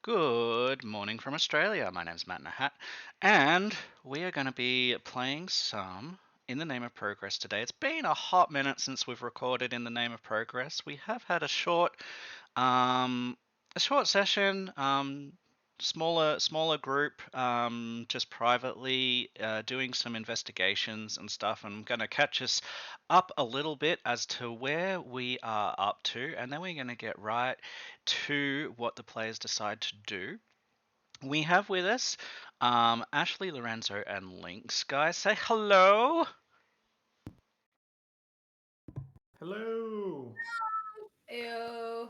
Good morning from Australia. My name's Matt Nahat, and we are going to be playing some In the Name of Progress today. It's been a hot minute since we've recorded In the Name of Progress. We have had um, a short session, smaller group, just privately doing some investigations and stuff. I'm going to catch us up a little bit as to where we are up to, and then we're going to get right to what the players decide to do. We have with us Ashley, Lorenzo, and Lynx. Guys, say hello. Hello. Ew.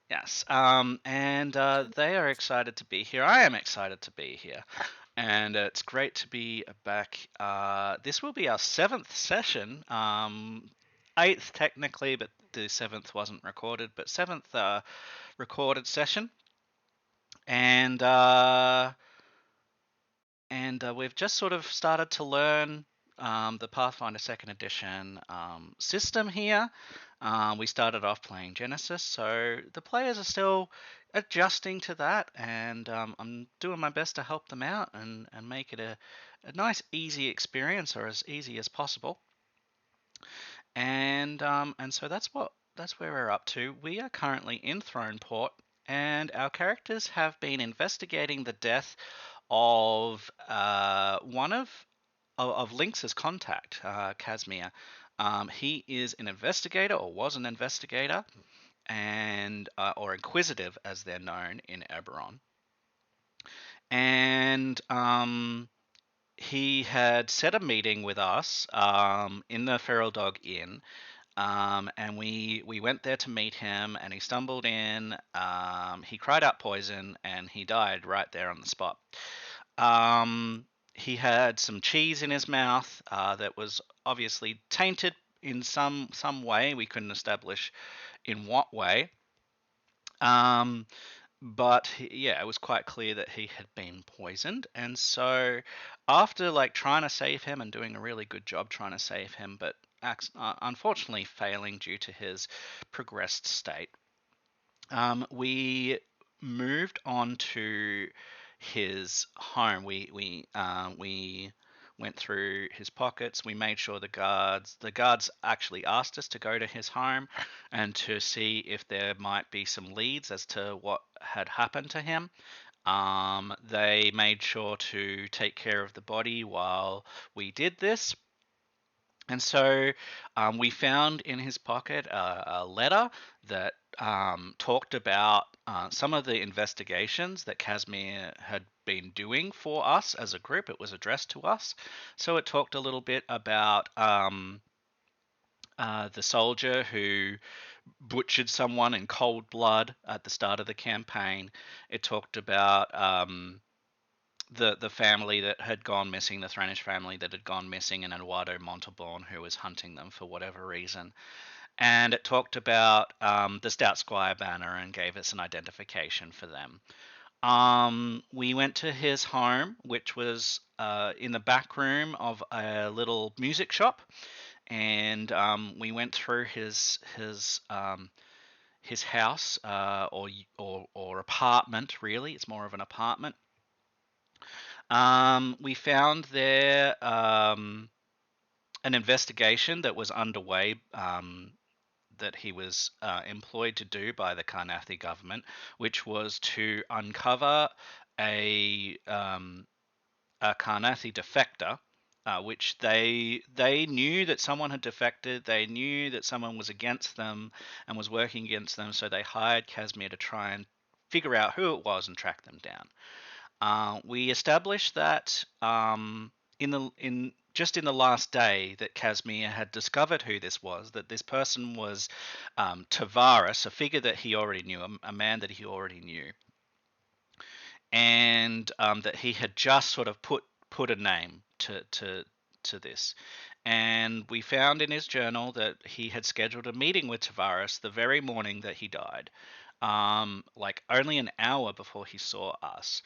Yes, and they are excited to be here. I am excited to be here, and it's great to be back. This will be our seventh session, eighth technically, but the seventh wasn't recorded, but seventh recorded session, and we've just sort of started to learn the Pathfinder Second Edition system here. We started off playing Genesis, so the players are still adjusting to that, and I'm doing my best to help them out and make it a nice, easy experience, or as easy as possible. And so that's where we're up to. We are currently in Throneport, and our characters have been investigating the death of one of Lynx's contact, Casimir. He is an investigator, or was an investigator, and or inquisitive, as they're known in Eberron. And he had set a meeting with us in the Feral Dog Inn, and we went there to meet him, and he stumbled in. He cried out poison, and he died right there on the spot. He had some cheese in his mouth that was obviously tainted in some way. We couldn't establish in what way. Um, but yeah, it was quite clear that he had been poisoned, and so after like trying to save him and doing a really good job trying to save him, but unfortunately failing due to his progressed state, we moved on to his home. We went through his pockets. We made sure the guards actually asked us to go to his home and to see if there might be some leads as to what had happened to him. They made sure to take care of the body while we did this. And so we found in his pocket a letter that talked about some of the investigations that Casimir had been doing for us as a group. It was addressed to us. So it talked a little bit about the soldier who butchered someone in cold blood at the start of the campaign. It talked about the family that had gone missing, the Thranish family that had gone missing, and Eduardo Montalban, who was hunting them for whatever reason. And it talked about the Stout Squire banner and gave us an identification for them. We went to his home, which was in the back room of a little music shop, and we went through his house or apartment. Really, it's more of an apartment. We found there an investigation that was underway that he was employed to do by the Karnathi government, which was to uncover a, um, a Karnathi defector. Which they knew that someone had defected, they knew that someone was against them and was working against them, so they hired Casimir to try and figure out who it was and track them down. We established that in just in the last day that Casimir had discovered who this was, that this person was Tavares, a figure that he already knew, a man that he already knew, and that he had just sort of put a name to this. And we found in his journal that he had scheduled a meeting with Tavares the very morning that he died, like only an hour before he saw us.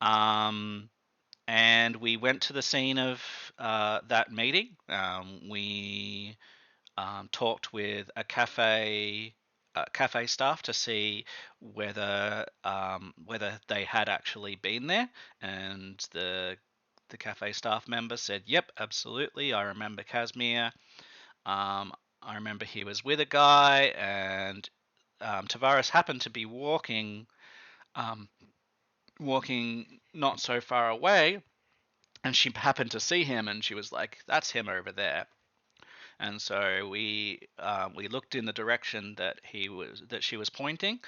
Um, and we went to the scene of that meeting. We talked with a cafe cafe staff to see whether they had actually been there, and the cafe staff member said, "Yep, absolutely. I remember Casimir. I remember he was with a guy, and Tavares happened to be um, walking not so far away, and she happened to see him, and she was like, 'That's him over there.'" And so we looked in the direction that she was pointing,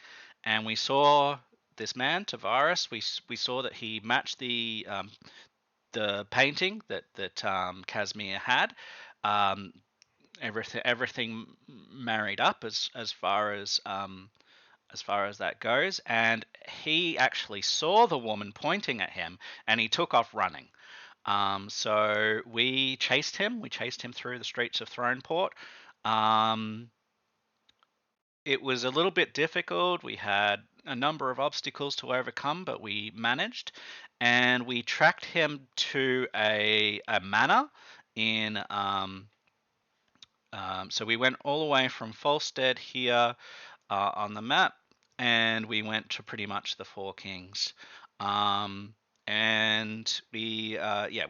and we saw this man Tavares. We saw that he matched the painting that Casimir had. Um, everything married up as far as that goes, and he actually saw the woman pointing at him, and he took off running. So we chased him. We chased him through the streets of Throneport. Um, it was a little bit difficult. We had a number of obstacles to overcome, but we managed, and we tracked him to a manor in. So we went all the way from Falstead here on the map, and we went to pretty much the Four Kings. Um, and we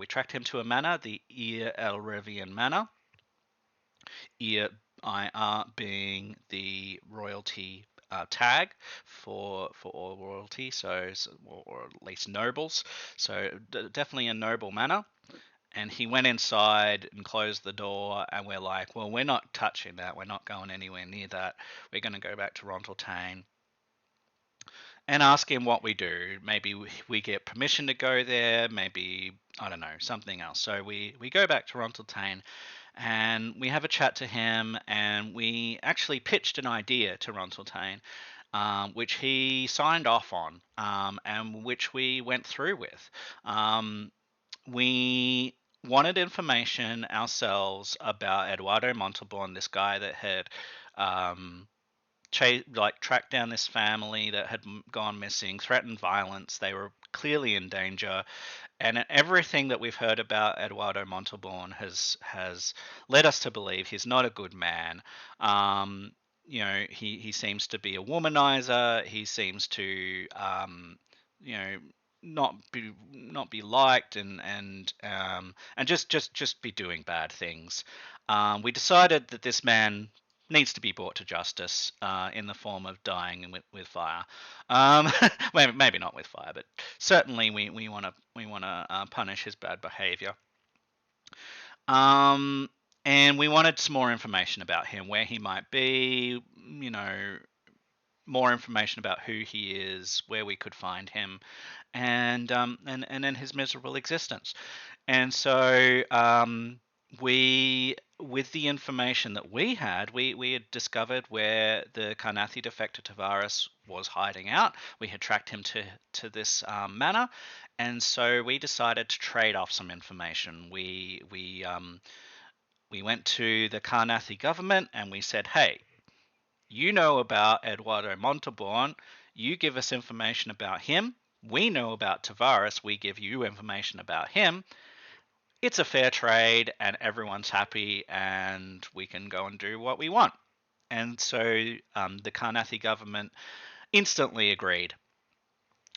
tracked him to a manor, the Ir Elrevian Manor. Ir IR being the royalty tag for all royalty, or at least nobles. So definitely a noble manor. And he went inside and closed the door, and we're like, well, we're not touching that. We're not going anywhere near that. We're going to go back to Rontaltain and ask him what we do. Maybe we get permission to go there. Maybe, I don't know, something else. So we go back to Rontaltain, and we have a chat to him, and we actually pitched an idea to Rontaltain, which he signed off on, and which we went through with. We wanted information ourselves about Eduardo Montalban, this guy that had um, tracked down this family that had gone missing, threatened violence. They were clearly in danger, and everything that we've heard about Eduardo Montalban has led us to believe he's not a good man. Um, he seems to be a womanizer. He seems to you know not be liked, and just be doing bad things. We decided that this man needs to be brought to justice in the form of dying with fire. Um, maybe not with fire, but certainly we want to punish his bad behavior. Um, and we wanted some more information about him, where he might be, more information about who he is, where we could find him, and then his miserable existence. And so with the information that we had discovered where the Karnathi defector Tavares was hiding out. We had tracked him to this manor, and so we decided to trade off some information. We went to the Karnathi government and we said, "Hey, you know about Eduardo Montalban. You give us information about him. We know about Tavares. We give you information about him. It's a fair trade and everyone's happy and we can go and do what we want." And so the Karnathi government instantly agreed.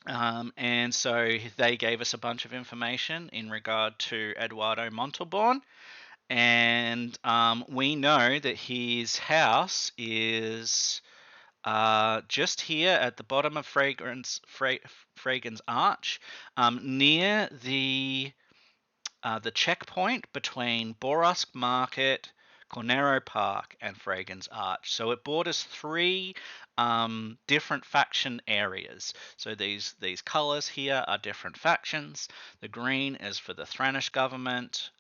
And so they gave us a bunch of information in regard to Eduardo Montalban. And we know that his house is just here at the bottom of Fragrance Arch, near the checkpoint between Borosk Market, Cornero Park, and Fragrance Arch. So it borders three different faction areas. So these colours here are different factions. The green is for the Thranish government.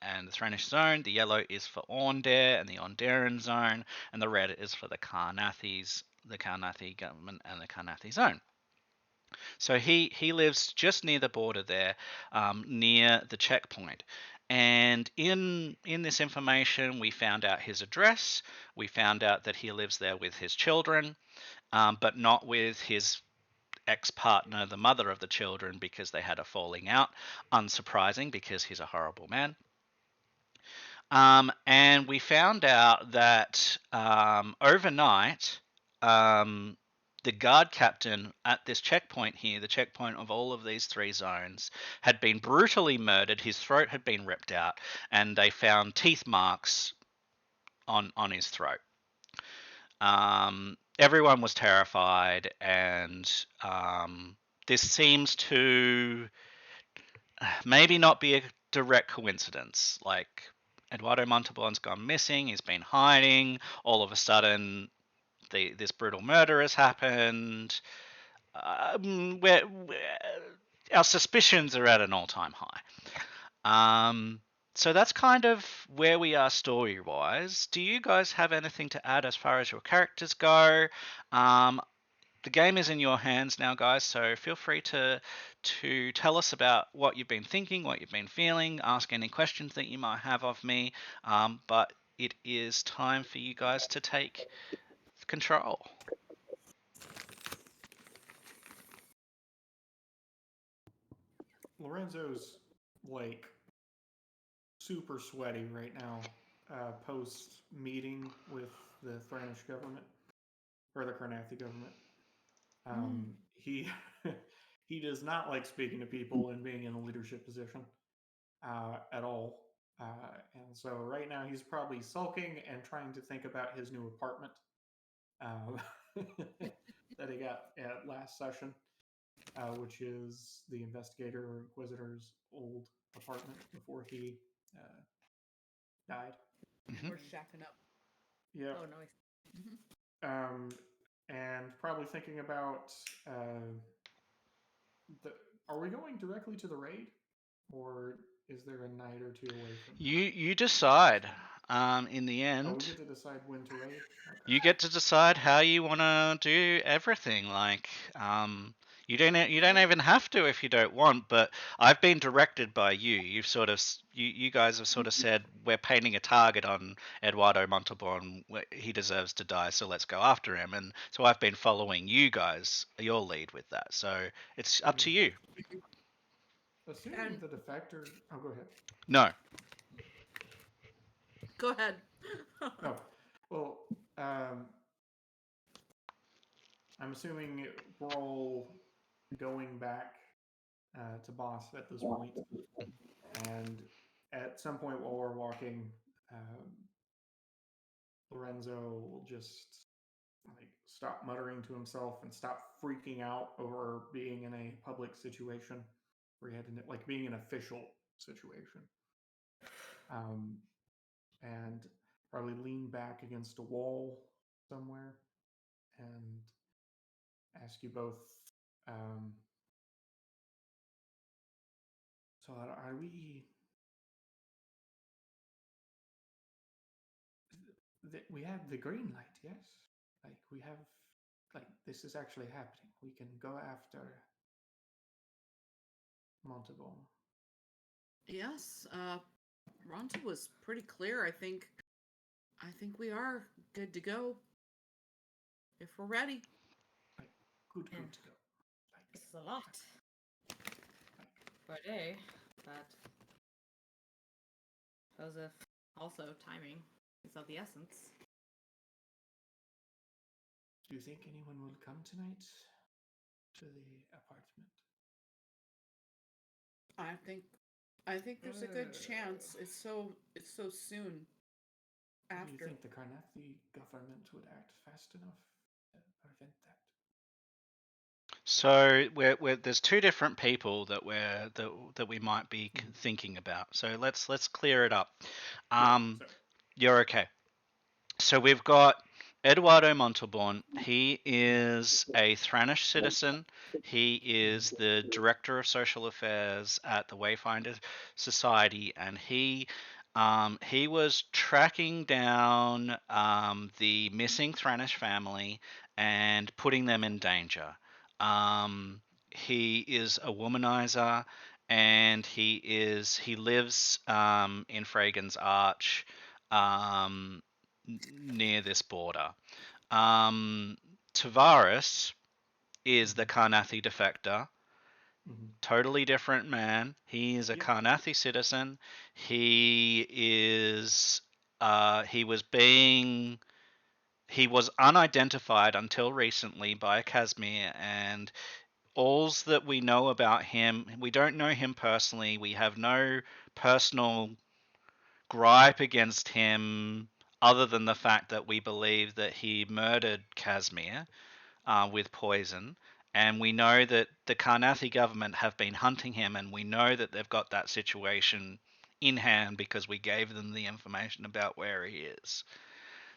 And the Thranish zone, the yellow is for Orndare and the Orndaran zone, and the red is for the Karnathi government and the Karnathi zone. So he lives just near the border there, near the checkpoint. And in this information, we found out his address. We found out that he lives there with his children, but not with his ex-partner, the mother of the children, because they had a falling out. Unsurprising, because he's a horrible man. And we found out that overnight, um, the guard captain at this checkpoint here, the checkpoint of all of these three zones, had been brutally murdered. His throat had been ripped out, and they found teeth marks on his throat. Everyone was terrified, and this seems to maybe not be a direct coincidence. Like, Eduardo Montalban's gone missing. He's been hiding. All of a sudden, this brutal murder has happened. Our suspicions are at an all-time high. So that's kind of where we are story-wise. Do you guys have anything to add as far as your characters go? Um, the game is in your hands now, guys. So feel free to tell us about what you've been thinking, what you've been feeling, ask any questions that you might have of me. But it is time for you guys to take control. Lorenzo's like super sweaty right now, post meeting with the Thrannish government or the Carnathi government. He he does not like speaking to people and being in a leadership position at all. And so right now he's probably sulking and trying to think about his new apartment uh, that he got at last session, which is the investigator or inquisitor's old apartment before he died. Mm-hmm. We're shacking up. Yeah. Oh, nice. Um, and probably thinking about the. Are we going directly to the raid, or is there a night or two away from? You decide. In the Oh, we end, get to decide when to raid. Okay. you get to decide how you want to do everything. Like, you don't even have to if you don't want. But I've been directed by you. You've sort of you guys have sort of said we're painting a target on Eduardo Montalban. He deserves to die, so let's go after him. And so I've been following you guys, your lead with that. So it's I up to mean, you. assuming And the defector. Oh, go ahead. No. go ahead. No. Well, um, I'm assuming we're all going back to boss at this point, and at some point while we're walking, um, Lorenzo will just like stop muttering to himself and stop freaking out over being in a public situation where he had to like being an official situation, um, and probably lean back against a wall somewhere and ask you both. Um, so are we? We have the green light, yes. Like we have, like this is actually happening. We can go after Montalban. Yes, Ronta was pretty clear. I think we are good to go if we're ready. Like good Yeah. to go. Like, This is a lot like for a day, but as if also timing is of the essence. do you think anyone will come tonight to the apartment? I think I think there's a good chance. It's so soon Do you after. think the Carnathi government would act fast enough to prevent that? So there's two different people that we might be thinking about. So let's clear it up. Yeah. Um, So you're okay. So we've got Eduardo Montalban. He is a Thrannish citizen. He is the director of social affairs at the Wayfinder Society, and he was tracking down the missing Thrannish family and putting them in danger. He is a womanizer, and he lives in Fragan's Arch. Um, near this border. Um, Tavares is the Karnathi defector. Totally different man. He is a Yeah. Karnathi citizen. He is. He was unidentified until recently by Casimir, and alls that we know about him, we don't know him personally. We have no personal gripe against him other than the fact that we believe that he murdered Casimir with poison. And we know that the Karnathi government have been hunting him, and we know that they've got that situation in hand because we gave them the information about where he is.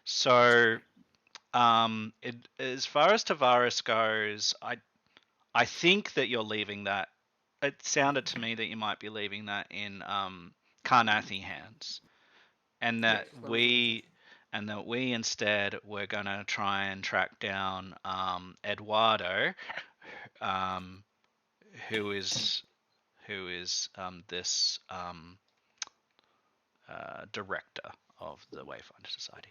So, as far as Tavares goes, I think that you're leaving that. It sounded to me that you might be leaving that in Karnathi hands, and Yes, that that was the we intention. and that we instead were gonna try and track down Eduardo, um, who is this director of the Wayfinder Society.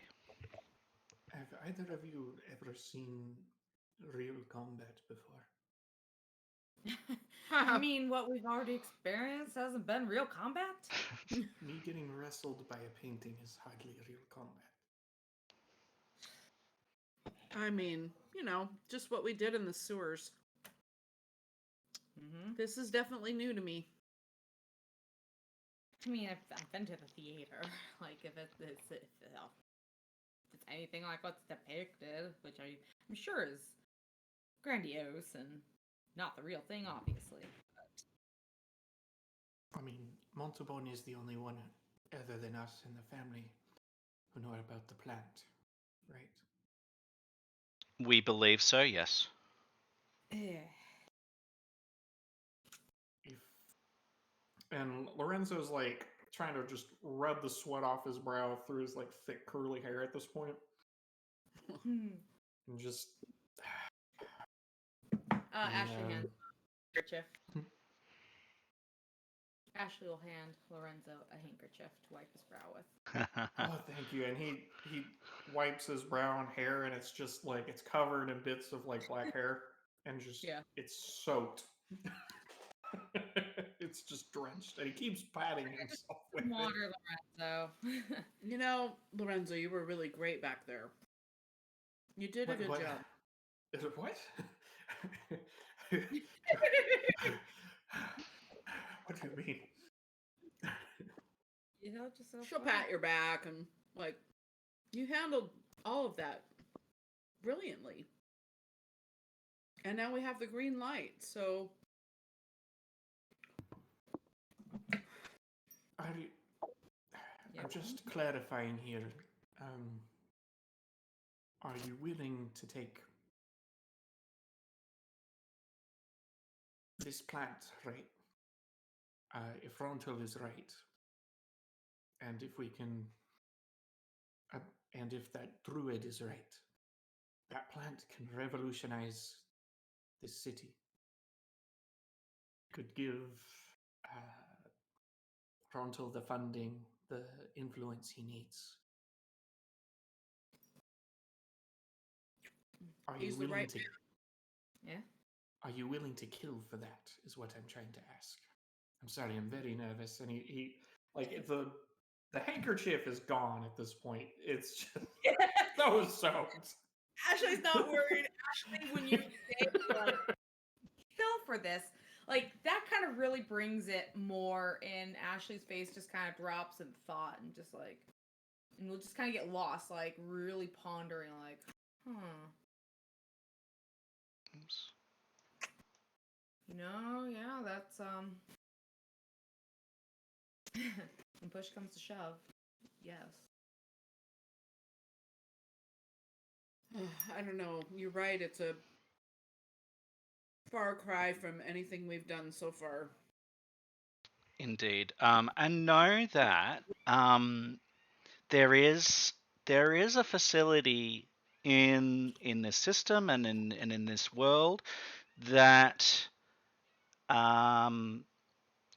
Have either of you ever seen real combat before? I mean, what we've already experienced hasn't been real combat. Me getting wrestled by a painting is hardly real combat. I mean, just what we did in the sewers. This is definitely new to me. I mean, I've been to the theater. Like, if it's anything like what's depicted, which I'm sure is grandiose and not the real thing, obviously. I mean, Montalbon is the only one other than us in the family who know about the plant, right? We believe so, yes. Eh. If and Lorenzo's like trying to just rub the sweat off his brow through his like thick curly hair at this point, Hmm. and just Ashley yeah. hands handkerchief. Ashley will hand Lorenzo a handkerchief to wipe his brow with. Oh, thank you. And he wipes his brow and hair, and it's just like it's covered in bits of like black hair, and just Yeah. it's soaked. It's just drenched, and he keeps patting himself with it. Water, Lorenzo. Lorenzo, you were really great back there. You did a good What? job. Is it what? What do you mean? You helped yourself. She'll out. pat your back and you handled all of that brilliantly. And now we have the green light, so I'm just clarifying here. Are you willing to take this plant, right? If Rontel is right, and if we can, and if that druid is right, that plant can revolutionize this city. Could give Rontel the funding, the influence he needs. Are you he's the willing right to? Yeah. Are you willing to kill for that? Is what I'm trying to ask. I'm sorry, I'm very nervous, and he like the handkerchief is gone at this point. It's just so soaked. Ashley's not worried. Ashley, when you say like kill for this, like that kind of really brings it more in Ashley's face just kind of drops in thought and just like and we'll just kind of get lost, like really pondering like, Oops. yeah, that's when push comes to shove. Yes. I don't know. You're right. It's a far cry from anything we've done so far. Indeed. And know that there is a facility in this system and in this world that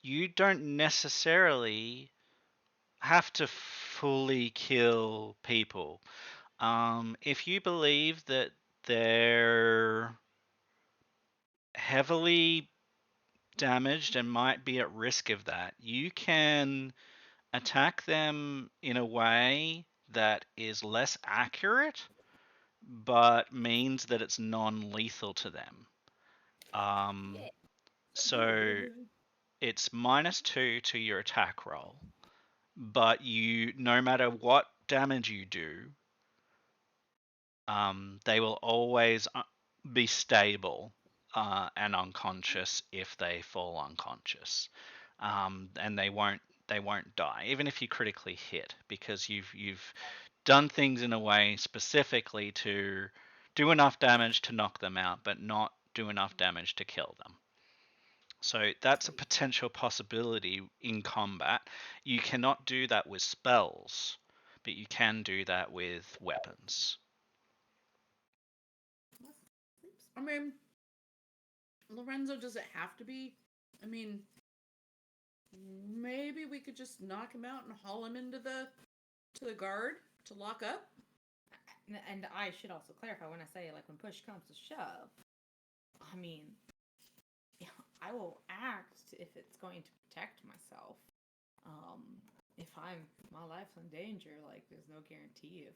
you don't necessarily have to fully kill people. If you believe that they're heavily damaged and might be at risk of that, you can attack them in a way that is less accurate, but means that it's non-lethal to them. Um, so it's -2 to your attack roll, but no matter what damage you do, they will always be stable and unconscious if they fall unconscious, and they won't die even if you critically hit, because you've done things in a way specifically to do enough damage to knock them out, but not do enough damage to kill them. So that's a potential possibility in combat. You cannot do that with spells, but you can do that with weapons. I mean, Lorenzo, does it have to be? I mean, maybe we could just knock him out and haul him into the guard to lock up. And I should also clarify when I say, like, when push comes to shove, I mean, I will act if it's going to protect myself. If my life's in danger, like, there's no guarantee of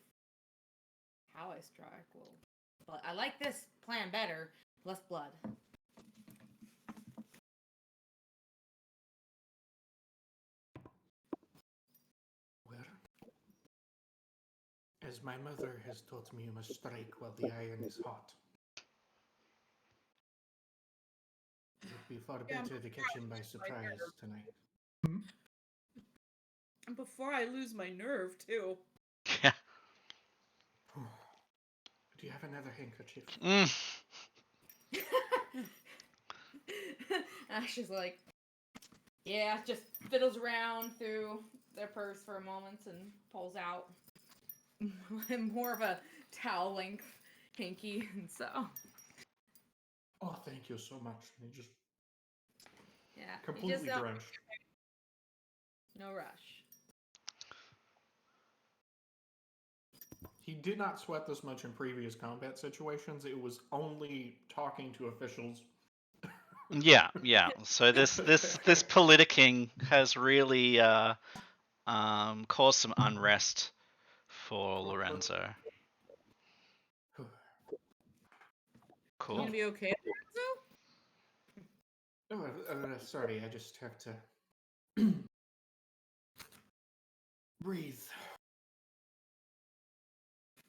how I strike. Well, but I like this plan better. Less blood. Well, as my mother has taught me, you must strike while the iron is hot. It would be far better to catch him by surprise tonight. And before I lose my nerve, too. Yeah. Do you have another handkerchief? Ash is like, yeah, just fiddles around through their purse for a moment and pulls out more of a towel length hanky, and so. Oh, thank you so much. And he just Yeah, completely drenched. No rush. He did not sweat this much in previous combat situations. It was only talking to officials. Yeah. So this politicking has really caused some unrest for Lorenzo. You gonna Cool. be okay, Lorenzo? Oh, sorry, I just have to breathe.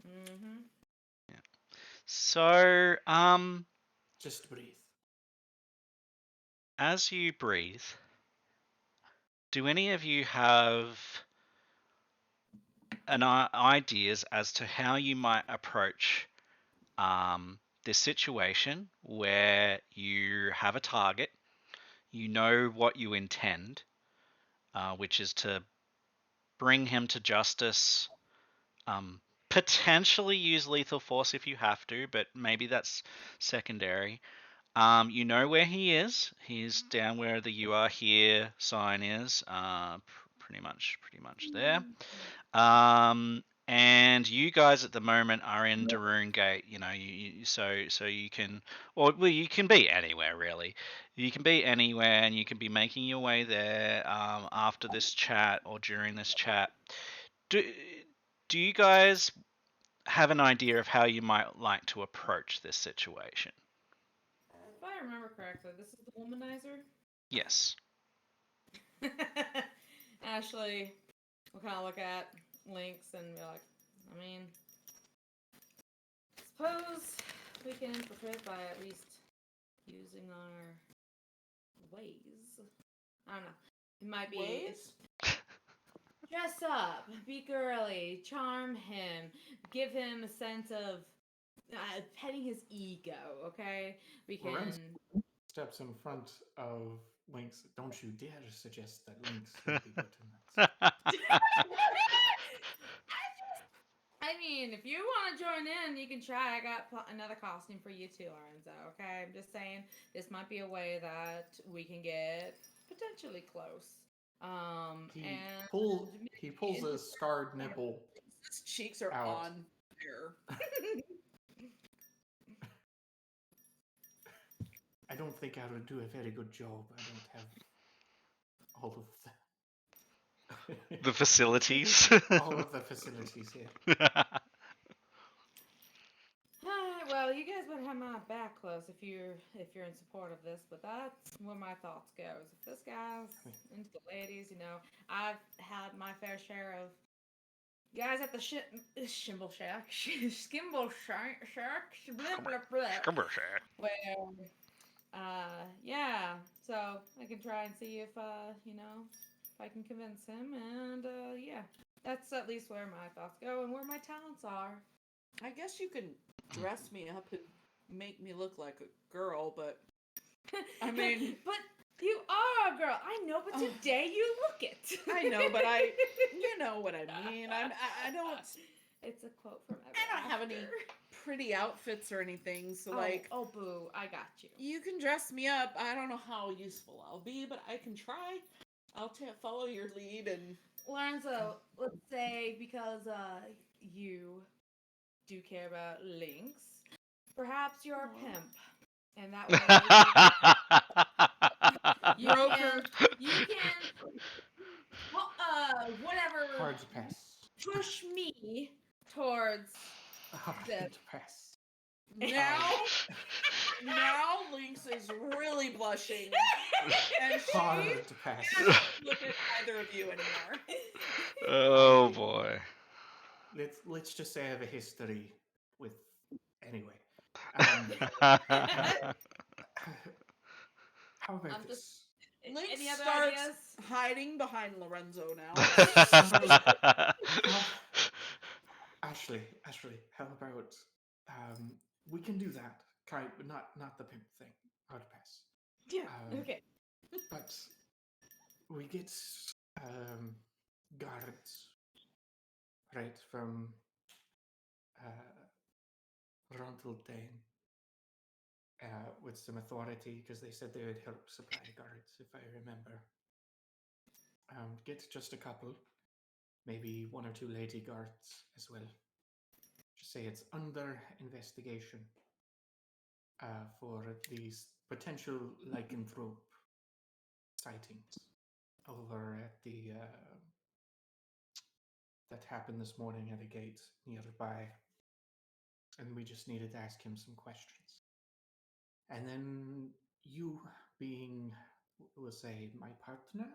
Mm-hmm. Yeah. So, Just breathe. as you breathe, do any of you have ideas as to how you might approach this situation where you have a target, you know what you intend, which is to bring him to justice, potentially use lethal force if you have to, but maybe that's secondary. You know where he is. He's down where the "You Are Here" sign is. Pretty much there. And you guys at the moment are in Daroon Gate. You know, so you can, well, you can be anywhere really. You can be anywhere, and you can be making your way there after this chat or during this chat. Do you guys have an idea of how you might like to approach this situation? If I remember correctly, this is the Womanizer. Yes. Ashley will kind of look at Lynx and be like, I mean, suppose we can portray it by at least using our ways. I don't know. It might be Ways? dress up, be girly, charm him, give him a sense of petting his ego. Okay, we can. Lorenzo steps in front of Lynx. Don't you dare suggest that Lynx will be good tonight. I mean, if you want to join in, you can try. I got another costume for you too, Lorenzo. Okay, I'm just saying this might be a way that we can get potentially close. He pulls a scarred nipple. His cheeks are out. on fire. don't think I would do a very good job. I don't have all of The facilities. all of the facilities here. Well, you guys would have my back close if you're in support of this, but that's where my thoughts goes. If this guy's into the ladies, I've had my fair share of guys at the Shimble Shack, Skimble Shack, blah, blah, blah. Where, yeah, so I can try and see if, if I can convince him, and, yeah, that's at least where my thoughts go and where my talents are. I guess you can dress me up and make me look like a girl, but I mean, but you are a girl. I know, but today you look it. I know, but you know what I mean. I don't. It's a quote from. I don't have any pretty outfits or anything, so Oh, boo! I got you. You can dress me up. I don't know how useful I'll be, but I can try. I'll follow your lead and. Lorenzo, let's say because you do care about links, perhaps you're a pimp, and that way you can whatever Hard to pass. push me towards Hard the to pass. Now Lynx is really blushing, and she Hard to pass. can't look at either of you anymore. Oh boy. Let's just say I have a history with. Anyway, how about I'm this? Lynx Any other starts ideas? hiding behind Lorenzo now. Ashley, how about we can do that? Not the pimp thing. Hard to pass. Yeah. Okay. But we get guards right from Ronteldane with some authority because they said they would help supply guards, if I remember. Get just a couple, maybe one or two lady guards as well. Just say it's under investigation for these potential lycanthrope sightings over at the that happened this morning at a gate nearby, and we just needed to ask him some questions. And then you, being, we'll say, my partner,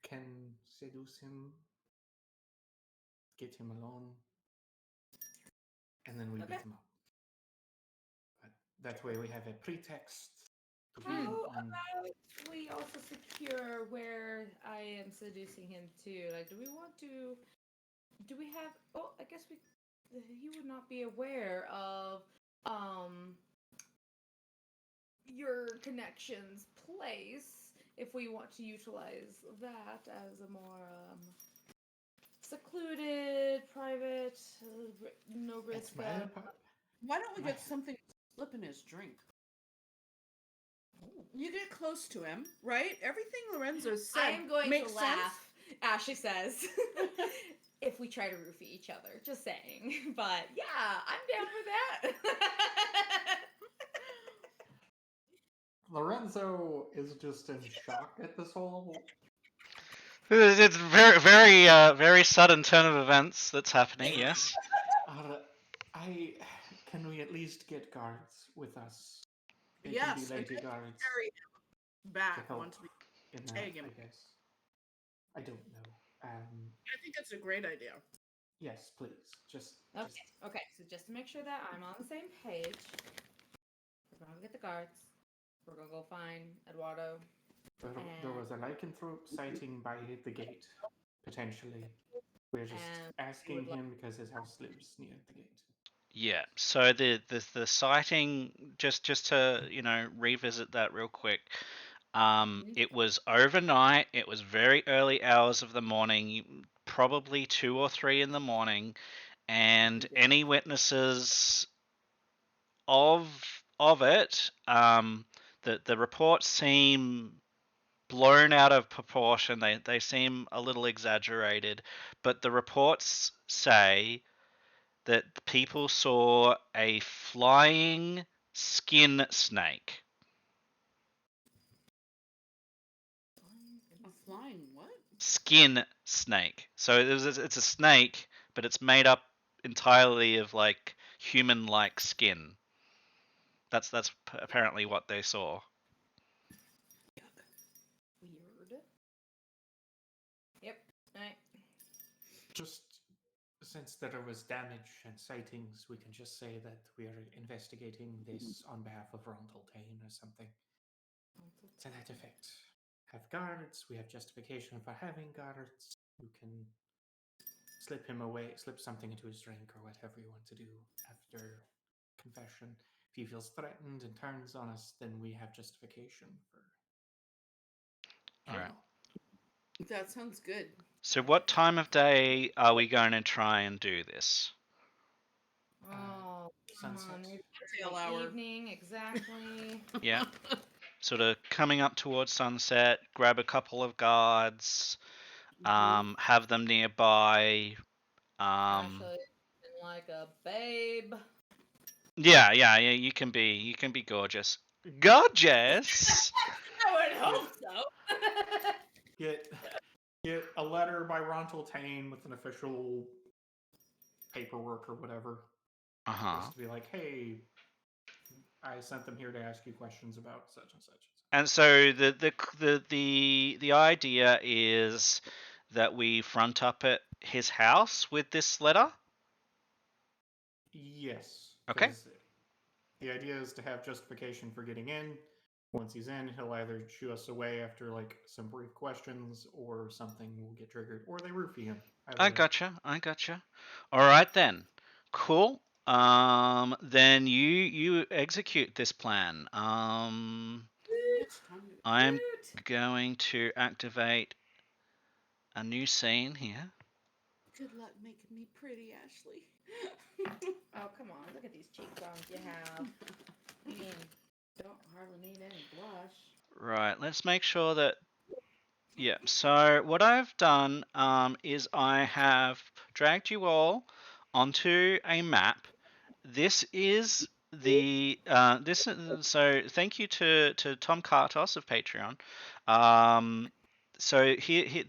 can seduce him, get him alone, and then we beat him up. But that way we have a pretext to be How on. about we also secure where I am seducing him to? Like, do we have? Oh, I guess he would not be aware of your connections place if we want to utilize that as a more secluded, private, no risk. Why don't we get something to slip in his drink? You get close to him, right? Everything Lorenzo said I am going makes to laugh. sense. Ashley says, if we try to roofie each other, just saying. But yeah, I'm down for that. Lorenzo is just in shock at this whole. It's very, very, very sudden turn of events that's happening. Yes. Can we at least get guards with us? They Yes, can be lady guards carry him back help once we in that, tag him. I guess. I don't know. I think it's a great idea. Yes, please. Just Okay. So just to make sure that I'm on the same page, we're gonna go get the guards. We're gonna go find Eduardo. There was a lycanthrope sighting by the gate, potentially. We're just asking him because his house lives near the gate. Yeah. So the sighting, just to revisit that real quick. It was overnight. It was very early hours of the morning, probably 2 or 3 in the morning, and any witnesses of it, the reports seem blown out of proportion. They seem a little exaggerated, but the reports say that people saw a flying skin snake. skin snake. So it's a snake, but it's made up entirely of like human-like skin. That's apparently what they saw. Weird. Yep. Alright. Just since there was damage and sightings, we can just say that we are investigating this on behalf of Rontaltain or something. To that effect. Have guards, we have justification for having guards who can slip him away, slip something into his drink or whatever you want to do after confession. If he feels threatened and turns on us, then we have justification for All right. trial. That sounds good. So what time of day are we going to try and do this? Oh, come Sunset. on. Maybe Tail the hour. evening, exactly. Yeah. Sort of coming up towards sunset, grab a couple of guards, have them nearby. Ashley, looking like a babe. Yeah. You can be gorgeous. Gorgeous. I would hope so. Get a letter by Rontaltain with an official paperwork or whatever. Uh-huh. Just to be like, hey, I sent them here to ask you questions about such and such. And so the idea is that we front up at his house with this letter. Yes, Okay. because the idea is to have justification for getting in. Once he's in, he'll either shoo us away after like some brief questions, or something will get triggered, or they roofie him. I gotcha. All right then. Cool. Then you execute this plan. It's time to I'm Woot. going to activate a new scene here. Good luck making me pretty, Ashley. Oh, come on. Look at these cheekbones you have. I mean, don't hardly need any blush. Right, let's make sure that. Yeah, so what I've done is I have dragged you all onto a map. This is the so thank you to Tom Kartos of Patreon. So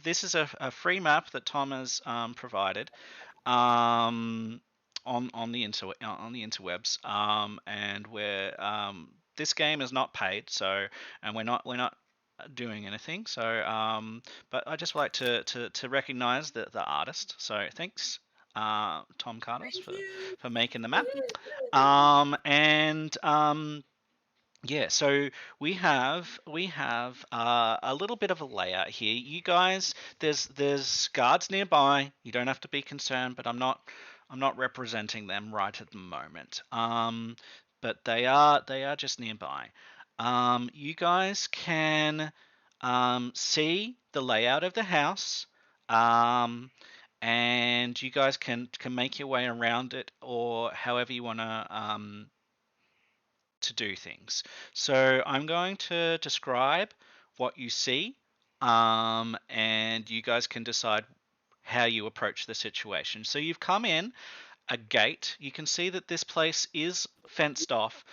this is a free map that Tom has provided on the interwebs, and we're this game is not paid, so and we're not doing anything. So but I just like to recognize the artist. So thanks, Tom Cardos Thank you. for making the map. And yeah, so we have a little bit of a layout here. You guys, there's guards nearby. You don't have to be concerned, but I'm not representing them right at the moment. But they are just nearby. You guys can see the layout of the house. And you guys can make your way around it, or however you want to do things. So I'm going to describe what you see, and you guys can decide how you approach the situation. So you've come in a gate. You can see that this place is fenced off.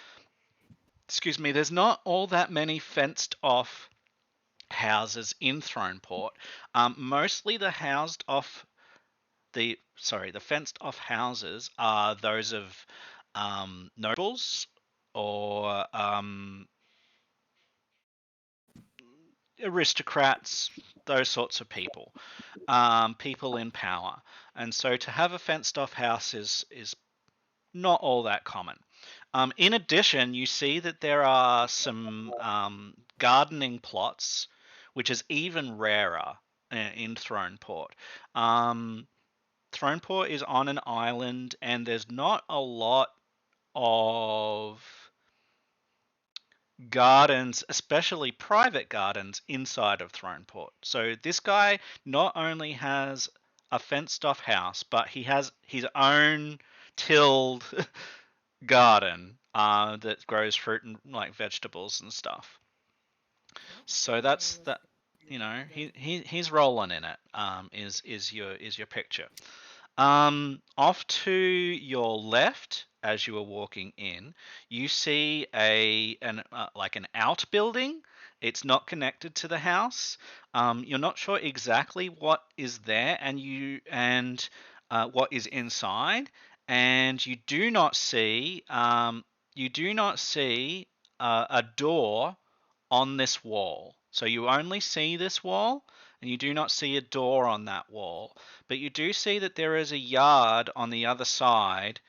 Excuse me, there's not all that many fenced off houses in Throneport. Mostly the fenced off houses are those of nobles or aristocrats, those sorts of people, people in power. And so to have a fenced off house is not all that common. In addition, you see that there are some gardening plots, which is even rarer in Throneport. Throneport is on an island, and there's not a lot of gardens, especially private gardens, inside of Throneport. So this guy not only has a fenced off house, but he has his own tilled garden that grows fruit and like vegetables and stuff. So that's that. You know, he's rolling in it. Is your picture. Off to your left, as you are walking in, you see like an outbuilding, It's not connected to the house. You're not sure exactly what is there, and what is inside, and you do not see a door on this wall. So you only see this wall, and you do not see a door on that wall. But you do see that there is a yard on the other side.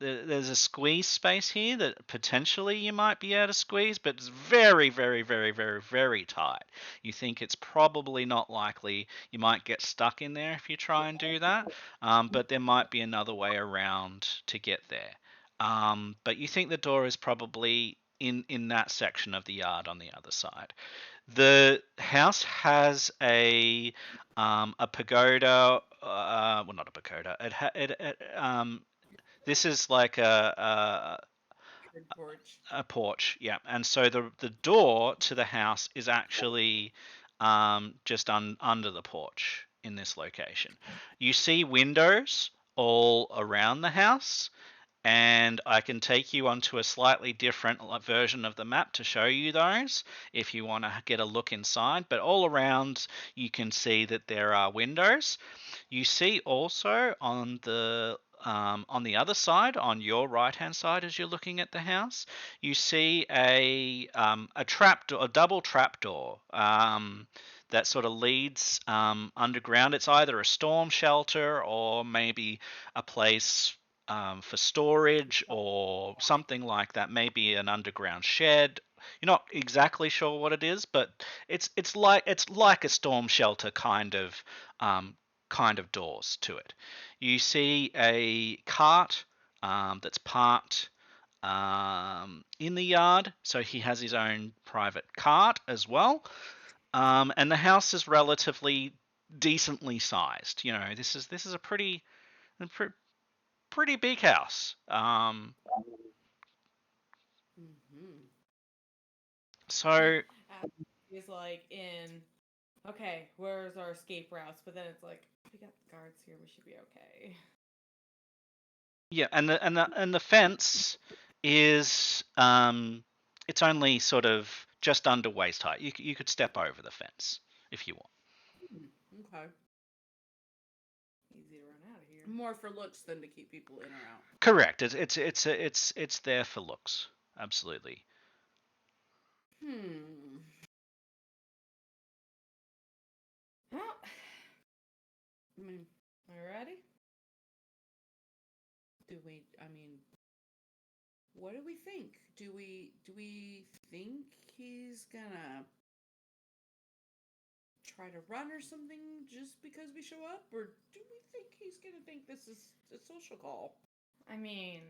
There's a squeeze space here that potentially you might be able to squeeze, but it's very, very, very, very, very tight. You think it's probably not likely. You might get stuck in there if you try and do that, but there might be another way around to get there. But you think the door is probably in that section of the yard on the other side. The house has a pagoda. Well, not a pagoda. This is like Porch. a porch, yeah. And so the door to the house is actually just under the porch in this location. You see windows all around the house, and I can take you onto a slightly different version of the map to show you those if you want to get a look inside. But all around, you can see that there are windows. You see also on the other side, on your right hand side, as you're looking at the house, you see a trap door, a double trap door. That sort of leads underground. It's either a storm shelter or maybe a place for storage or something like that. Maybe an underground shed. You're not exactly sure what it is, but it's like a storm shelter kind of doors to it. You see a cart that's parked in the yard, so he has his own private cart as well. And the house is relatively decently sized. You know, this is a pretty big house. Mm-hmm. So He's like in. Okay, where's our escape routes? But then it's like we got the guards here. We should be okay. yeah, and the fence is it's only sort of just under waist height. You could step over the fence if you want. Okay. Easy to run out of here. More for looks than to keep people in or out. Correct. It's there for looks. Absolutely. Hmm. Well, I mean, alrighty. I mean, what do we think? Do we think he's gonna try to run or something just because we show up, or do we think he's gonna think this is a social call? I mean,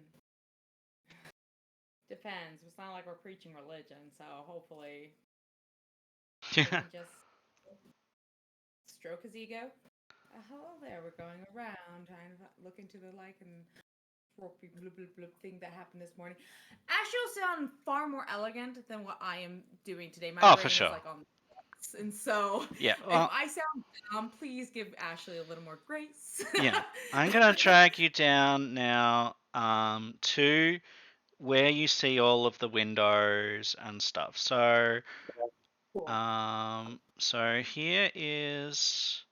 depends. It's not like we're preaching religion, so hopefully he Yeah. can just stroke his ego. Hello there. We're going around trying to look into the like and thing that happened this morning. Ashley will sound far more elegant than what I am doing today. My Oh, brain for is sure. like on, and so Yeah. if Well, I sound dumb, please give Ashley a little more grace. yeah. I'm gonna drag you down now to where you see all of the windows and stuff. So here is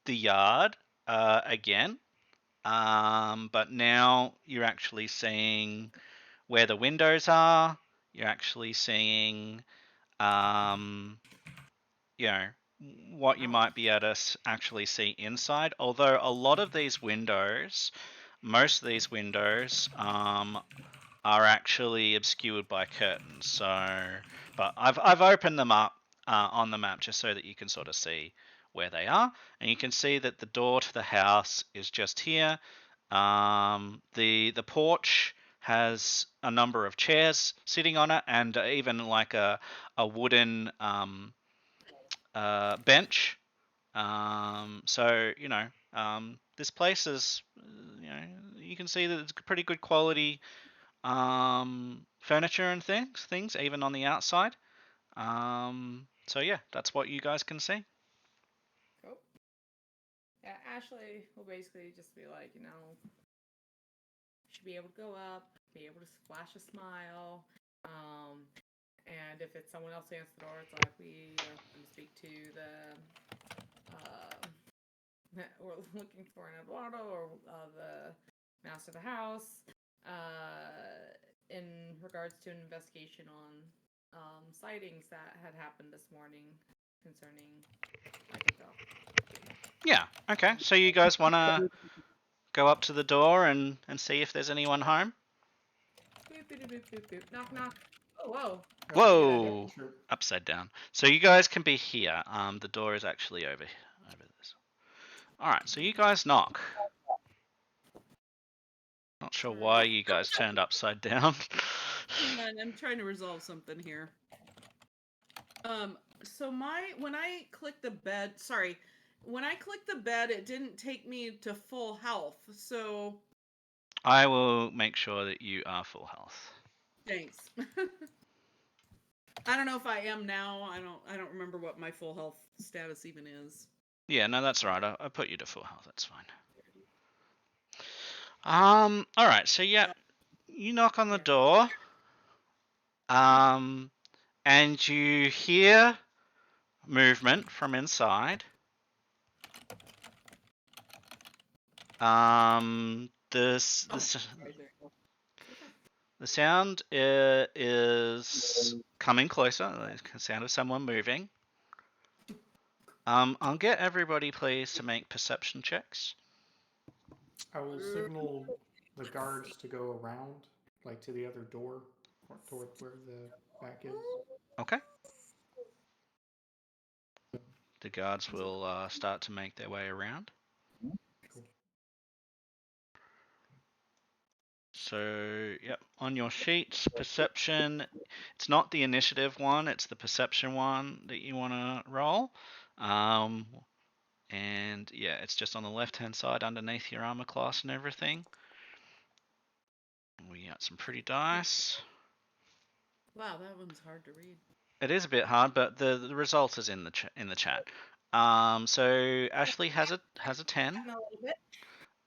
the yard again. But now you're actually seeing where the windows are. You're actually seeing um, you know what you might be able to actually see inside. Although a lot of these windows, most of these windows, are actually obscured by curtains. But I've opened them up on the map just so that you can sort of see where they are, and you can see that the door to the house is just here. The porch has a number of chairs sitting on it, and even like a wooden bench. So this place is, you can see that it's pretty good quality furniture and things even on the outside. So yeah, that's what you guys can see. Cool. Yeah, Ashley will basically just be like, should be able to go up, be able to flash a smile, And if it's someone else who answers the door, it's like we can speak to we're looking for an Eduardo or the master of the house in regards to an investigation on sightings that had happened this morning concerning Michael. Yeah. Okay. So you guys want to go up to the door and see if there's anyone home? Boop, boop, boop, boop, boop. Knock, knock. Oh, whoa. Whoa. Sure. Upside down. So you guys can be here. The door is actually over this. All right. So you guys knock. Not sure why you guys turned upside down. Hang on, I'm trying to resolve something here. So when I clicked the bed, when I clicked the bed, it didn't take me to full health. So I will make sure that you are full health. thanks. I don't know if I am now. I don't remember what my full health status even is. Yeah, no, that's right. I put you to full health. That's fine. All right. So yeah, you knock on the door. And you hear movement from inside. The sound is coming closer. The sound of someone moving. I'll get everybody, please, to make perception checks. I will signal the guards to go around, like to the other door, or toward where the back is. Okay. The guards will start to make their way around. Cool. So, yep, on your sheets, perception. It's not the initiative one, it's the perception one that you want to roll. And yeah, it's just on the left-hand side underneath your armor class and everything. We got some pretty dice. Wow, that one's hard to read. It is a bit hard, but the result is in the chat. So Ashley has a 10. A little bit.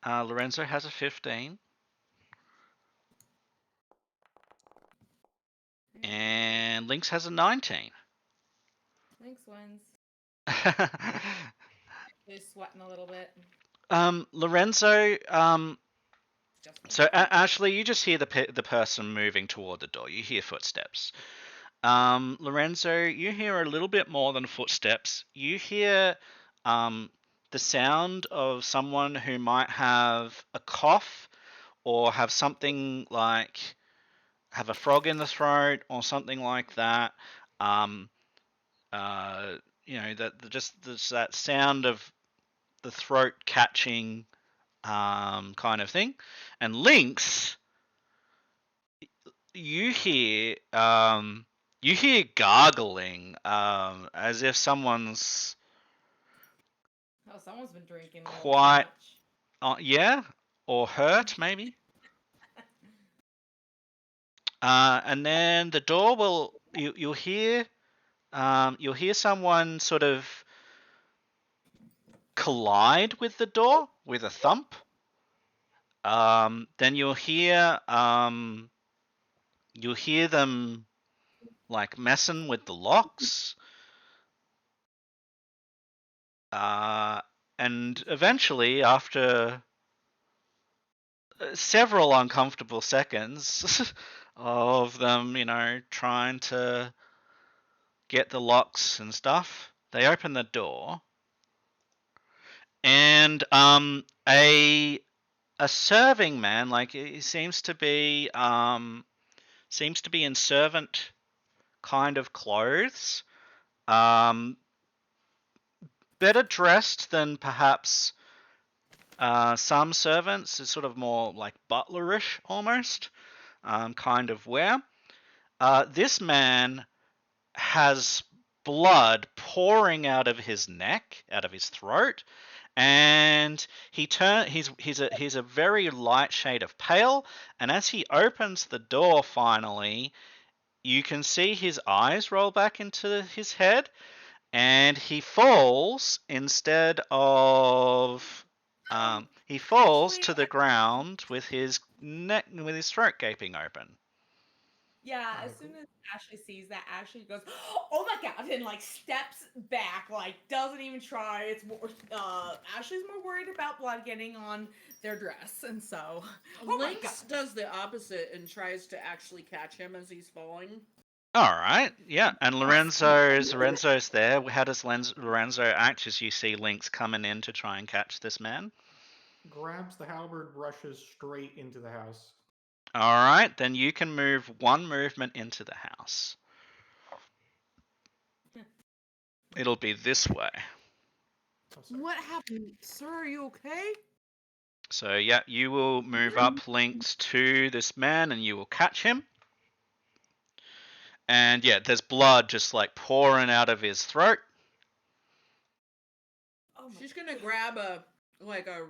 Lorenzo has a 15. And Lynx has a 19. Lynx wins. He's sweating a little bit. Lorenzo, so Ashley, you just hear the person moving toward the door. You hear footsteps. Lorenzo, you hear a little bit more than footsteps. You hear the sound of someone who might have a cough or have something like have a frog in the throat or something like that. There's that sound of the throat catching kind of thing. And Lynx, you hear gargling as if someone's someone's been drinking a quite much. Yeah, or hurt maybe. And then the door will you'll hear someone sort of collide with the door with a thump. Then you'll hear them like messing with the locks. And eventually, after several uncomfortable seconds of them, trying to get the locks and stuff, they open the door, and a serving man, like he seems to be in servant kind of clothes, better dressed than perhaps some servants. Is sort of more like butlerish almost kind of wear. This man has blood pouring out of his neck, out of his throat, and he's a very light shade of pale, and as he opens the door finally, you can see his eyes roll back into his head, and he falls instead of he falls to the ground with his throat gaping open. Yeah, I as soon agree. as Ashley sees that, Ashley goes, "Oh my god!" and like steps back, like doesn't even try. It's more. Ashley's more worried about blood getting on their dress, and so, oh my god. Lynx does the opposite and tries to actually catch him as he's falling. All right, yeah, and Awesome. Lorenzo's there. How does Lorenzo act as you see Lynx coming in to try and catch this man? Grabs the halberd, rushes straight into the house. All right, then you can move one movement into the house. It'll be this way. Oh, sorry. What happened? Sir, are you okay? So yeah, you will move up Lynx to this man and you will catch him. And yeah, there's blood just like pouring out of his throat. Oh my She's gonna grab a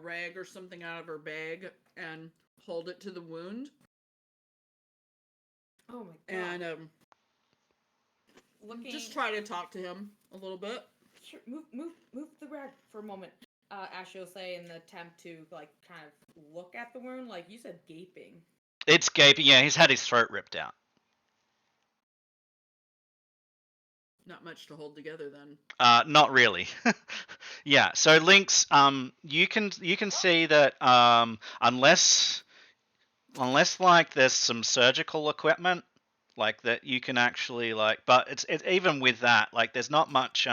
rag or something out of her bag and hold it to the wound. Oh my god. And Looking. just try to talk to him a little bit. Sure, move the rag for a moment. Ashley will say in the attempt to like kind of look at the wound, like you said, gaping. It's gaping. Yeah, he's had his throat ripped out. Not much to hold together then. Not really. Yeah. So Lynx, you can see that unless like there's some surgical equipment like that you can actually like, but it's even with that like there's not much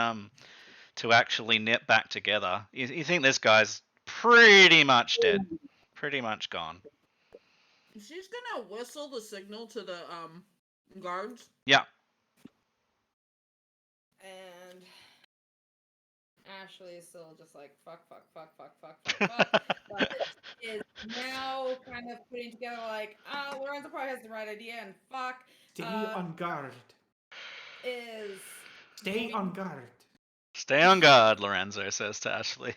to actually knit back together. You think this guy's pretty much dead, pretty much gone. She's gonna whistle the signal to the guards. Yeah. And Ashley is still just like fuck. But is now kind of putting together like, oh, Lorenzo probably has the right idea, and fuck. Stay on guard. Is Stay on guard. Stay on guard, Lorenzo says to Ashley.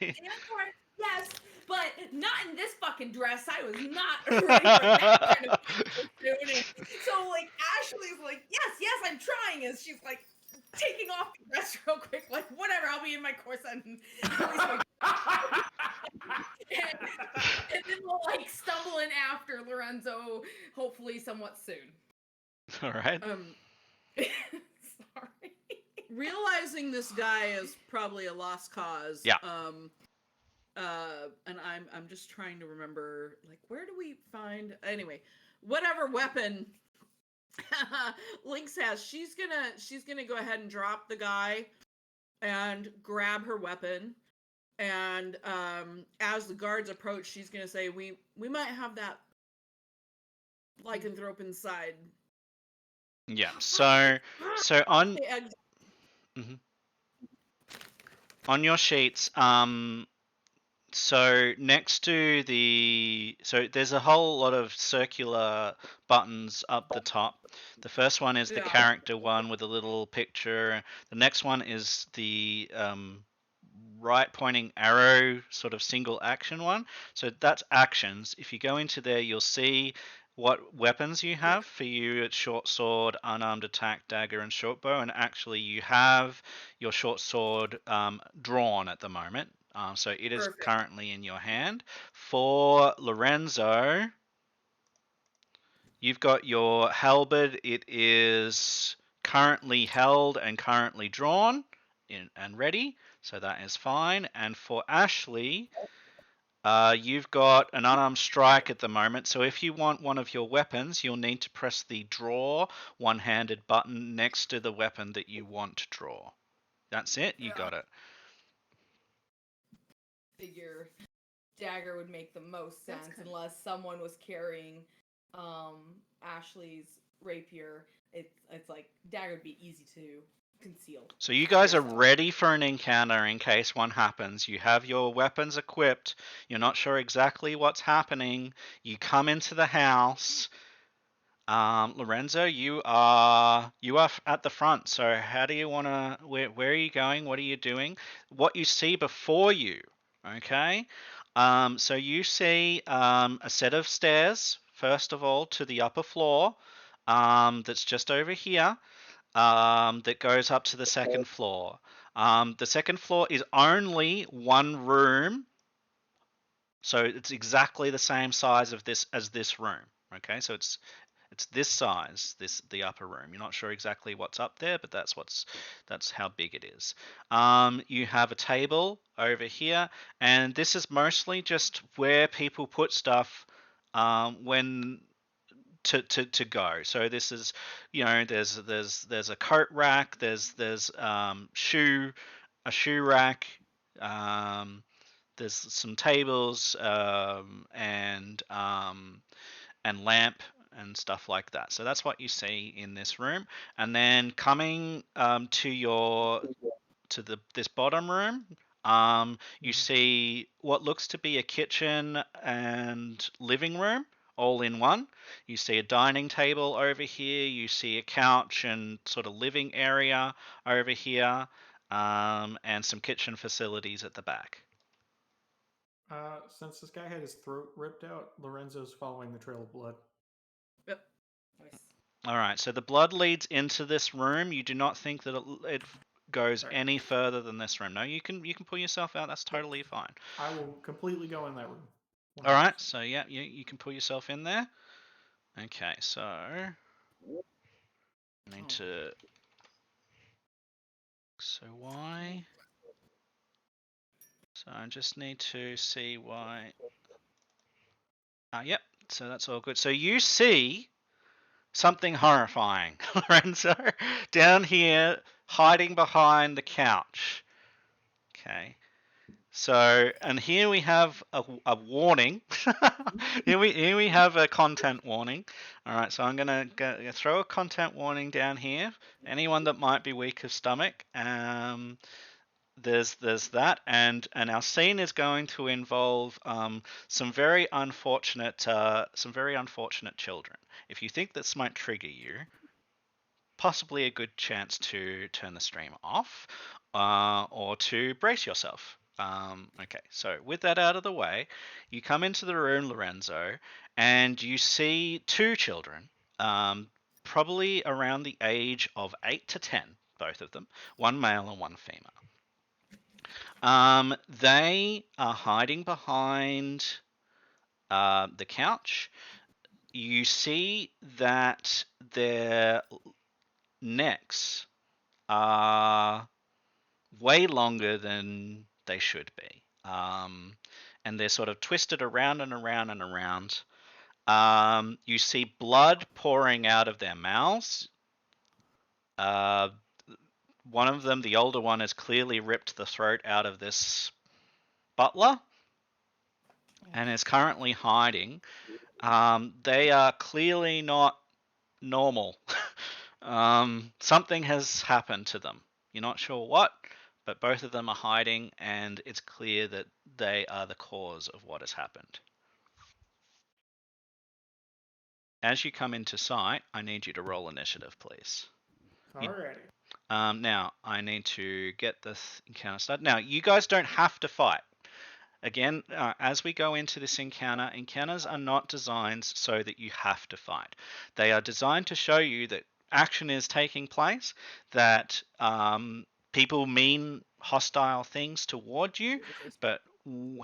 yes, but not in this fucking dress. I was not ready for that kind of opportunity. So like Ashley's like, yes, I'm trying. As she's like taking off the dress real quick, like whatever. I'll be in my corset and and then we'll like stumble in after Lorenzo, hopefully somewhat soon. All right. Sorry. Realizing this guy is probably a lost cause. Yeah. And I'm just trying to remember, like, where do we find anyway, whatever weapon Lynx has, she's gonna go ahead and drop the guy and grab her weapon. And as the guards approach, she's gonna say, we might have that lycanthrope inside. Yeah. So on on your sheets, so next to so there's a whole lot of circular buttons up the top. The first one is the character one with a little picture. The next one is the right pointing arrow sort of single action one. So that's actions. If you go into there, you'll see what weapons you have. For you, it's short sword, unarmed attack, dagger, and short bow. And actually, you have your short sword drawn at the moment. So it is currently in your hand. For Lorenzo, you've got your halberd. It is currently held and currently drawn and ready. So that is fine. And for Ashley, you've got an unarmed strike at the moment. So if you want one of your weapons, you'll need to press the draw one-handed button next to the weapon that you want to draw. That's it. You got it. Figure dagger would make the most sense unless someone was carrying Ashley's rapier. It's like dagger would be easy to conceal. So you guys are ready for an encounter in case one happens. You have your weapons equipped. You're not sure exactly what's happening. You come into the house. Lorenzo, you are at the front. So how do you want to? Where are you going? What are you doing? What you see before you? Okay. So you see a set of stairs. First of all, to the upper floor. That's just over here. That goes up to the second floor. The second floor is only one room, so it's exactly the same size as this room. Okay, so It's this size, the upper room. You're not sure exactly what's up there, but that's how big it is. You have a table over here, and this is mostly just where people put stuff when to go. So this is, there's a coat rack, there's a shoe rack, there's some tables, and lamp and stuff like that. So that's what you see in this room. And then coming to this bottom room, you see what looks to be a kitchen and living room all in one. You see a dining table over here. You see a couch and sort of living area over here, and some kitchen facilities at the back. Since this guy had his throat ripped out, Lorenzo's following the trail of blood. Yep. Nice. All right, so the blood leads into this room. You do not think that it goes Right. any further than this room. No, you can pull yourself out. That's totally fine. I will completely go in that room. All right, so yeah, you can pull yourself in there. Okay, so I need to. So why? So I just need to see why. Yep. So that's all good. So you see something horrifying, Lorenzo, down here, hiding behind the couch. Okay. So, and here we have a warning. here we have a content warning. All right, so I'm gonna throw a content warning down here. Anyone that might be weak of stomach, there's that, and our scene is going to involve some very unfortunate children. If you think this might trigger you, possibly a good chance to turn the stream off, or to brace yourself. Okay, so with that out of the way, you come into the room, Lorenzo, and you see two children, probably around the age of 8 to 10, both of them, one male and one female. They are hiding behind the couch. You see that their necks are way longer than they should be. And they're sort of twisted around and around and around. You see blood pouring out of their mouths. One of them, the older one, has clearly ripped the throat out of this butler and is currently hiding. They are clearly not normal. Something has happened to them. You're not sure what, but both of them are hiding, and it's clear that they are the cause of what has happened. As you come into sight, I need you to roll initiative, please. Alrighty. Now, I need to get this encounter started. Now, you guys don't have to fight. Again, as we go into this encounter, encounters are not designed so that you have to fight. They are designed to show you that action is taking place, that people mean hostile things toward you, but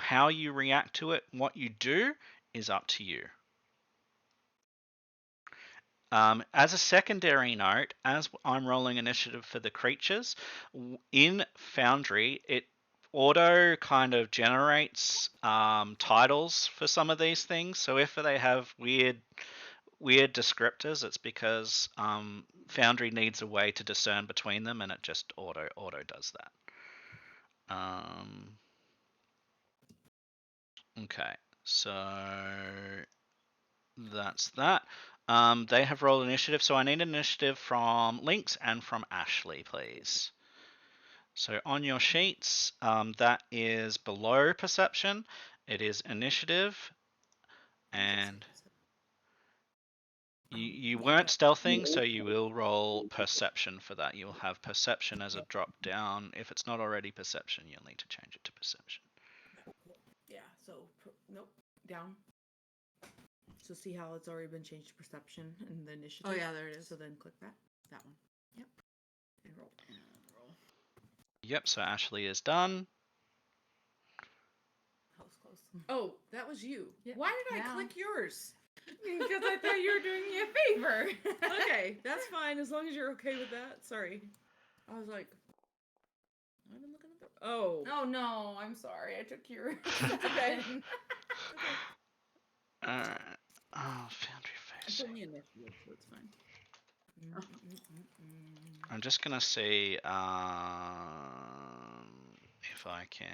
how you react to it, what you do, is up to you. As a secondary note, as I'm rolling initiative for the creatures, in Foundry, it auto kind of generates titles for some of these things. So if they have weird descriptors, it's because Foundry needs a way to discern between them, and it just auto does that. Okay, so that's that. They have rolled initiative, so I need initiative from Lynx and from Ashley, please. So on your sheets, that is below perception. It is initiative, and you weren't stealthing, so you will roll perception for that. You'll have perception as a drop down. If it's not already perception, you'll need to change it to perception. Yeah, so, nope, down. So see how it's already been changed to perception in the initiative? Oh, yeah, there it is. So then click that one. Yep. And roll. Yep, so Ashley is done. That was close. Oh, that was you. Yeah. Why did I Yeah. click yours? Because I thought you were doing me a favor. Okay, that's fine as long as you're okay with that. Sorry. I was like, I've been looking at the. Oh. Oh no, I'm sorry. I took your. Okay. attention. Okay. Alright. Oh, foundry I facing. put me in initiative, so it's fine. I'm just gonna see if I can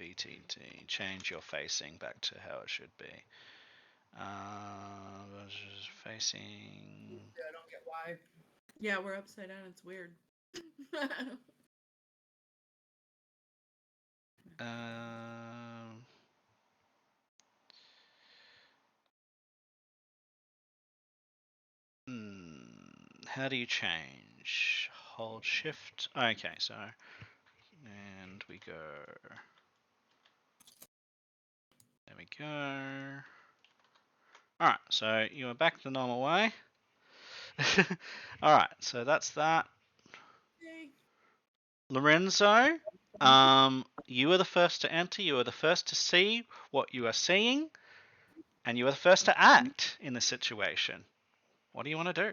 VTT change your facing back to how it should be. Facing. I don't get why. Yeah, we're upside down. It's weird. How do you change? Hold shift. Okay, so and we go. There we go. Alright, so you are back the normal way. Alright, so that's that. Yay. Lorenzo, you are the first to enter. You are the first to see what you are seeing, and you are the first to act in the situation. What do you want to do?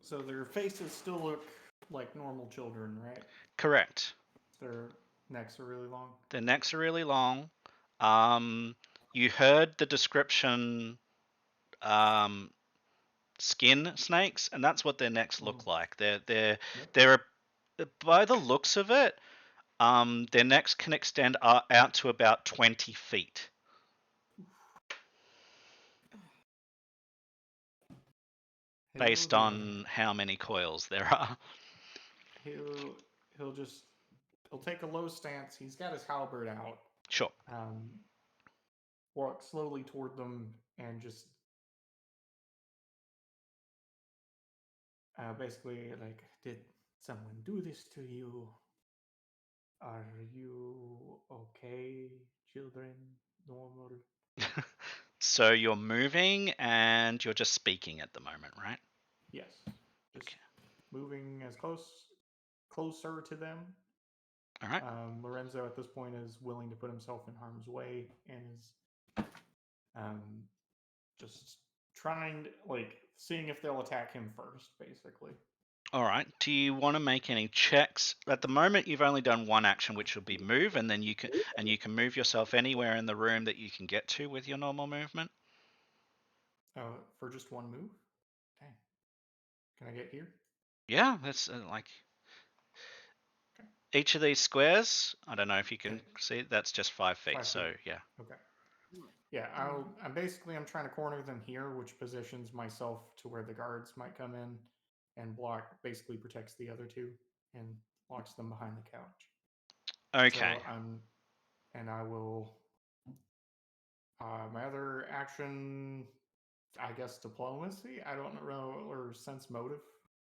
So their faces still look like normal children, right? Correct. Their necks are really long. Their necks are really long. You heard the description, skin snakes, and that's what their necks look like. They're by the looks of it, their necks can extend out to about 20 feet. Based on how many coils there are. He'll take a low stance. He's got his halberd out. Sure. Walk slowly toward them and just basically like, did someone do this to you? Are you okay, children? Normal? So you're moving and you're just speaking at the moment, right? Yes. Just moving as closer to them. All right. Lorenzo at this point is willing to put himself in harm's way and is just trying, seeing if they'll attack him first, basically. All right. Do you want to make any checks? At the moment, you've only done one action, which would be move, and then you can move yourself anywhere in the room that you can get to with your normal movement. For just one move? Dang. Can I get here? Yeah, that's each of these squares. I don't know if you can see. That's just 5 feet. 5 feet. So yeah. Okay. Yeah, I'm trying to corner them here, which positions myself to where the guards might come in and block, basically protects the other two and locks them behind the couch. Okay. So I will. My other action, I guess, diplomacy. I don't know, or sense motive.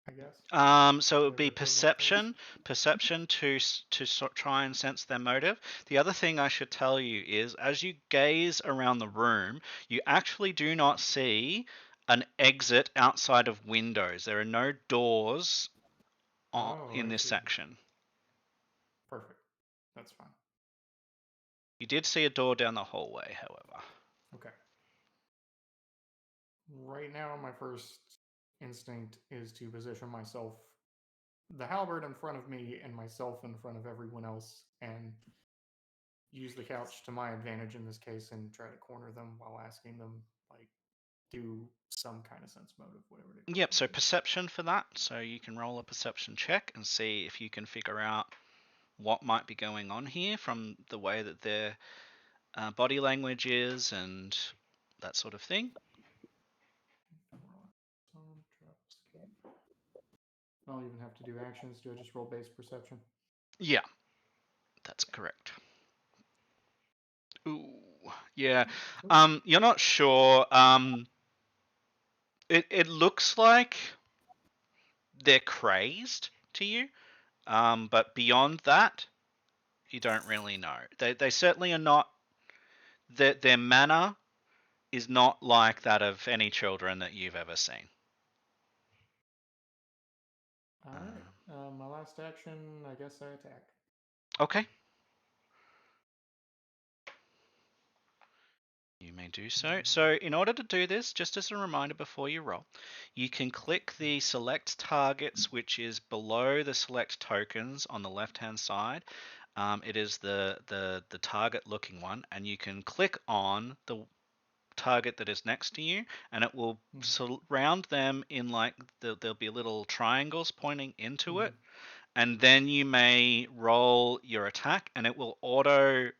I guess. So it would be perception to try and sense their motive. The other thing I should tell you is, as you gaze around the room, you actually do not see an exit outside of windows. There are no doors in this section. Perfect. That's fine. You did see a door down the hallway, however. Okay. Right now, my first instinct is to position myself, the halberd in front of me and myself in front of everyone else, and use the couch to my advantage in this case and try to corner them while asking them, do some kind of sense motive, whatever it is. Yep, so perception for that. So you can roll a perception check and see if you can figure out what might be going on here from the way that their body language is and that sort of thing. I don't even have to do actions. Do I just roll base perception? Yeah, that's correct. Ooh, yeah. You're not sure. It looks like they're crazed to you, but beyond that, you don't really know. They certainly are not. Their manner is not like that of any children that you've ever seen. All right. My last action, I guess I attack. Okay. do so. So in order to do this, just as a reminder before you roll, you can click the select targets, which is below the select tokens on the left-hand side. It is the target looking one, and you can click on the target that is next to you, and it will surround them in like there'll be little triangles pointing into it, and then you may roll your attack, and it will auto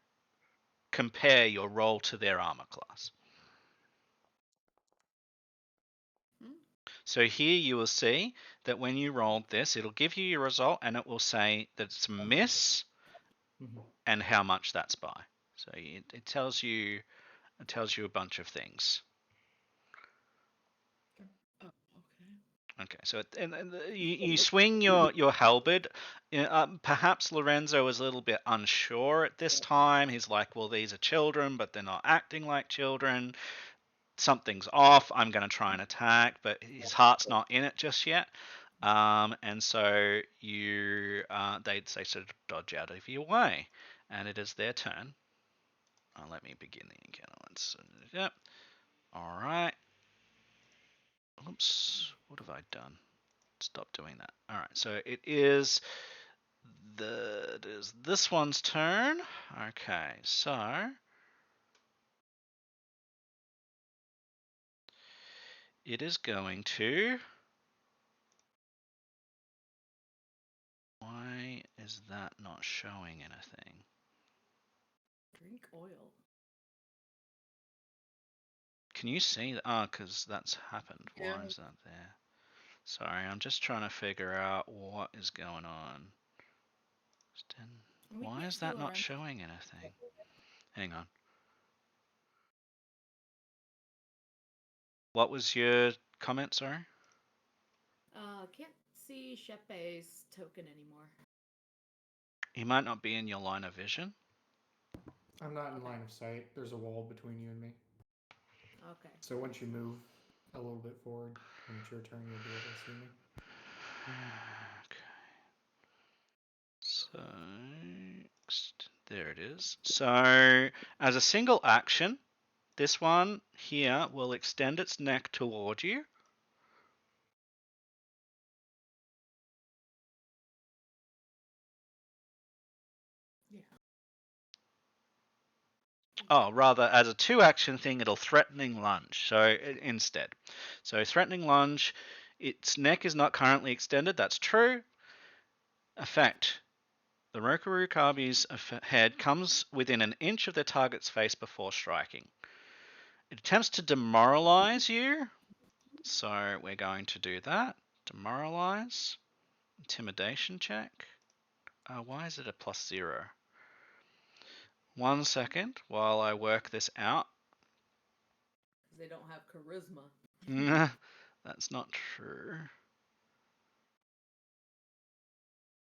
compare your roll to their armor class. So here you will see that when you rolled this, it'll give you your result, and it will say that it's a miss and how much that's by. So it tells you a bunch of things. Oh, okay. Okay, so you swing your halberd. Perhaps Lorenzo was a little bit unsure at this time. He's like, well, these are children, but they're not acting like children. Something's off. I'm going to try and attack, but his heart's not in it just yet. And so they sort of dodge out of your way, and it is their turn. Let me begin the encounter. Yep. All right. Oops. What have I done? Stop doing that. All right. So it is this one's turn. Okay. So it is going to. Why is that not showing anything? Drink oil. Can you see that? Oh, because that's happened. Yeah. Why is that there? Sorry, I'm just trying to figure out what is going on. Why is that not showing anything? Hang on. What was your comment, sorry? Can't see Shepe's token anymore. He might not be in your line of vision. I'm not in line of sight. There's a wall between you and me. Okay. So once you move a little bit forward, when it's your turn, you'll be able to see me. Okay. So, there it is. So, as a single action, this one here will extend its neck toward you. Yeah. Oh, rather, as a two-action thing, it'll threatening lunge. So instead, so threatening lunge, its neck is not currently extended. That's true. Effect: the Rokaru Kabi's head comes within an inch of their target's face before striking. It attempts to demoralize you, so we're going to do that. Demoralize. Intimidation check. Why is it a +0? 1 second while I work this out. Because they don't have charisma. That's not true.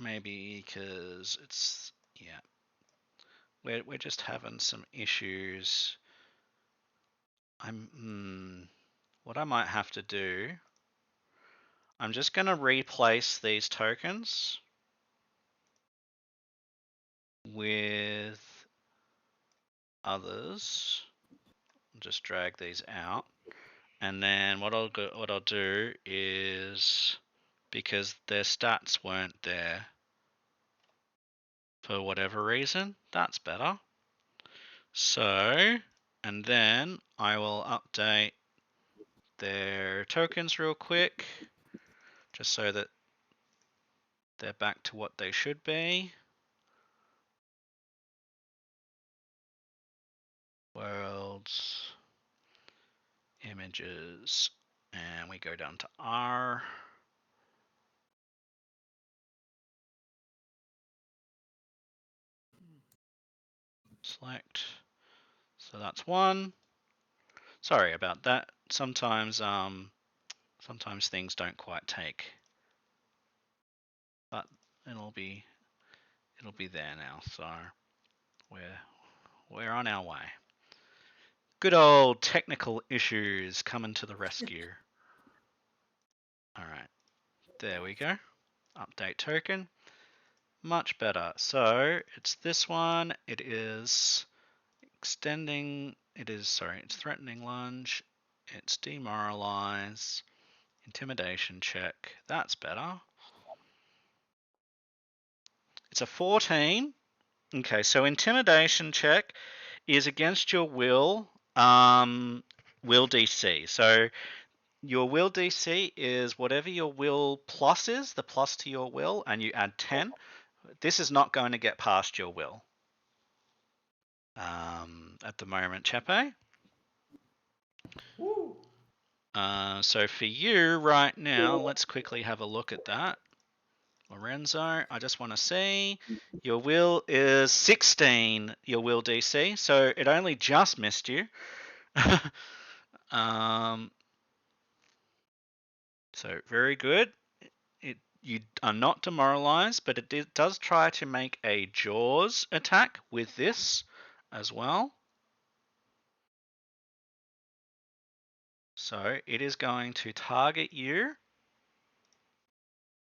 Maybe because it's, yeah. We're just having some issues. What I might have to do, I'm just going to replace these tokens with others. Just drag these out, and then what I'll do is, because their stats weren't there for whatever reason, that's better. So, and then I will update their tokens real quick, just so that they're back to what they should be. Worlds, images, and we go down to R. Select. So that's one. Sorry about that. Sometimes things don't quite take, but it'll be there now. So we're on our way. Good old technical issues coming to the rescue. All right, there we go. Update token. Much better. So it's this one. It is extending It's threatening lunge. It's demoralize. Intimidation check. That's better. It's a 14. Okay, so intimidation check is against your will. Will DC. So your will DC is whatever your will plus is, the plus to your will, and you add 10. This is not going to get past your will. At the moment, Chepe. Woo! So for you right now, let's quickly have a look at that. Lorenzo, I just want to see. Your will is 16, your will DC, so it only just missed you. So very good. You are not demoralized, but it does try to make a Jaws attack with this as well. So it is going to target you.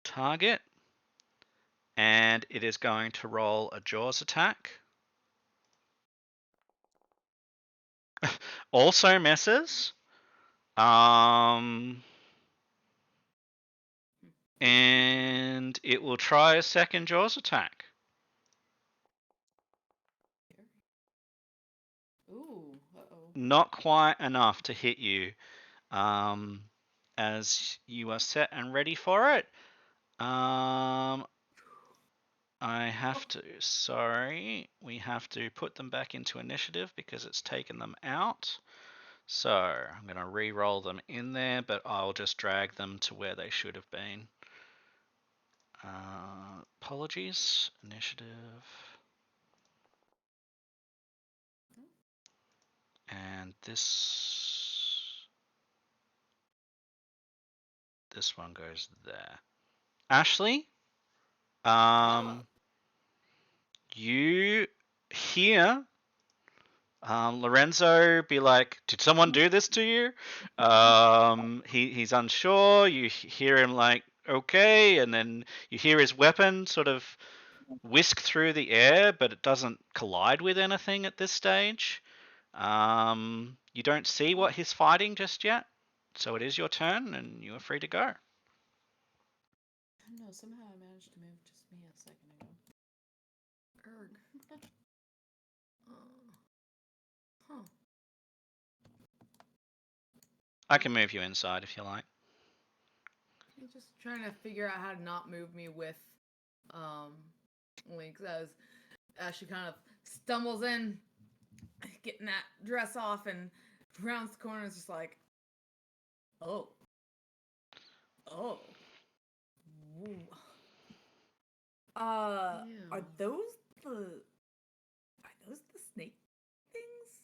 Target. And it is going to roll a Jaws attack. Also misses. And it will try a second Jaws attack. Ooh, uh-oh. Not quite enough to hit you. As you are set and ready for it. I have to, sorry, we have to put them back into initiative because it's taken them out. So I'm going to re-roll them in there, but I'll just drag them to where they should have been. Apologies, initiative. And this one goes there. Ashley, you hear Lorenzo be like, "Did someone do this to you?" He's unsure. You hear him like, "Okay," and then you hear his weapon sort of whisk through the air, but it doesn't collide with anything at this stage. You don't see what he's fighting just yet, so it is your turn, and you are free to go. No, somehow I managed to move just me a second ago. Erg. Huh. I can move you inside if you like. I'm just trying to figure out how to not move me with Link as she kind of stumbles in, getting that dress off, and rounds the corner and is just like, oh. Woo. Are those the snake things?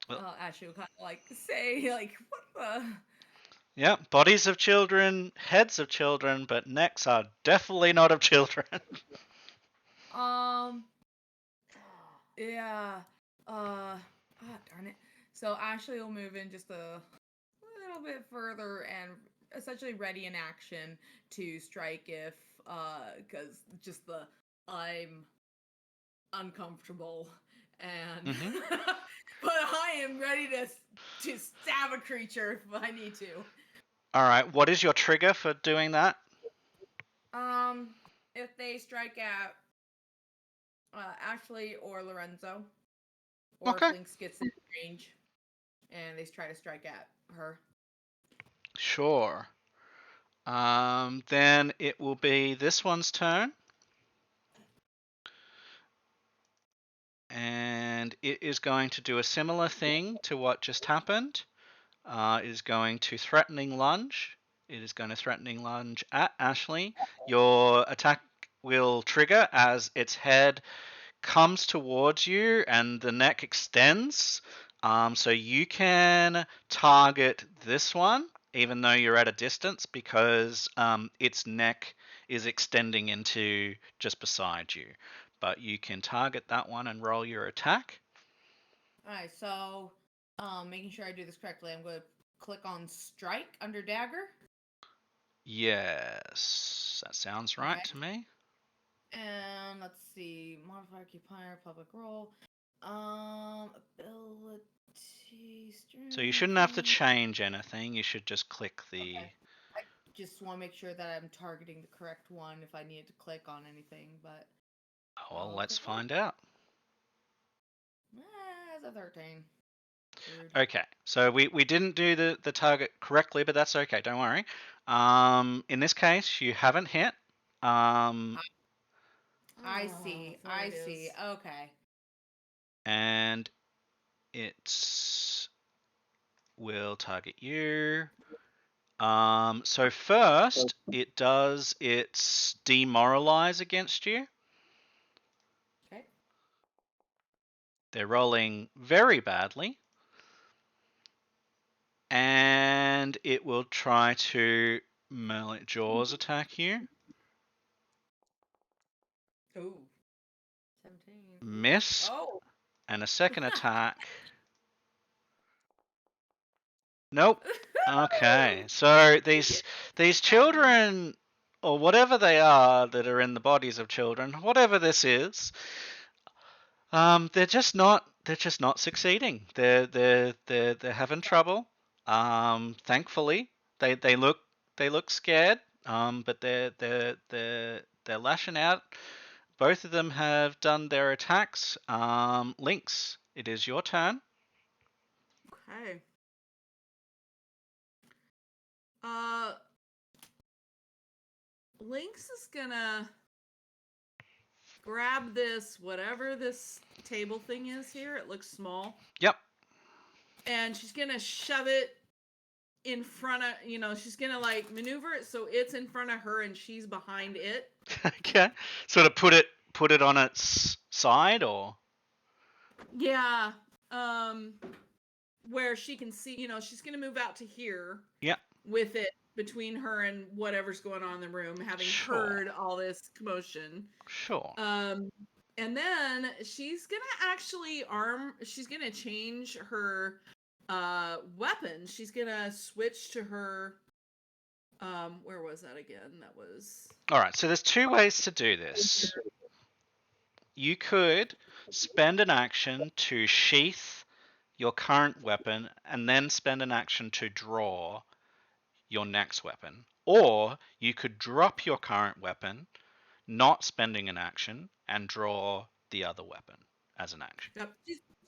Well, Ashley will kind of like say, like, what the? Yeah, bodies of children, heads of children, but necks are definitely not of children. Yeah. Darn it. So Ashley will move in just a little bit further and essentially ready in action to strike if, because just I'm uncomfortable and but I am ready to stab a creature if I need to. All right, what is your trigger for doing that? If they strike at Ashley or Lorenzo, or Okay. if Lynx gets in range and they try to strike at her. Sure. Then it will be this one's turn. And it is going to do a similar thing to what just happened. It is going to threatening lunge. It is going to threatening lunge at Ashley. Your attack will trigger as its head comes towards you and the neck extends. So you can target this one, even though you're at a distance, because its neck is extending into just beside you. But you can target that one and roll your attack. Alright, so making sure I do this correctly, I'm going to click on strike under dagger. Yes, that sounds right to me. And let's see, modify occupier, public role. Ability. So you shouldn't have to Strength. change anything. You should just click the. Okay. I just want to make sure that I'm targeting the correct one if I needed to click on anything, but Oh, well, I'll let's click one. find out. It's a 13. Rude. Okay, so we didn't do the target correctly, but that's okay. Don't worry. In this case, you haven't hit. I Oh, see. there I it see. is. Okay. And it will target you. So first, it does its demoralize against you. Okay. They're rolling very badly. And it will try to melee jaws attack you. Ooh. 17. Miss. Oh. And a second attack. Nope. Okay. So these children, or whatever they are that are in the bodies of children, whatever this is, they're just not succeeding. They're having trouble. Thankfully, they look scared. But they're lashing out. Both of them have done their attacks. Lynx, it is your turn. Okay. Uh, Lynx is gonna grab this, whatever this table thing is here. It looks small. Yep. And she's gonna shove it in front of, she's gonna like maneuver it so it's in front of her and she's behind it. Okay. Sort of put it on its side, or Yeah. Um, where she can see, she's gonna move out to here. yeah. With it between her and whatever's going on in the room, having Sure. heard all this commotion. Sure. And then she's gonna actually she's gonna change her weapon. She's gonna switch to her where was that again? That was All right. So there's two ways to do this. You could spend an action to sheath your current weapon and then spend an action to draw your next weapon. Or you could drop your current weapon, not spending an action, and draw the other weapon as an action. Yep.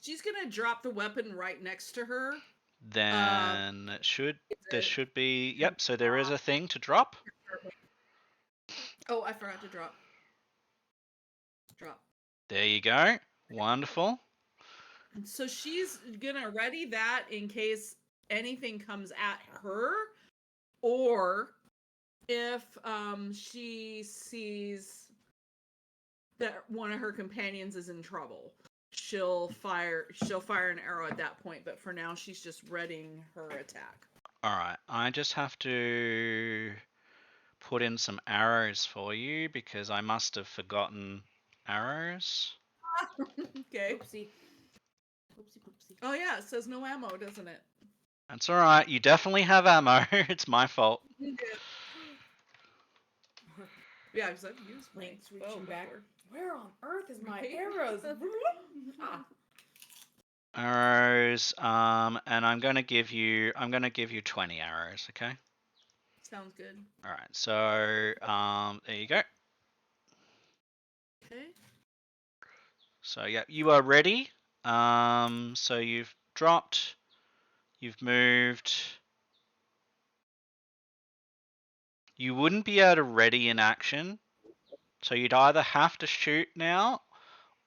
She's gonna drop the weapon right next to her. Then there should be, yep, so there is a thing to drop. Oh, I forgot to drop. Drop. There you go. Wonderful. So she's gonna ready that in case anything comes at her, or if she sees that one of her companions is in trouble, she'll fire an arrow at that point. But for now, she's just readying her attack. All right. I just have to put in some arrows for you because I must have forgotten arrows. Okay. Oopsie. Oopsie poopsie. Oh yeah, it says no ammo, doesn't it? That's all right. You definitely have ammo. It's my fault. Yeah, because I've used Link's my bow reaching back. before. Where on earth is my Right? arrows? Ah. Arrows. And I'm gonna give you 20 arrows. Okay. Sounds good. All right. So there you go. Okay. So yeah, you are ready. So you've dropped. You've moved. You wouldn't be able to ready in action. So you'd either have to shoot now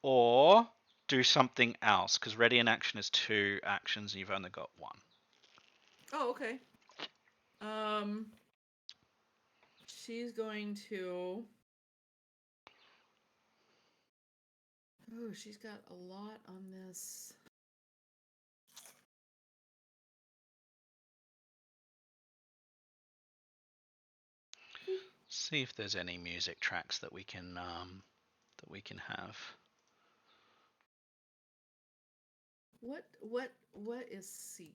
or do something else because ready in action is 2 actions and you've only got 1. Oh, okay. She's going to. Oh, she's got a lot on this. See if there's any music tracks that we can have. What is seek?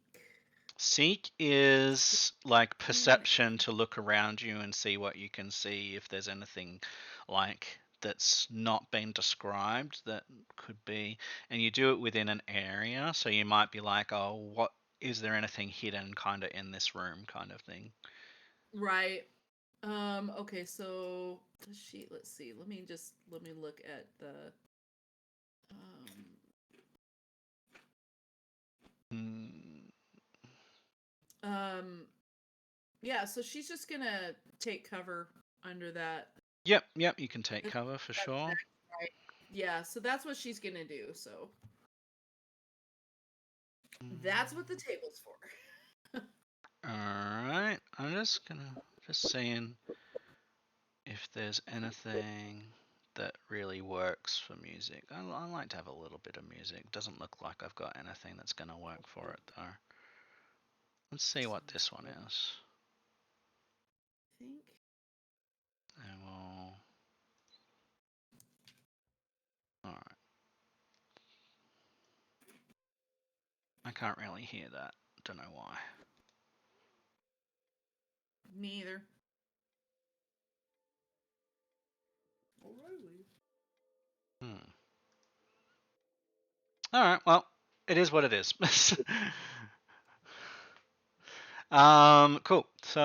Seek is like perception to look around you and see what you can see if there's anything like that's not been described that could be, and you do it within an area, so you might be like, oh, what is there anything hidden kind of in this room kind of thing. Right. Okay, so the sheet, let's see. Let me look at the Mm, yeah, so she's just gonna take cover under that. yep, you can take cover for sure. Right. Yeah, so that's what she's gonna do. So that's what the table's for. Alright, I'm just seeing if there's anything that really works for music. I like to have a little bit of music. Doesn't look like I've got anything that's going to work for it though. Let's see what this one is. I think. And we'll... Alright. I can't really hear that. Don't know why. Me either. O'Reilly. Alright, well, it is what it is. Cool. So,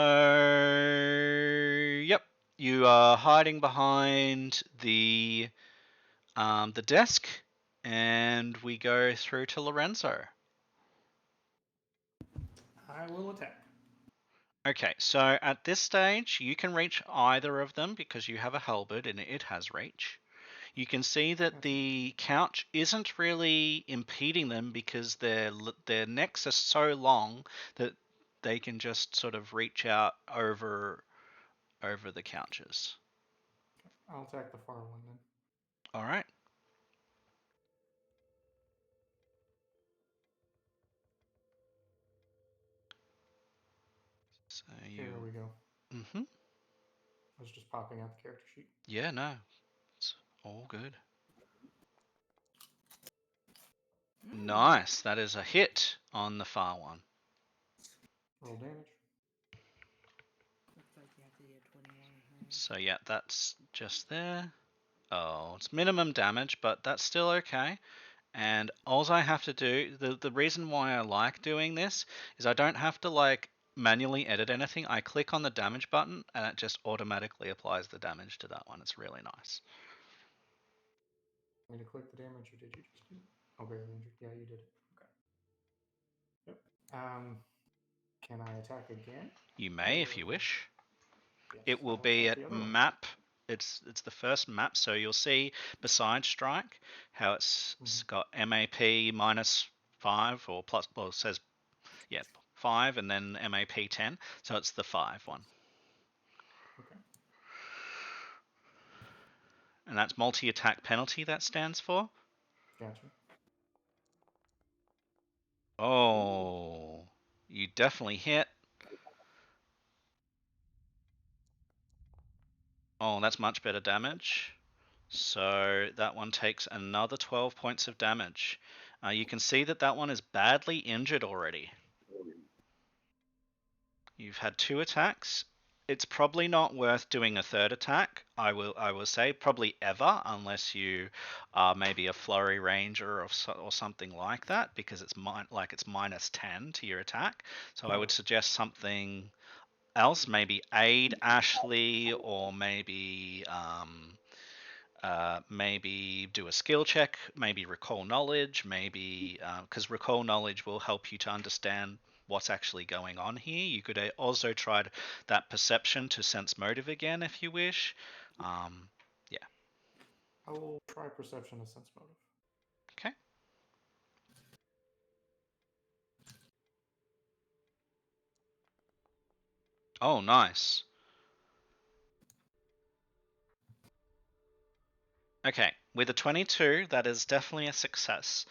yep, you are hiding behind the desk, and we go through to Lorenzo. I will attack. Okay, so at this stage, you can reach either of them because you have a halberd and it has reach. You can see that Gotcha. the couch isn't really impeding them because their necks are so long that they can just sort of reach out over the couches. I'll attack the far one then. All right. So Here we go. Mm-hmm. I was just popping out the character sheet. Yeah, no, it's all good. Nice. That is a hit on the far one. Roll damage. Looks like you have to get 21. So yeah, that's just there. Oh, it's minimum damage, but that's still okay. And all I have to do, the reason why I like doing this is I don't have to like manually edit anything. I click on the damage button and it just automatically applies the damage to that one. It's really nice. Want me to click the damage, or did you just do it? Oh, barely injured. Yeah, you did it. Okay. Yep. Can I attack again? You may if Or- you wish. Yes, It will I'll be attack the at other one. map. It's the first map, so you'll see beside strike how it's got MAP -5 or plus. Well, it says 5 and then MAP 10. So it's the 5 one. Okay. And that's multi-attack penalty that stands for. Gotcha. Oh, you definitely hit. Oh, that's much better damage. So that one takes another 12 points of damage. You can see that one is badly injured already. You've had 2 attacks. It's probably not worth doing a third attack. I will say probably ever, unless you are maybe a flurry ranger or something like that, because it's -10 to your attack. So I would suggest something else, maybe aid Ashley, or maybe do a skill check, maybe recall knowledge, maybe because recall knowledge will help you to understand what's actually going on here. You could also try that perception to sense motive again if you wish. Yeah. I will try perception of sense motive. Okay. Oh, nice. Okay, with a 22, that is definitely a success.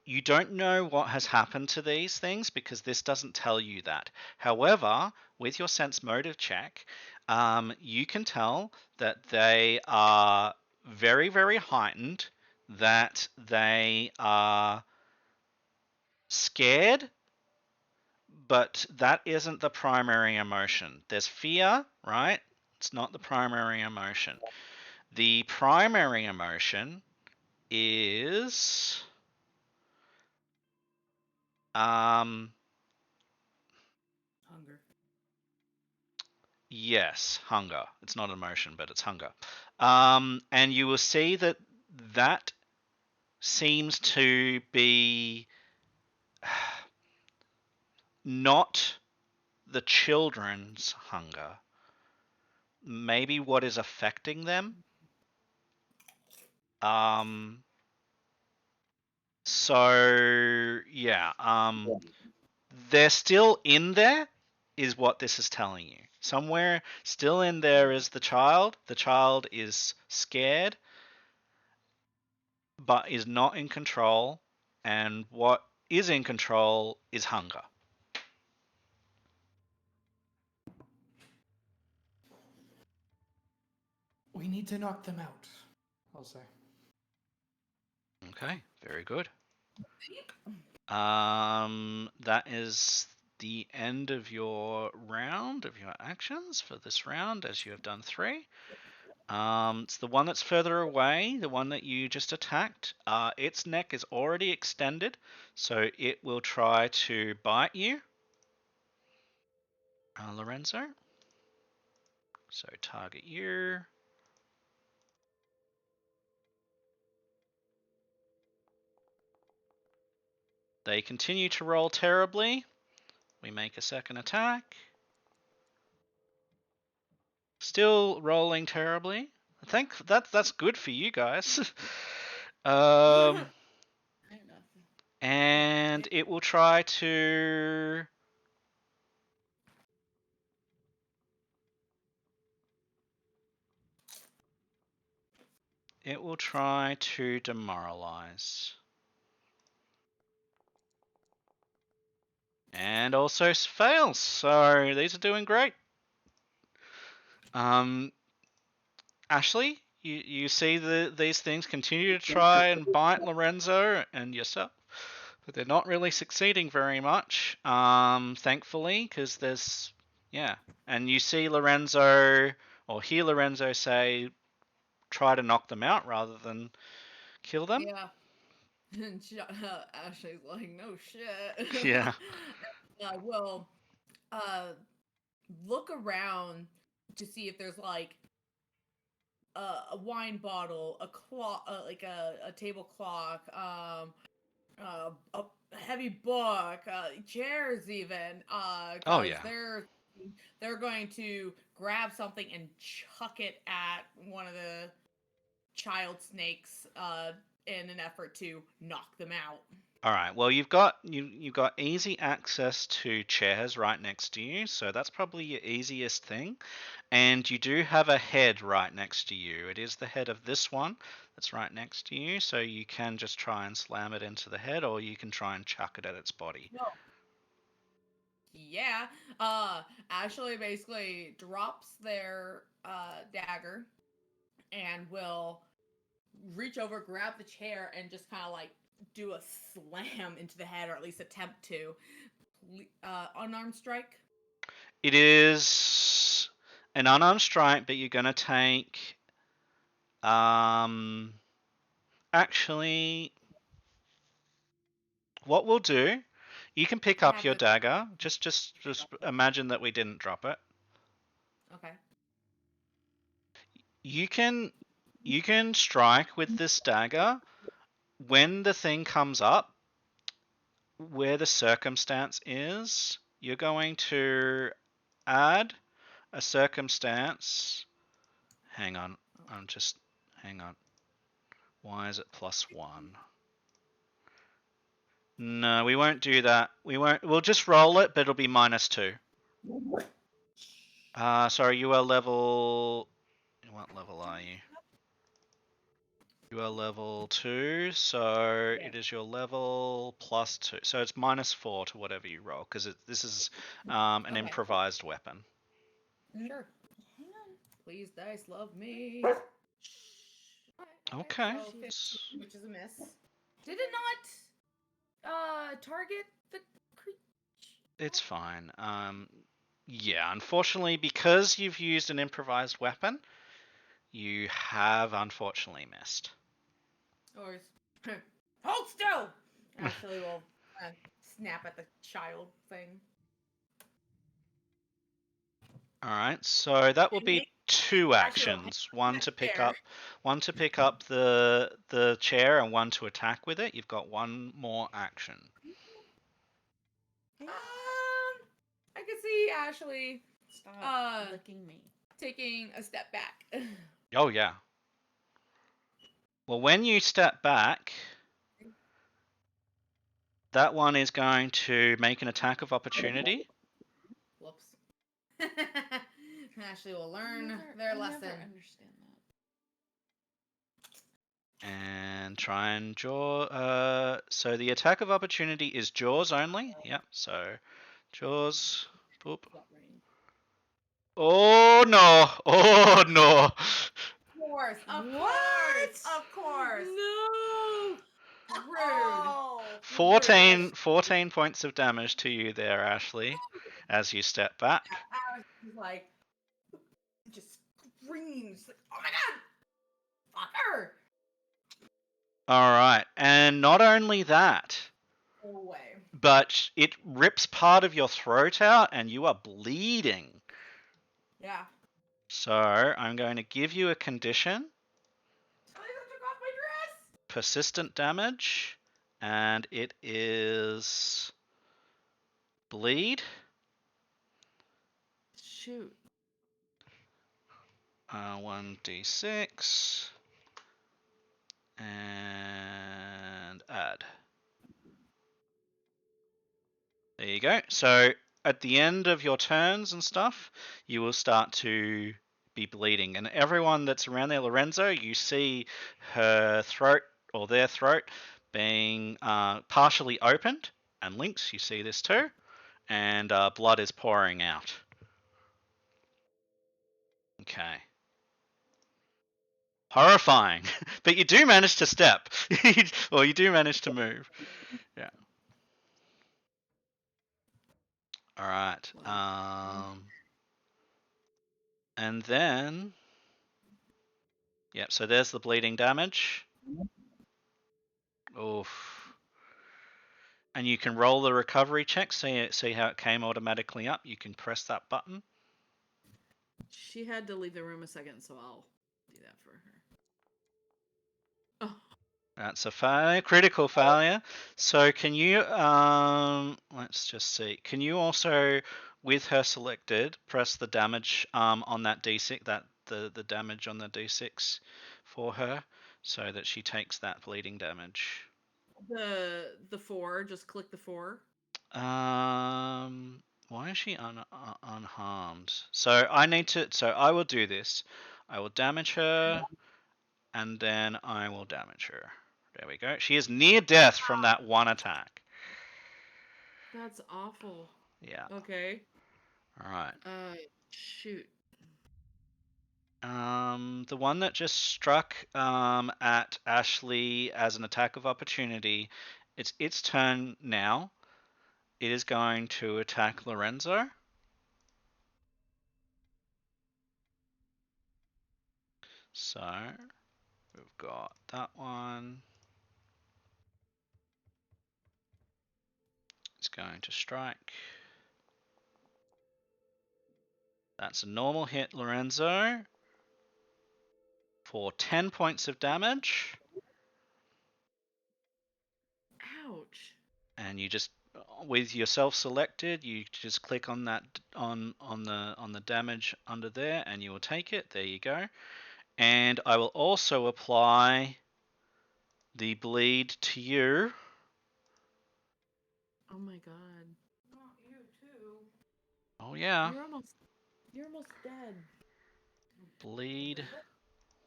You don't know what has happened to these things because this doesn't tell you that. However, with your sense motive check, you can tell that they are very, very heightened, that they are scared, but that isn't the primary emotion. There's fear, right? It's not the primary emotion. The primary emotion is Hunger. yes, hunger. It's not emotion, but it's hunger. And you will see that that seems to be not the children's hunger. Maybe what is affecting them. So yeah, they're still in there, is what this is telling you. Somewhere still in there is the child. The child is scared, but is not in control. And what is in control is hunger. We need to knock them out, I'll say. Okay, very good. That is the end of your round, of your actions for this round, as you have done 3. It's the one that's further away, the one that you just attacked. Its neck is already extended, so it will try to bite you. Lorenzo. So target you. They continue to roll terribly. We make a second attack. Still rolling terribly. I think that's good for you guys. And it will try to demoralize. And also fails. So these are doing great. Ashley, you see these things continue to try and bite Lorenzo and yourself, but they're not really succeeding very much. Thankfully, because there's and you see Lorenzo or hear Lorenzo say, "Try to knock them out rather than kill them." Yeah. And Ashley's like, no shit. Yeah. Well, look around to see if there's like a wine bottle, a clock, like a table clock, a heavy book, chairs even. Oh Because yeah. they're going to grab something and chuck it at one of the child snakes in an effort to knock them out. All right. Well, you've got easy access to chairs right next to you, so that's probably your easiest thing. And you do have a head right next to you. It is the head of this one that's right next to you, so you can just try and slam it into the head, or you can try and chuck it at its body. No. Yeah. Ashley basically drops their dagger and will reach over, grab the chair, and just kind of like do a slam into the head, or at least attempt to. Unarmed strike. It is an unarmed strike, but you're gonna take actually what we'll do, you can pick I up have your the dagger. Just imagine that we didn't drop it. okay. You can strike with this dagger when the thing comes up where the circumstance is. You're going to add a circumstance. Hang on. Hang on. Why is it +1? No, we won't do that. We'll just roll it, but it'll be -2. Sorry, you are level. What level are you? You are level 2, so Yeah. it is your level +2. So it's -4 to whatever you roll, because this is an Okay. improvised weapon. Sure. Hang on. Please, dice, love me. Okay. So 15, which is a miss. Did it not target the creature? It's fine. Yeah, unfortunately, because you've used an improvised weapon, you have unfortunately missed. Or hold still. Ashley will snap at the child thing. All right, so that will be two Ashley will actions. One to pick chair. up the chair, and one to attack with it. You've got one more action. I can see Ashley Stop licking me. taking a step back. Oh yeah. Well, when you step back, that one is going to make an attack of opportunity. Whoops. Ashley will learn their lesson. I never understand that. And try and jaw. So the attack of opportunity is jaws only. Yep. So jaws. Boop. Oh no! Oh no! Of course. No. Rude. Oh. 14 points of damage to you there, Ashley, as you step back. Ashley's like, just screams, like, oh my god, fucker! All right, and not only that, Go away. but it rips part of your throat out, and you are bleeding. Yeah. So I'm going to give you a condition. I took off my dress. Persistent damage, and it is bleed. Shoot. 1d6 and add. There you go. So at the end of your turns and stuff, you will start to be bleeding, and everyone that's around there, Lorenzo, you see her throat or their throat being partially opened, and Lynx, you see this too, and blood is pouring out. Okay. Horrifying. But you do manage to step. Or you do manage to move. Yeah. Alright. And then... Yep, so there's the bleeding damage. Oof. And you can roll the recovery check, see how it came automatically up. You can press that button. She had to leave the room a second, so I'll do that for her. Oh. That's a critical failure. So can you, let's just see. Can you also, with her selected, press the damage on that d6, the damage on the d6 for her, so that she takes that bleeding damage. The 4, just click the 4. Why is she unharmed? So I will do this. I will damage her, and then I will damage her. There we go. She is near death from that one attack. That's awful. Yeah. Okay. All right. Shoot. The one that just struck at Ashley as an attack of opportunity, it's its turn now. It is going to attack Lorenzo. So we've got that one. It's going to strike. That's a normal hit, Lorenzo, for 10 points of damage. Ouch. And you just, with yourself selected, you just click on that on the damage under there, and you will take it. There you go. And I will also apply the bleed to you. Oh my god. Not you too. Oh yeah. You're almost dead. Bleed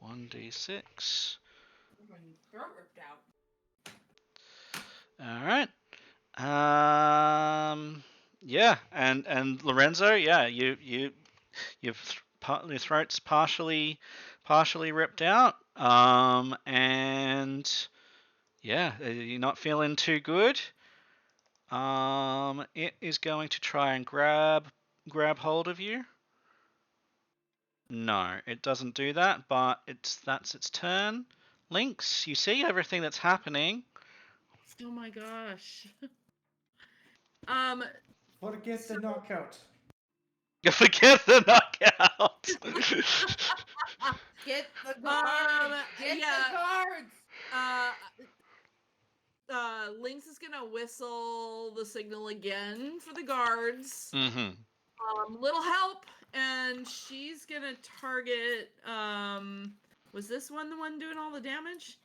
1d6. Throat ripped out. All right. Yeah, and Lorenzo, yeah, your throat's partially ripped out. And yeah, you're not feeling too good. It is going to try and grab grab hold of you? No, it doesn't do that, but that's its turn. Lynx, you see everything that's happening. Oh my gosh. Forget the knockout. Forget the knockout. Get the guards. Get yeah. the guards. Lynx is gonna whistle the signal again for the guards. Mm-hmm. Little help, and she's gonna target. Was this one the one doing all the damage?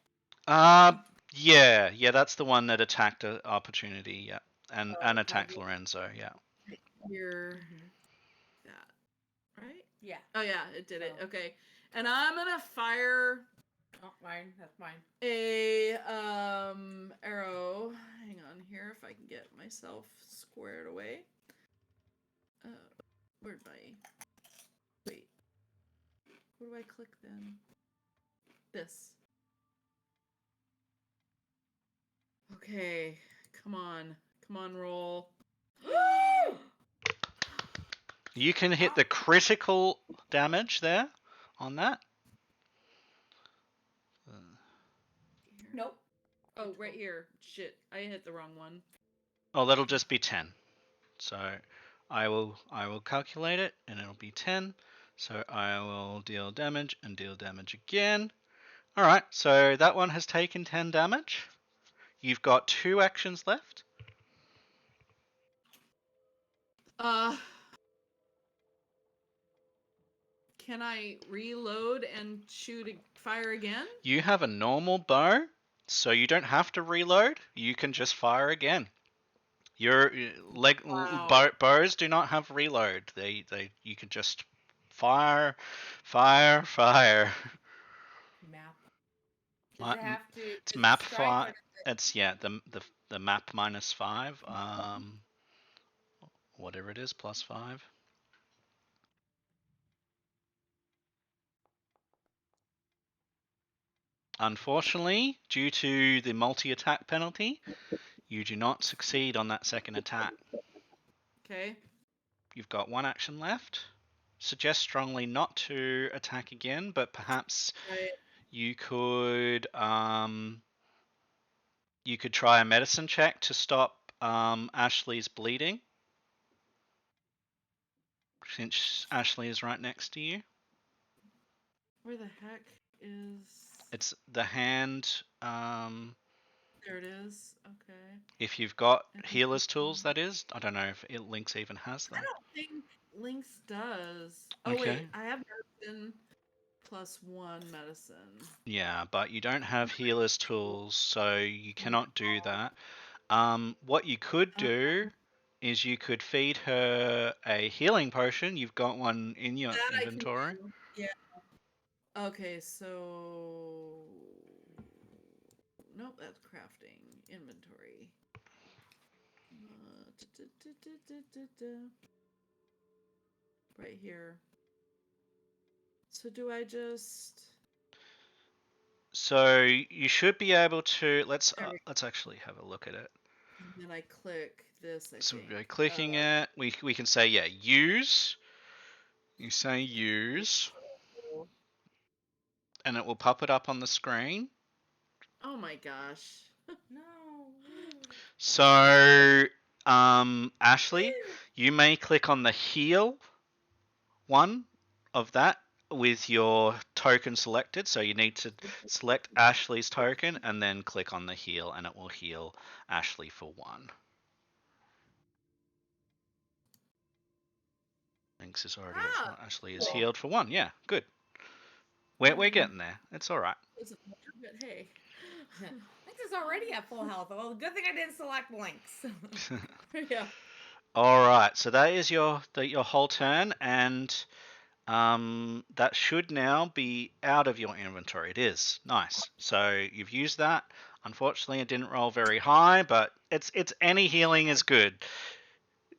Yeah, that's the one that attacked Opportunity, yeah, and Oh, attacked Lorenzo, yeah. Here, that right? Yeah. Oh yeah, it did it. Oh. Okay, and I'm gonna fire. Oh, mine. That's mine. A arrow. Hang on here if I can get myself squared away. Where'd my wait? Where do I click then? This. Okay, come on, roll. You can hit the critical damage there on that. Nope. Oh, right here. Shit, I hit the wrong one. Oh, that'll just be 10. So I will calculate it, and it'll be 10. So I will deal damage and deal damage again. All right, so that one has taken 10 damage. You've got 2 actions left. Can I reload and fire again? You have a normal bow, so you don't have to reload. You can just fire again. Your bows do not have reload. You can just fire. Map. Does it have to? It's does it map strike 5. or does it- It's the map -5. Whatever it is, +5. Unfortunately, due to the multi-attack penalty, you do not succeed on that second attack. Okay. You've got 1 action left. Suggest strongly not to attack again, but perhaps Right. you could try a medicine check to stop Ashley's bleeding, since Ashley is right next to you. Where the heck is? It's the hand. There it is. Okay. If you've got healer's tools, that is. I don't know if Lynx even has them. I don't think Lynx does. Oh Okay. wait, I have medicine +1 medicine. Yeah, but you don't have healer's tools, so you cannot do that. What you could do is you could feed her a healing potion. You've got one in your That inventory. I can do. Yeah. Okay, so nope, that's crafting inventory. Right here. So do I just? So you should be able to. Let's actually have a look at it. And then I click this. So by clicking it, we can say use. You say use, and it will pop it up on the screen. Oh my gosh. No. So Ashley, you may click on the heal one of that with your token selected. So you need to select Ashley's token and then click on the heal, and it will heal Ashley for 1. Lynx is already at Ashley is healed for 1. Yeah, good. We're getting there. It's all right. But hey. Lynx is already at full health. Well, good thing I didn't select Lynx. Yeah. All right. So that is your whole turn, and that should now be out of your inventory. It is. Nice. So you've used that. Unfortunately, it didn't roll very high, but it's any healing is good.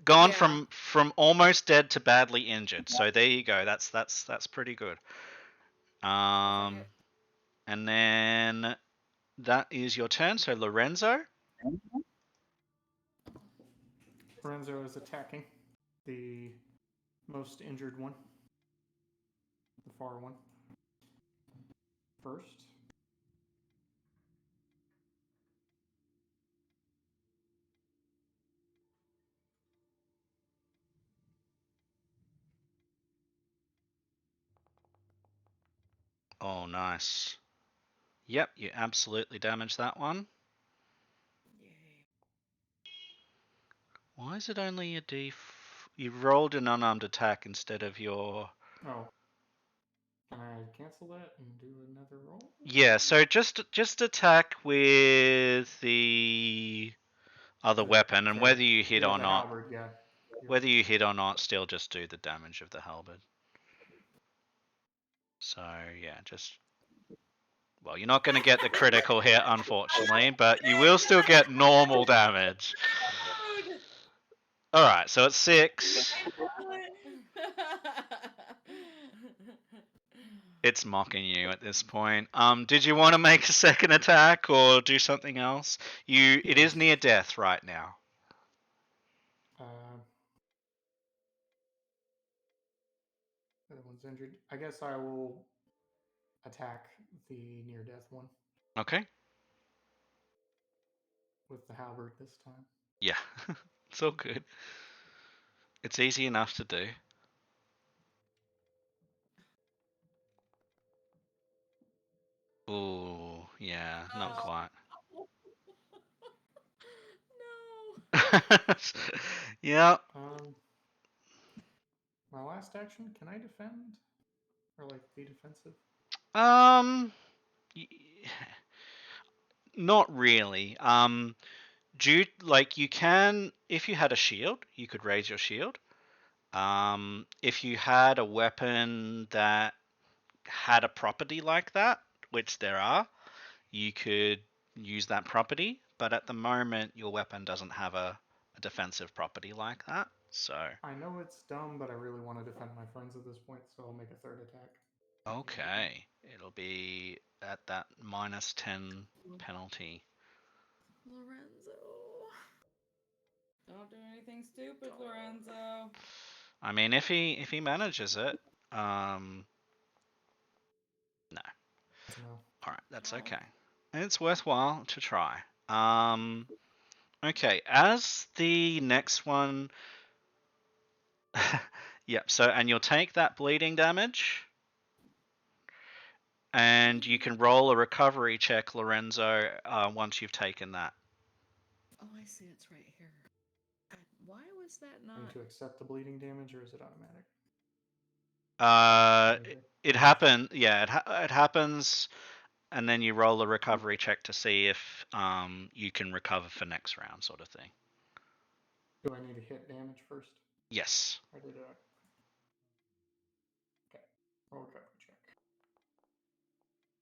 Gone from almost dead to badly injured. So there you go. That's pretty good. And then that is your turn. So Lorenzo. Lorenzo is attacking the most injured one. The far one. First. Oh, nice. Yep, you absolutely damaged that one. Yay. Why is it only a D? You rolled an unarmed attack instead of your. Oh. Can I cancel that and do another roll? Yeah, so just attack with the other weapon, and whether you hit Yeah, or the not, halberd, yeah. whether you hit or not, still just do the damage of the halberd. So yeah, just. Well, you're not going to get the critical hit, unfortunately, but you will still get normal damage. Rude. Alright, so it's 6. It's mocking you at this point. Did you want to make a second attack or do something else? It is Yes. near death right now. The other one's injured. I guess I will attack the near death one Okay. with the halberd this time. Yeah, it's all good. It's easy enough to do. Ooh, yeah, not Oh. quite. No. Yeah. My last action, can I defend? Or like be defensive? Um, not really. You can, if you had a shield, you could raise your shield. If you had a weapon that had a property like that, which there are, you could use that property. But at the moment, your weapon doesn't have a defensive property like that. So. I know it's dumb, but I really want to defend my friends at this point, so I'll make a third attack. Okay. It'll be at that -10 penalty. Lorenzo. Don't do anything stupid, Lorenzo. I mean, if he manages it, no. No. All right, that's No. okay. It's worthwhile to try. Okay, as the next one. Yep, so, and you'll take that bleeding damage. And you can roll a recovery check, Lorenzo, once you've taken that. Oh, I see. It's right here. Why was that I need not? to accept the bleeding damage, or is it automatic? It happened. Yeah, it happens, and then you roll a recovery check to see if you can recover for next round, sort of thing. Do I need to hit damage first? Yes. Or did I? Okay. Roll recovery check.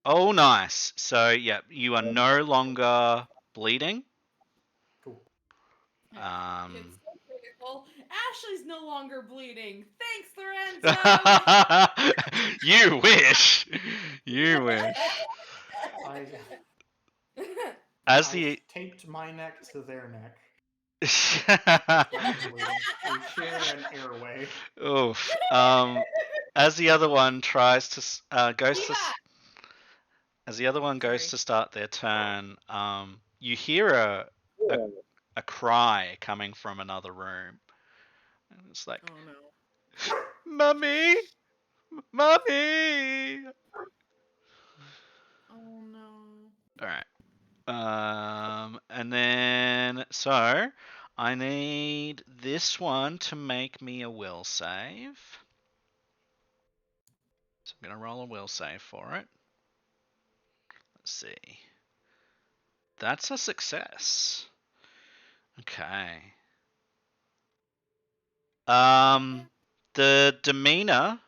Oh, nice. So, yeah, you are no longer bleeding. Cool. It's Um, so critical. Ashley's no longer bleeding. Thanks, Lorenzo. You wish. You wish. As I the taped my neck to their neck. Oof. We share an airway. As the other one tries to goes to Yeah. as the other one goes Sorry. to start their turn, you hear a cry coming from another room, and it's like, Oh no. "Mummy, mummy!" Oh no. All right. And then so I need this one to make me a will save. So I'm gonna roll a will save for it. Let's see. That's a success. Okay. The demeanor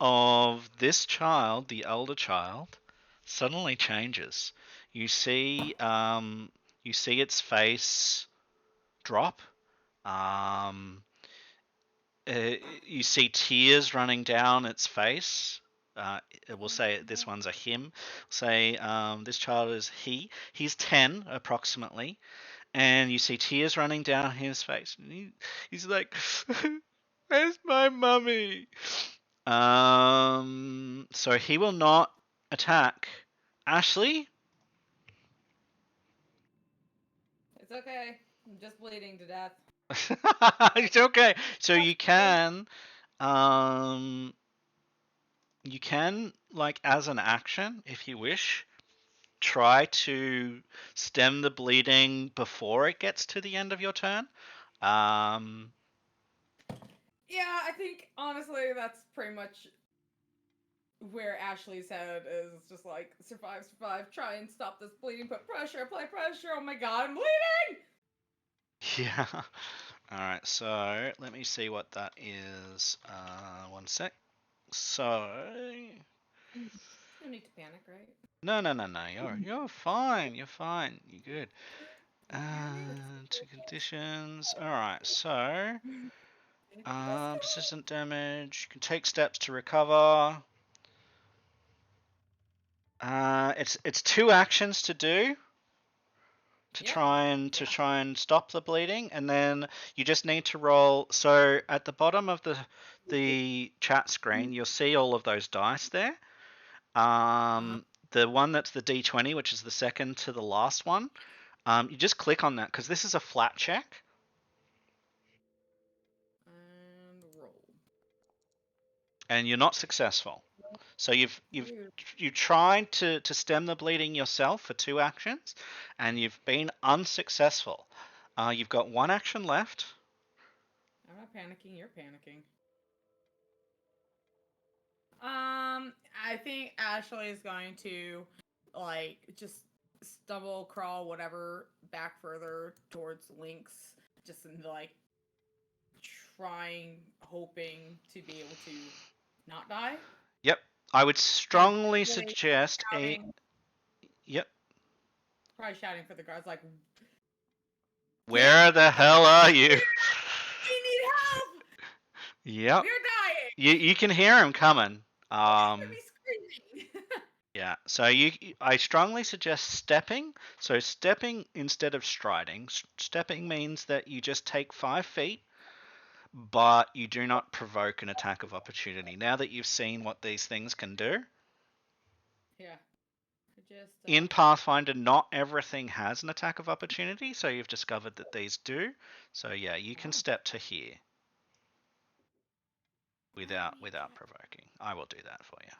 of this child, the elder child, suddenly changes. You see, its face drop. Um, you see tears running down its face. We'll say this one's a him. Say this child is he. He's 10 approximately, and you see tears running down his face. And he's like, Where's my mummy? So he will not attack Ashley. It's okay. I'm just bleeding to death. It's okay. So um, you can like as an action, if you wish, try to stem the bleeding before it gets to the end of your turn. Um, Yeah, I think honestly that's pretty much where Ashley's head is. Just like survive, survive, try and stop this bleeding, put pressure, apply pressure. Oh my god, I'm bleeding! yeah. All right. So let me see what that is. One sec. So No need to panic, right? no. You're fine. You're fine. You're good. Panic. To conditions. All right. So persistent damage. You can take steps to recover. It's two actions to do to Yep. try and stop the bleeding, and then you just need to roll. So at the bottom of the chat screen, you'll see all of those dice there. The one that's the D20, which is the second to the last one. You just click on that because this is a flat check. And roll. And you're not successful. So you've Dude. tried to stem the bleeding yourself for two actions, and you've been unsuccessful. You've got one action left. I'm not panicking, you're panicking. I think Ashley is going to like just stumble, crawl, whatever, back further towards Lynx, just in like trying, hoping to be able to not die. Yep. I would And strongly probably suggest a. shouting, Yep. probably shouting for the guards like, Where the hell are you? "We need help! Yep. We're dying!" You can hear him coming. Hear me screaming. Yeah. So I strongly suggest stepping. So stepping instead of striding. Stepping means that you just take 5 feet, but you do not provoke an attack of opportunity. Now that you've seen what these things can do, Yeah. Just in Pathfinder, not everything has an attack of opportunity, so you've discovered that these do. So yeah, you can step to here without provoking. I will do that for you.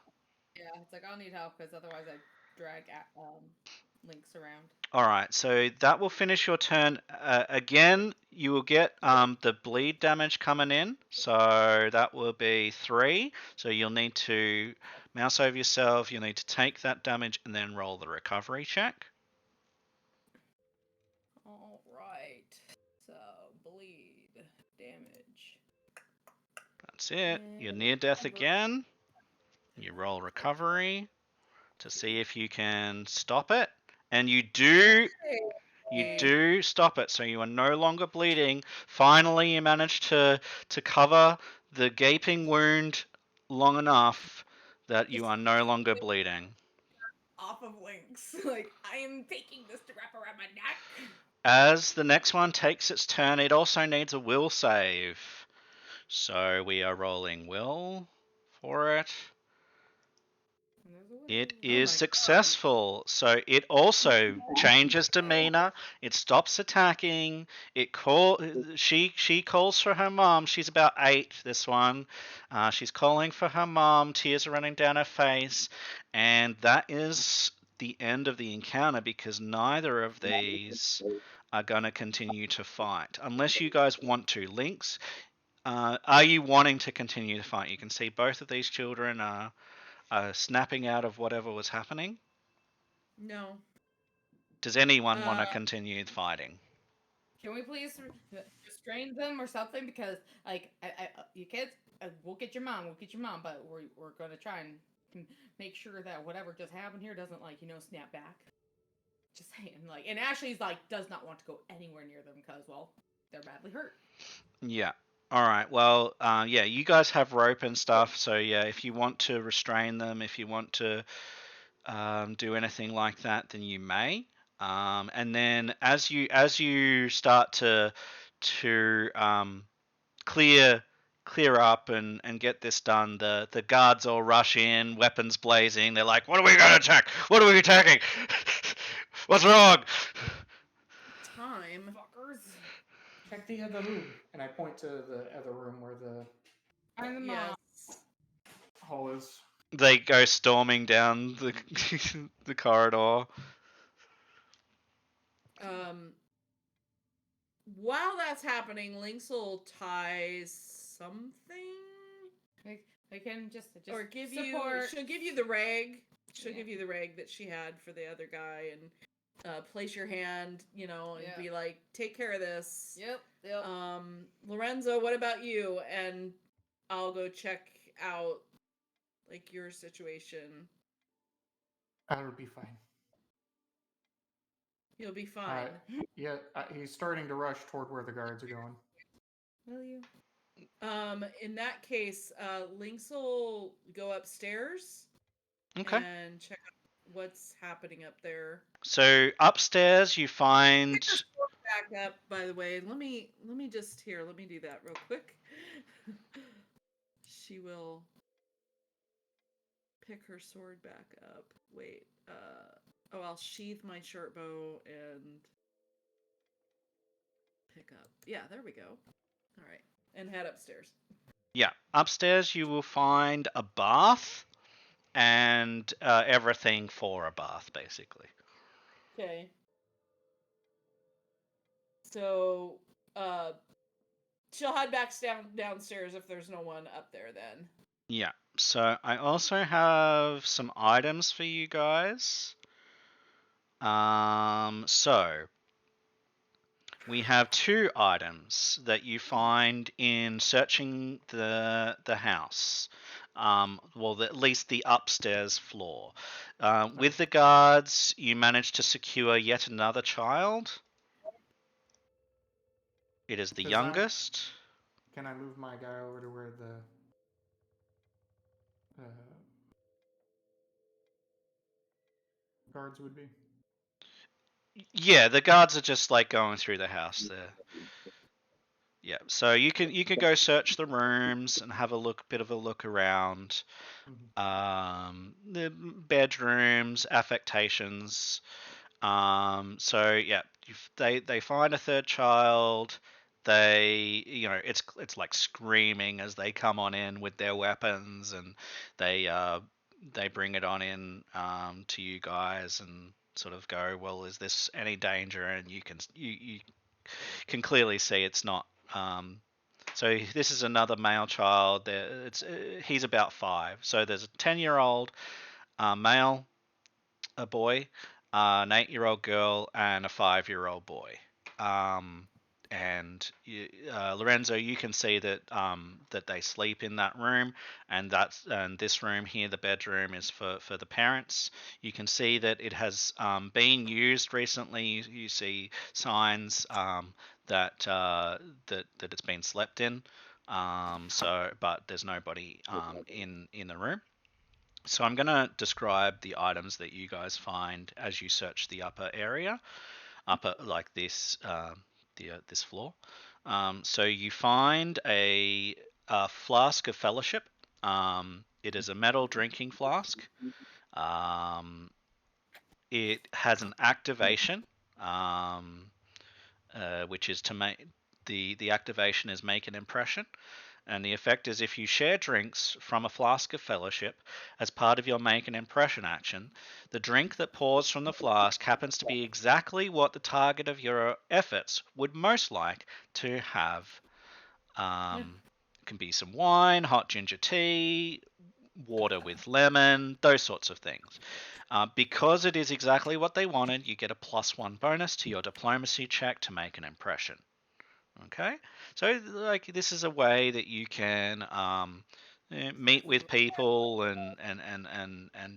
yeah, it's like I'll need help because otherwise I drag Lynx around. All right, so that will finish your turn. Again, you will get the bleed damage coming in, so that will be 3. So you'll need to mouse over yourself. You'll need to take that damage and then roll the recovery check. All right. So bleed damage. That's it. You're near death again. You roll recovery to see if you can stop it, and you do stop it, so you are no longer bleeding. Finally, you manage to cover the gaping wound long enough that you are no longer bleeding. Off of Lynx. Like, I am taking this to wrap around my neck. As the next one takes its turn, it also needs a will save. So we are rolling will for it. It is successful. So it also changes demeanor. It stops attacking. She calls for her mom. She's about 8, this one. She's calling for her mom. Tears are running down her face. And that is the end of the encounter because neither of these are going to continue to fight. Unless you guys want to. Lynx, are you wanting to continue to fight? You can see both of these children are snapping out of whatever was happening. No. Does anyone want to continue fighting? Can we please restrain them or something? Because, like, you kids, we'll get your mom, but we're going to try and make sure that whatever just happened here doesn't, like, snap back. Just saying, like, and Ashley's, like, does not want to go anywhere near them because, well, they're badly hurt. Yeah. All right. Well, yeah, you guys have rope and stuff, so yeah, if you want to restrain them, if you want to do anything like that, then you may. And then as you start to clear clear up and get this done, the guards all rush in, weapons blazing. They're like, "What are we gonna attack? What are we attacking? What's wrong?" Time. Fuckers. Check the other room. And I point to the other room where the I'm the Yes. mom. hall is. They go storming down the the corridor. While that's happening, Lynx will tie something, They can just or give support. She'll give you the rag. She'll Yeah. give you the rag that she had for the other guy, and place your hand, and Yeah. be like, "Take care of this." Yep. Lorenzo, what about you? And I'll go check out like your situation. That'll be fine. You'll be fine. Yeah, he's starting to rush toward where the guards are going. Will you? In that case, Lynx will go upstairs Okay. and check out what's happening up there. So upstairs you find. Back up, by the way. Let me just here. Let me do that real quick. She will pick her sword back up. Wait. I'll sheath my short bow and pick up. Yeah, there we go. All right, and head upstairs. Yeah, upstairs you will find a bath and everything for a bath, basically. Okay. So, she'll head back downstairs if there's no one up there. Then. Yeah. So I also have some items for you guys. So we have 2 items that you find in searching the house. Well, at least the upstairs floor. With the guards, you managed to secure yet another child. It is the youngest. Can I move my guy over to where the guards would be? Yeah, the guards are just like going through the house there. Yeah, so you can go search the rooms and have a bit of a look around. The bedrooms, affectations. So yeah, they find a third child. They, it's like screaming as they come on in with their weapons, and they bring it on in to you guys and sort of go, well, is this any danger? And you can clearly see it's not. So this is another male child. He's about 5. So there's a 10-year-old male, a boy, an 8-year-old girl, and a 5-year-old boy. And Lorenzo, you can see that that they sleep in that room, and this room here, the bedroom, is for the parents. You can see that it has been used recently. You see signs that it's been slept in. But there's nobody in the room. So I'm going to describe the items that you guys find as you search the upper area, like this this floor. So you find a flask of fellowship. It is a metal drinking flask. It has an activation, which is to make the activation is make an impression. And the effect is if you share drinks from a flask of fellowship as part of your make an impression action, the drink that pours from the flask happens to be exactly what the target of your efforts would most like to have. It can be some wine, hot ginger tea, water with lemon, those sorts of things. Because it is exactly what they wanted, you get a +1 bonus to your diplomacy check to make an impression. Okay, so like this is a way that you can meet with people and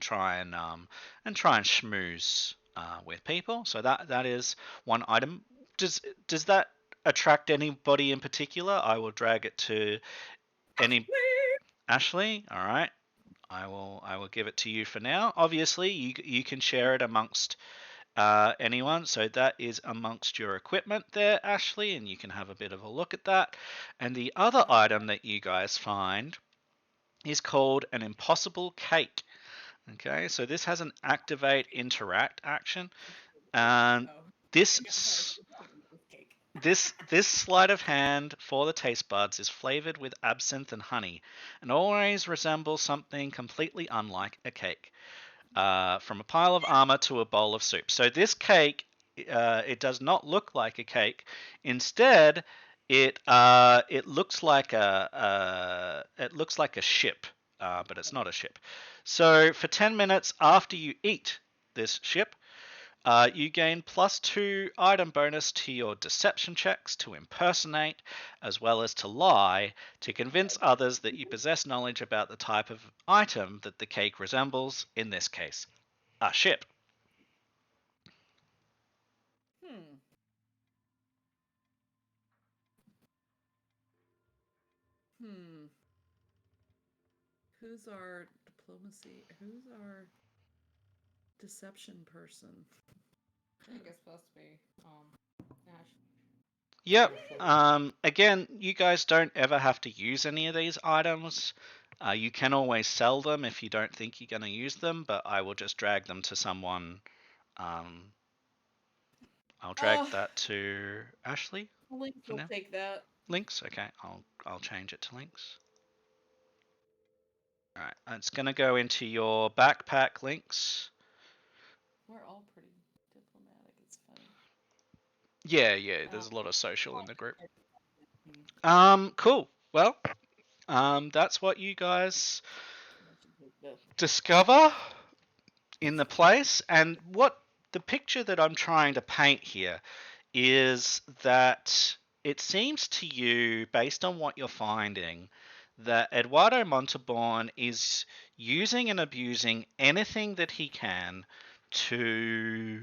try and schmooze with people. So that is one item. Does that attract anybody in particular? I will drag it to Ashley. All right, I will give it to you for now. Obviously, you can share it amongst anyone. So that is amongst your equipment there, Ashley, and you can have a bit of a look at that. And the other item that you guys find is called an impossible cake. Okay, so this has an activate interact action, and Oh, this cake. this sleight of hand for the taste buds is flavored with absinthe and honey, and always resembles something completely unlike a cake. From a pile of armor to a bowl of soup. So this cake, it does not look like a cake. Instead, it looks like a ship, but it's not a ship. So for 10 minutes after you eat this ship, you gain +2 item bonus to your deception checks to impersonate, as well as to lie, to convince others that you possess knowledge about the type of item that the cake resembles, in this case, a ship. Hmm. Hmm. Who's our diplomacy? Who's our deception person? I think it's supposed to be Ash. Yep. Again, you guys don't ever have to use any of these items. You can always sell them if you don't think you're going to use them, but I will just drag them to someone. I'll drag that to Ashley Links for will now. take that. Links, okay. I'll change it to links. All right, it's going to go into your backpack, links. We're all pretty diplomatic. It's funny. Yeah. There's a lot of social in the group. Hmm. Cool. Well, that's what you guys discover in the place, and what the picture that I'm trying to paint here is that it seems to you, based on what you're finding, that Eduardo Montalban is using and abusing anything that he can to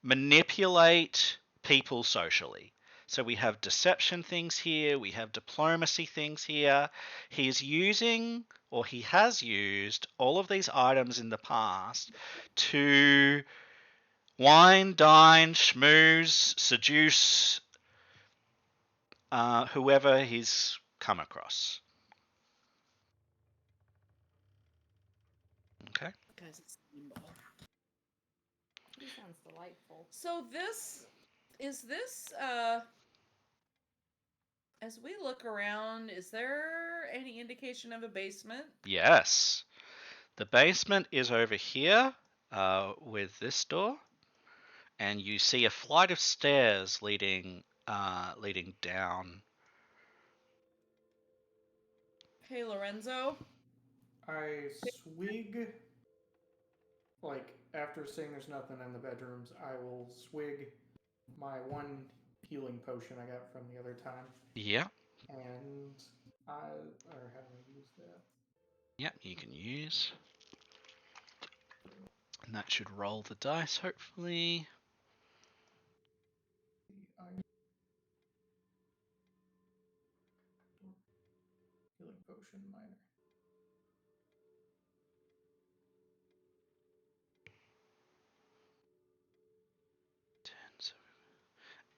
manipulate people socially. So we have deception things here, we have diplomacy things here. He's using, or he has used, all of these items in the past to wine, dine, schmooze, seduce whoever he's come across. Okay. Guys, it's steamboat. He sounds delightful. So this is this as we look around, is there any indication of a basement? Yes. The basement is over here with this door, and you see a flight of stairs leading down. Hey Lorenzo. I swig, like, after seeing there's nothing in the bedrooms, I will swig my one healing potion I got from the other time. Yeah. And or how do I use that? Yep, you can use. And that should roll the dice, hopefully. Healing potion minor.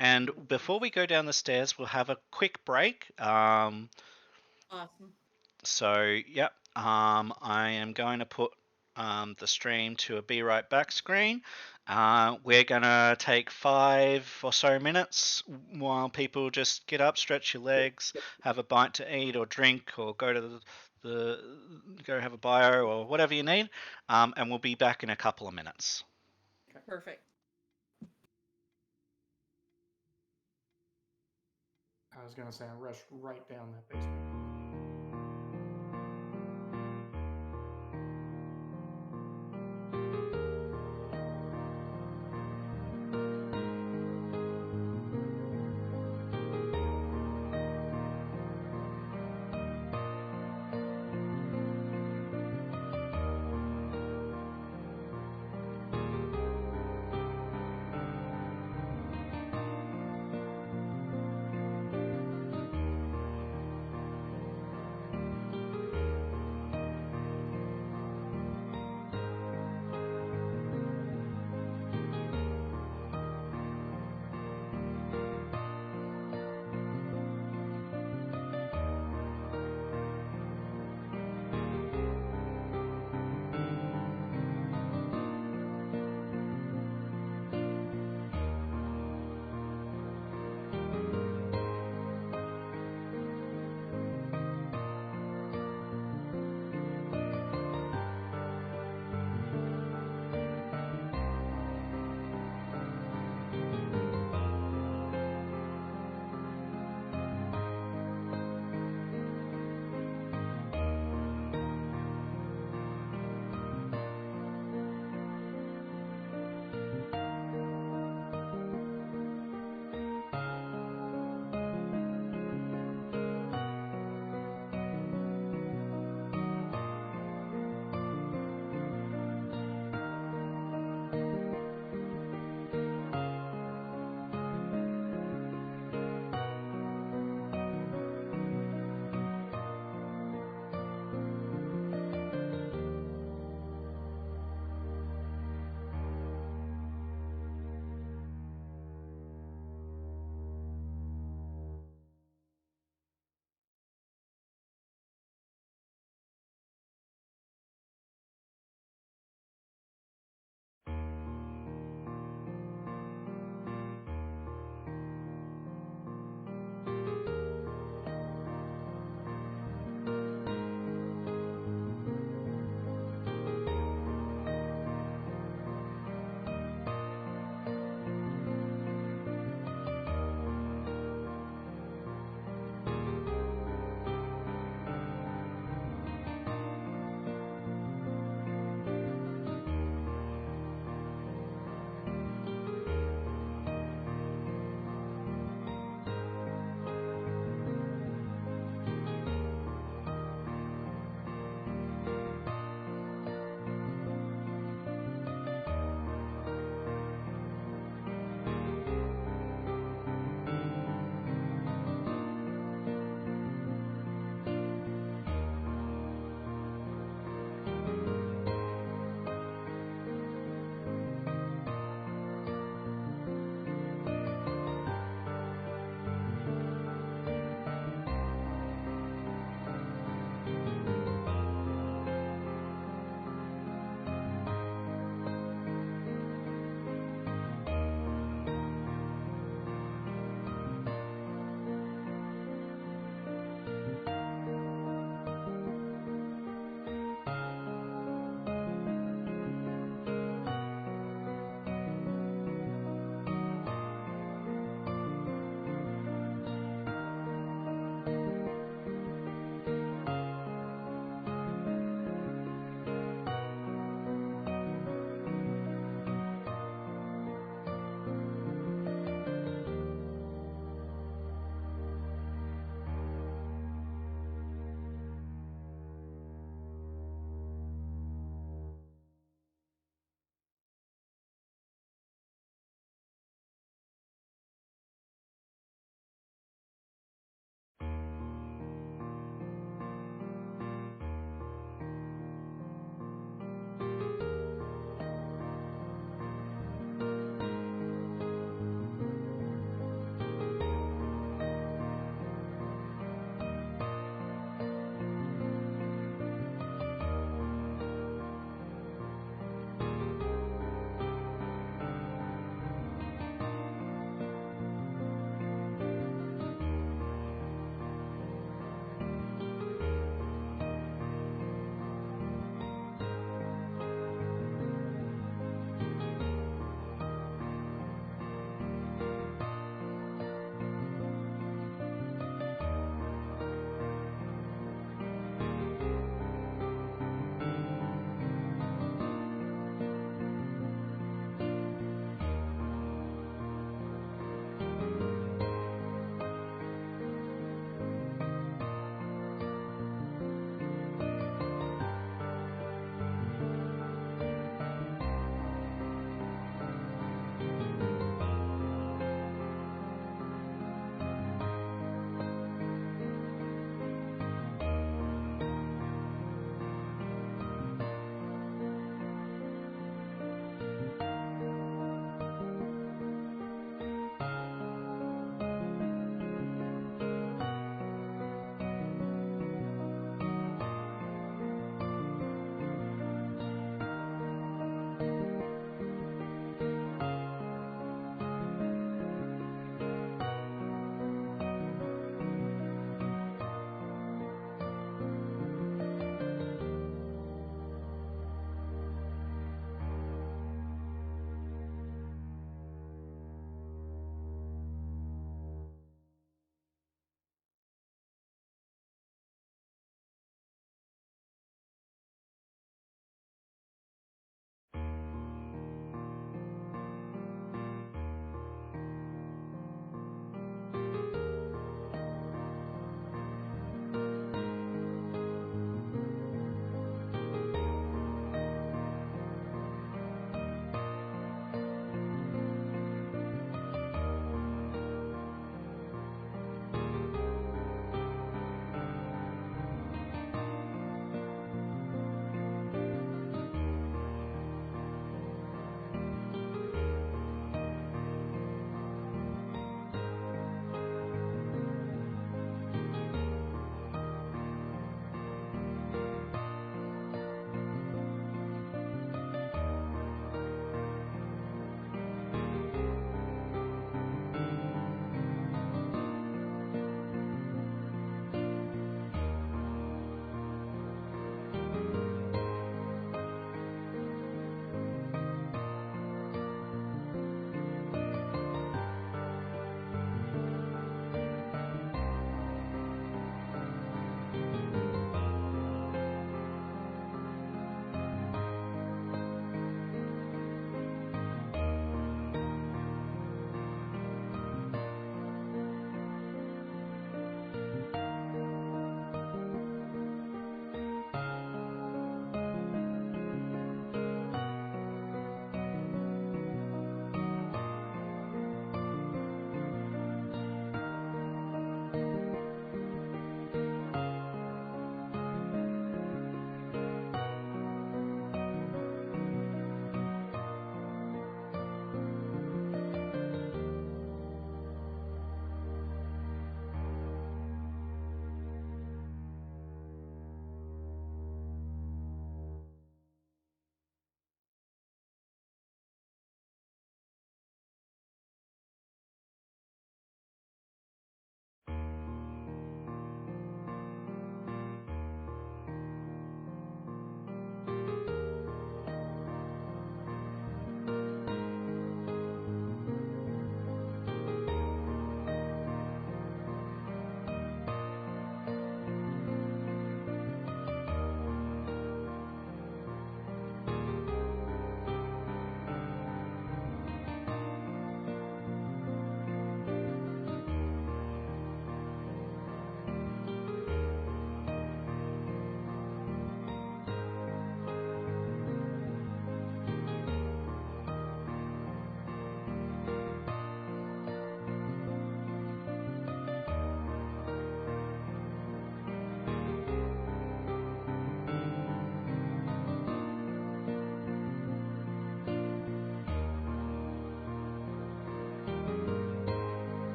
And before we go down the stairs, we'll have a quick break. Awesome. So, yep, I am going to put the stream to a be right back screen. We're going to take 5 or so minutes while people just get up, stretch your legs, have a bite to eat or drink, or go to go have a bio or whatever you need. And we'll be back in a couple of minutes. Perfect. I was gonna say I rushed right down that basement.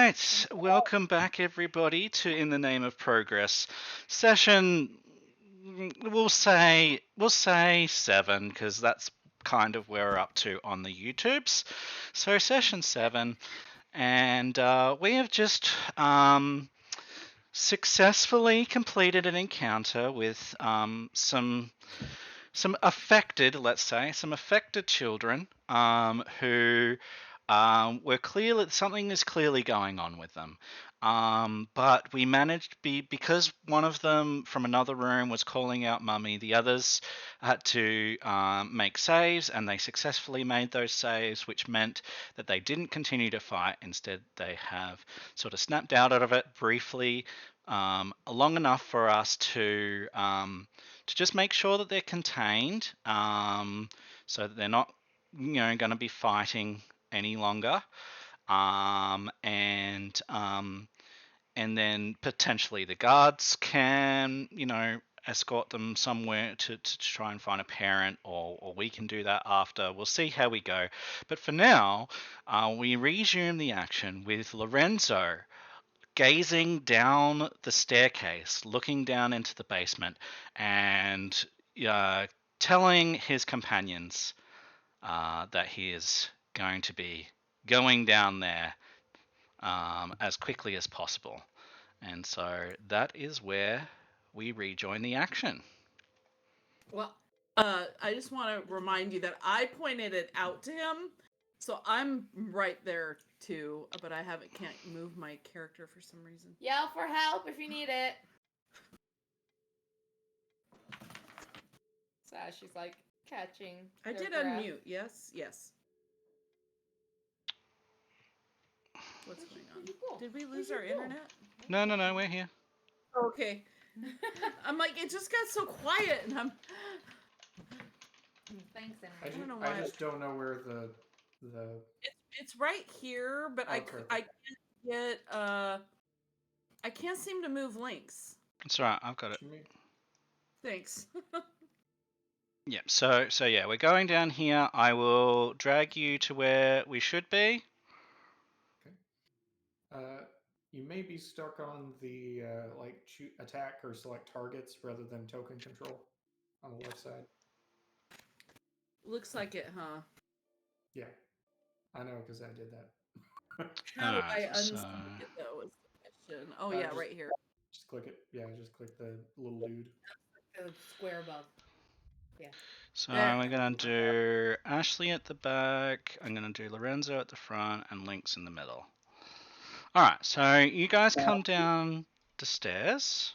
right, welcome back everybody to In the Name of Progress session. We'll say 7 because that's kind of where we're up to on the YouTubes. So session 7, and we have just successfully completed an encounter with some affected, let's say, some affected children who were clearly something is clearly going on with them. But we managed because one of them from another room was calling out mummy, the others had to make saves, and they successfully made those saves, which meant that they didn't continue to fight. Instead, they have sort of snapped out of it briefly, long enough for us to just make sure that they're contained, so that they're not, going to be fighting any longer, and then potentially the guards can, escort them somewhere to try and find a parent, or we can do that after. We'll see how we go. But for now, we resume the action with Lorenzo gazing down the staircase, looking down into the basement, and telling his companions that he is going to be going down there as quickly as possible. And so that is where we rejoin the action. Well, I just want to remind you that I pointed it out to him, so I'm right there too. But I can't move my character for some reason. Yell for help if you need it. So she's like catching. I her did breath. unmute. Yes. What's going on? Cool. Did we lose our internet? No, we're here. Okay. I'm like, it just got so quiet, and I'm. Thanks, I Emily. just don't know where the It's right here, but I can't get I can't seem to move links. It's all right. I've got it. Thanks. Yeah. So yeah, we're going down here. I will drag you to where we should be. You may be stuck on the attack or select targets rather than token control on the left side. Looks like it, huh? Yeah, I know because I did that. How do I Alright, so- unstick it though? Is the question. Oh Uh, yeah, just- right here. Just click it. Yeah, just click the little dude. The square above. So There. we're going to do Ashley at the back, I'm going to do Lorenzo at the front, and Link's in the middle. Alright, so you guys come down the stairs.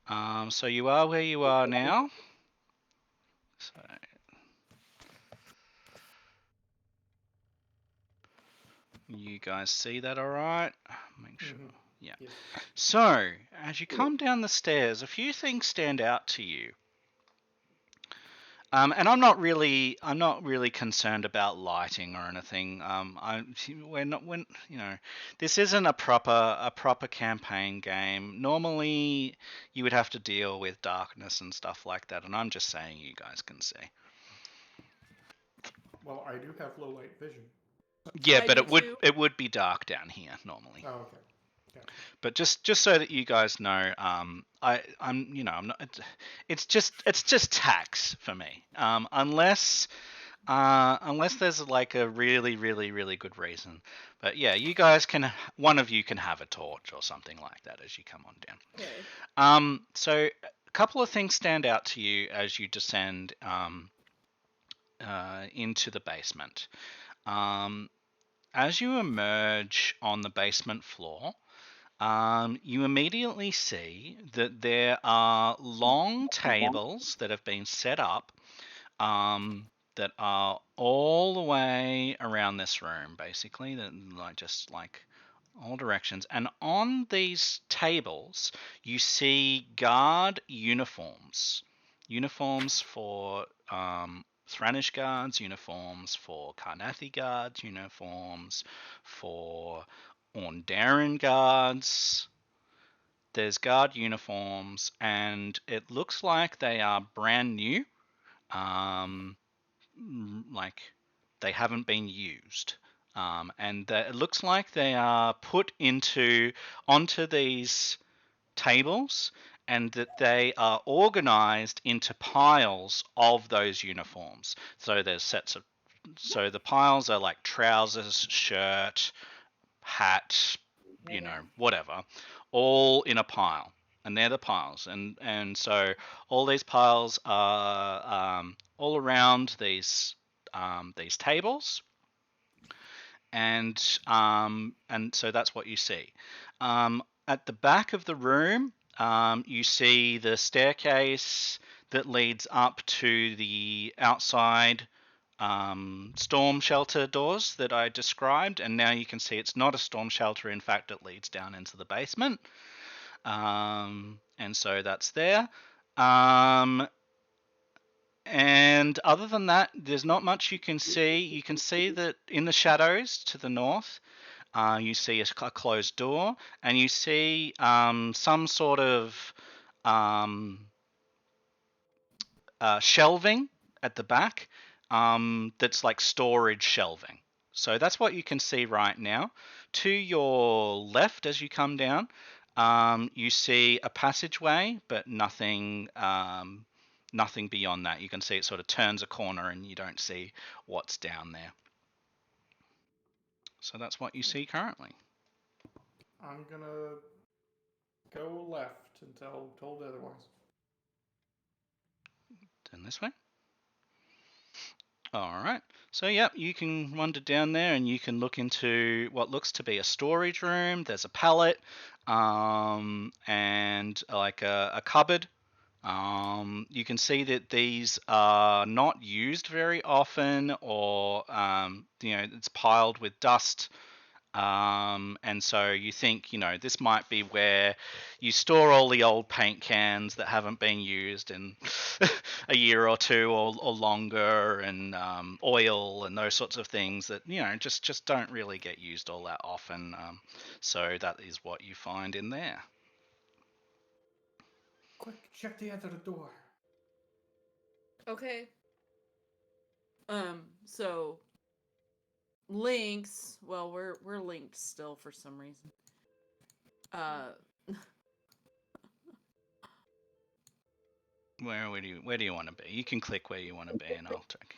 So you are where you are now. So you guys see that alright? Make sure. Mhm. Yeah. Yes. So, as you come down the stairs, a few things stand out to you. And I'm not really concerned about lighting or anything. This isn't a proper campaign game. Normally, you would have to deal with darkness and stuff like that, and I'm just saying you guys can see. Well, I do have low light vision. Yeah, I but do too. it would be dark down here normally. Oh, okay. But just so that you guys know, I'm not. It's just tax for me. Unless there's like a really good reason. But yeah, you guys one of you can have a torch or something like that as you come on down. Okay. So a couple of things stand out to you as you descend into the basement. As you emerge on the basement floor, you immediately see that there are long tables that have been set up that are all the way around this room, basically, that just all directions. And on these tables, you see guard uniforms. Uniforms for Thranish guards, uniforms for Karnathi guards, uniforms for Orndarin guards. There's guard uniforms, and it looks like they are brand new. Like they haven't been used. And it looks like they are put onto these tables, and that they are organized into piles of those uniforms. So there's sets of so the piles are like trousers, shirt, hat, whatever, all in a pile. And they're the piles, and so all these piles are all around these tables, and so that's what you see. At the back of the room, you see the staircase that leads up to the outside storm shelter doors that I described, and now you can see it's not a storm shelter. In fact, it leads down into the basement, and so that's there. And other than that, there's not much you can see. You can see that in the shadows to the north, you see a closed door, and you see some sort of um, shelving at the back that's like storage shelving. So that's what you can see right now. To your left, as you come down, you see a passageway, but nothing beyond that. You can see it sort of turns a corner, and you don't see what's down there. So that's what you see currently. I'm gonna go left until told otherwise. Turn this way. All right. So, yep, you can wander down there and you can look into what looks to be a storage room. There's a pallet and like a cupboard. You can see that these are not used very often, or it's piled with dust. And so you think, this might be where you store all the old paint cans that haven't been used in a year or two or longer, and oil and those sorts of things that, just don't really get used all that often. So that is what you find in there. Quick, check the other door. Okay. So links. Well, we're linked still for some reason. Where do you want to be? You can click where you want to be, and I'll check.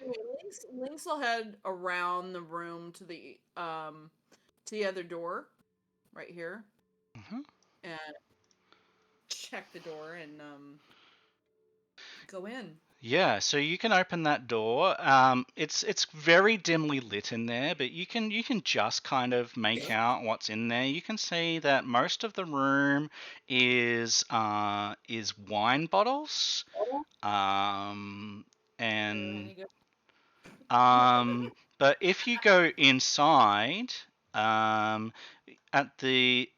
Links will head around the room to the other door, right here, and check the door and go in. Yeah, so you can open that door. It's very dimly lit in there, but you can just kind of make out what's in there. You can see that most of the room is wine bottles, and but if you go inside, at the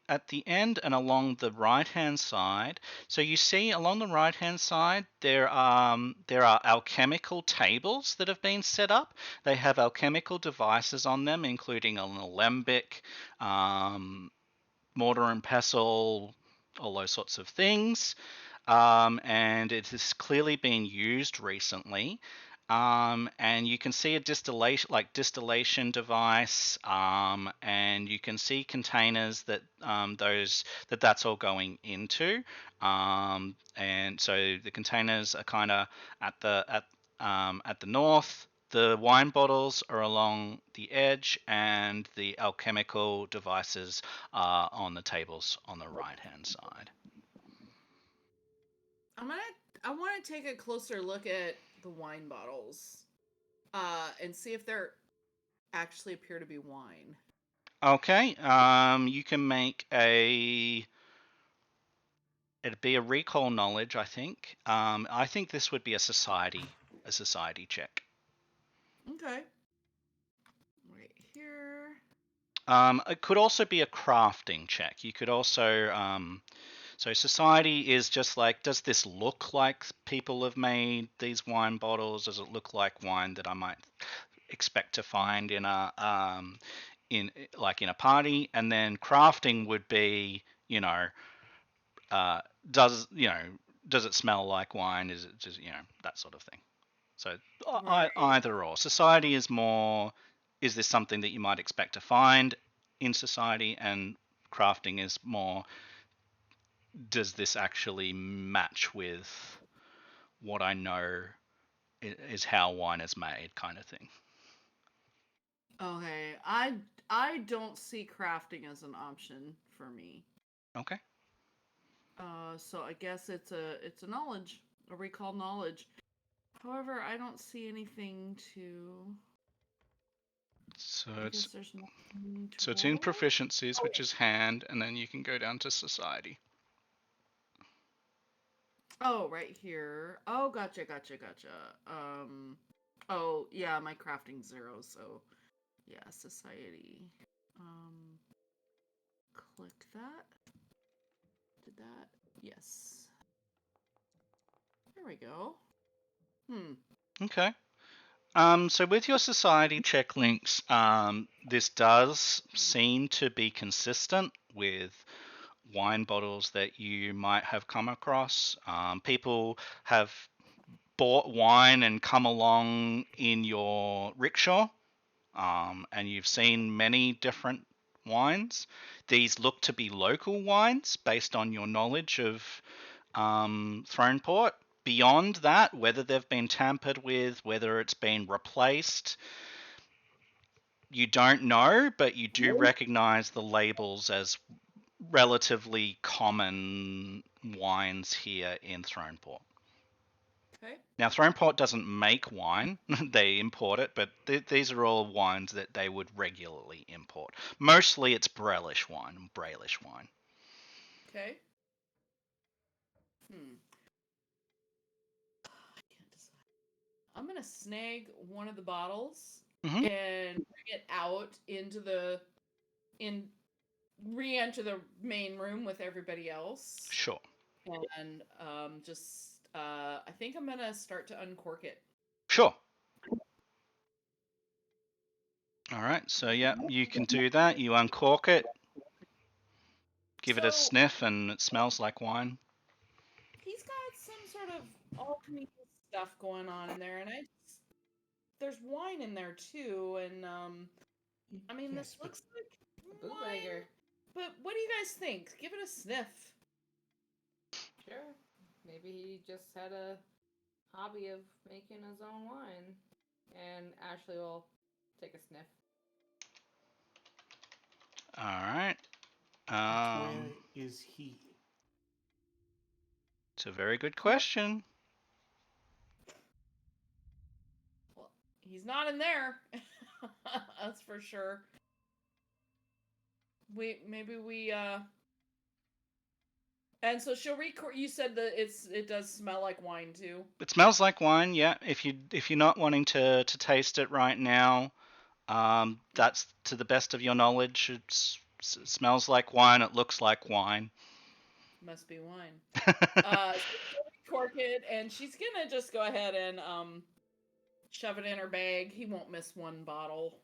end and along the right hand side, so you see along the right hand side there are alchemical tables that have been set up. They have alchemical devices on them, including an alembic, mortar and pestle, all those sorts of things. And it has clearly been used recently. And you can see a distillation device, and you can see containers that that's all going into. And so the containers are kind of at the north. The wine bottles are along the edge, and the alchemical devices are on the tables on the right hand side. I want to take a closer look at the wine bottles, and see if they're actually appear to be wine. Okay. You can make it'd be a recall knowledge, I think. I think this would be a society check. Okay. Right here. It could also be a crafting check. You could also so society is just like, does this look like people have made these wine bottles? Does it look like wine that I might expect to find in in a party? And then crafting would be, does it smell like wine? Is it just that sort of thing? So Right. either or. Society is more is this something that you might expect to find in society, and crafting is more, does this actually match with what I know is how wine is made, kind of thing. Okay, I don't see crafting as an option for me. Okay. So I guess it's a knowledge, a recall knowledge. However, I don't see anything to. So I it's guess there's nothing to so it's roll in on. proficiencies, which is hand, and then you can go down to society. Oh, right here. Oh, gotcha. Oh yeah, my crafting 0, so yeah, society. Um, click that. Did that? Yes. There we go. Okay. So with your society check links, this does seem to be consistent with wine bottles that you might have come across. People have bought wine and come along in your rickshaw, and you've seen many different wines. These look to be local wines based on your knowledge of Throneport. Beyond that, whether they've been tampered with, whether it's been replaced, you don't know, but you do recognize the labels as relatively common wines here in Throneport. Okay. Now, Throneport doesn't make wine, they import it, but these are all wines that they would regularly import. Mostly it's Brelish wine, Bralish wine. Okay. I can't decide. I'm gonna snag one of the bottles Mm-hmm. and bring it out into the in re-enter the main room with everybody else. Sure. And just I think I'm gonna start to uncork it. Sure. All right, so yeah, you can do that. You uncork it, give it a So sniff, and it smells like wine. he's got some sort of alchemy stuff going on in there, and there's wine in there too, and I mean Yes, this but looks like A bootlegger. wine, but what do you guys think? Give it a sniff. Sure. Maybe he just had a hobby of making his own wine. And Ashley will take a sniff. All right. where is he? It's a very good question. Well, he's not in there. That's for sure. We and so she'll record. You said that it does smell like wine too. It smells like wine, yeah. If you're not wanting to taste it right now, that's to the best of your knowledge. It smells like wine. It looks like wine. Must be wine. So she'll recork it, and she's gonna just go ahead and shove it in her bag. He won't miss one bottle.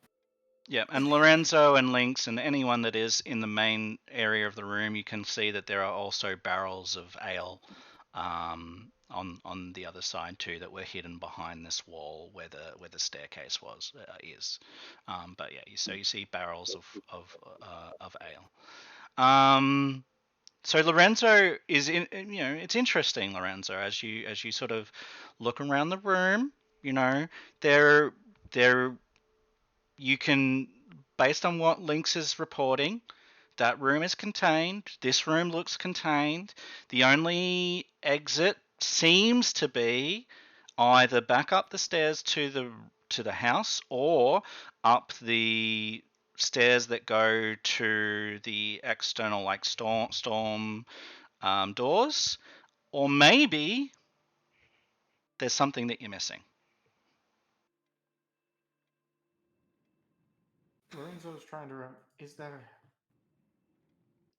Yeah, and Lorenzo and Lynx and anyone that is in the main area of the room, you can see that there are also barrels of ale on the other side too that were hidden behind this wall where the staircase was is. But yeah, so you see barrels of ale. So Lorenzo is in. It's interesting, Lorenzo, as you sort of look around the room. There there you can, based on what Lynx is reporting, that room is contained. This room looks contained. The only exit seems to be either back up the stairs to the house or up the stairs that go to the external like storm doors, or maybe there's something that you're missing. Lorenzo's trying to remember. Is there?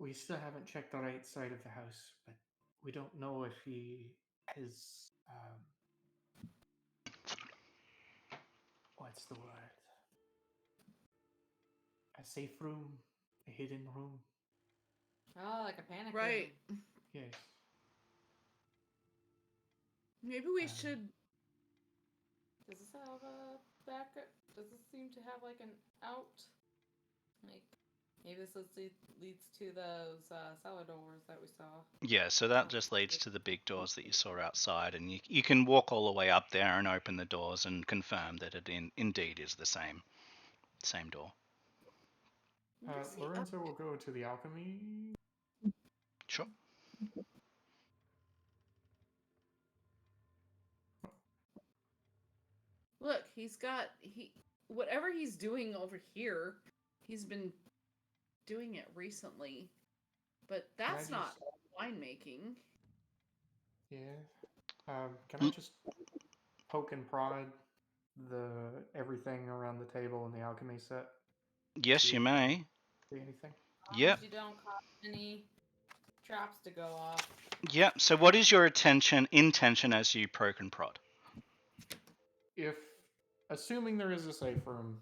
We still haven't checked the right side of the house, but we don't know if he has. What's the word? A safe room, a hidden room. Oh, like a panic Right. room. Yes. Maybe we should. Does this have a back? does this seem to have like an out? Like maybe this leads to those cellar doors that we saw. Yeah, so that just leads to the big doors that you saw outside, and you can walk all the way up there and open the doors and confirm that it indeed is the same door. Lorenzo will go to the alchemy. Sure. Look, whatever he's doing over here, he's been doing it recently. But that's not winemaking. Yeah. Can I just poke and prod everything around the table in the alchemy set? Yes, you may. See anything? Yep. You don't cause any traps to go off. Yep. So what is your intention as you poke and prod? Assuming there is a safe room,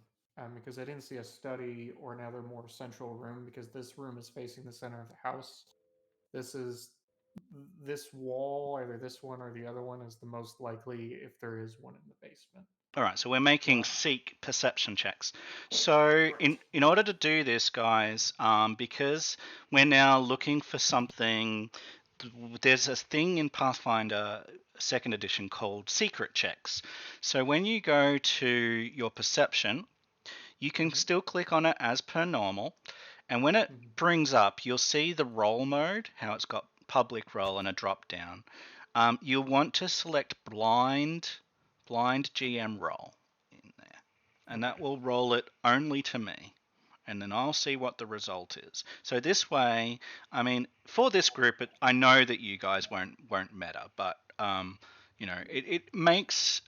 because I didn't see a study or another more central room, because this room is facing the center of the house. This wall, either this one or the other one, is the most likely if there is one in the basement. All right, so we're making seek perception checks. So in order to do this, guys, because we're now looking for something, there's a thing in Pathfinder 2nd edition called secret checks. So when you go to your perception, you can still click on it as per normal, and when it brings up, you'll see the roll mode, how it's got public roll and a drop down. You'll want to select blind GM roll in there, and that will roll it only to me, and then I'll see what the result is. So this way, I mean, for this group, I know that you guys won't meta, but it makes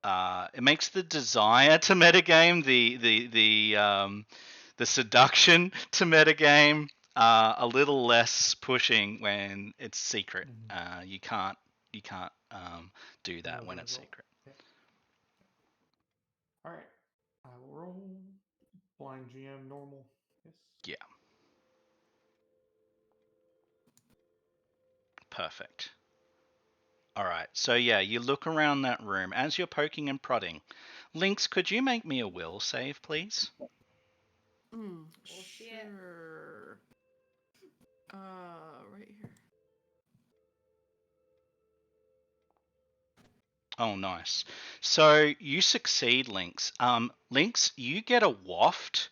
it makes the desire to metagame, the seduction to metagame a little less pushing when it's secret. You can't do that when it's secret. Yeah. All right, I will roll blind GM normal. Yes. Yeah. Perfect. All right. So yeah, you look around that room as you're poking and prodding. Lynx, could you make me a will save, please? Sure. Right here. Oh, nice. So you succeed, Lynx. Lynx, you get a waft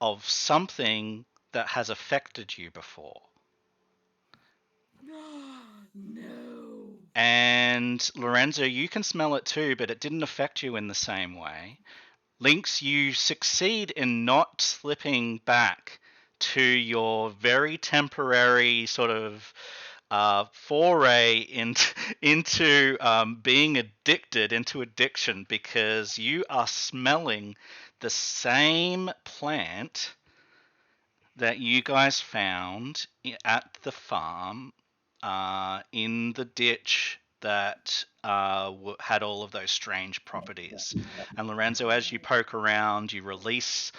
of something that has affected you before. No. And Lorenzo, you can smell it too, but it didn't affect you in the same way. Lynx, you succeed in not slipping back to your very temporary sort of foray into being addicted, into addiction, because you are smelling the same plant that you guys found at the farm in the ditch that had all of those strange properties. And Lorenzo, as you poke around, you release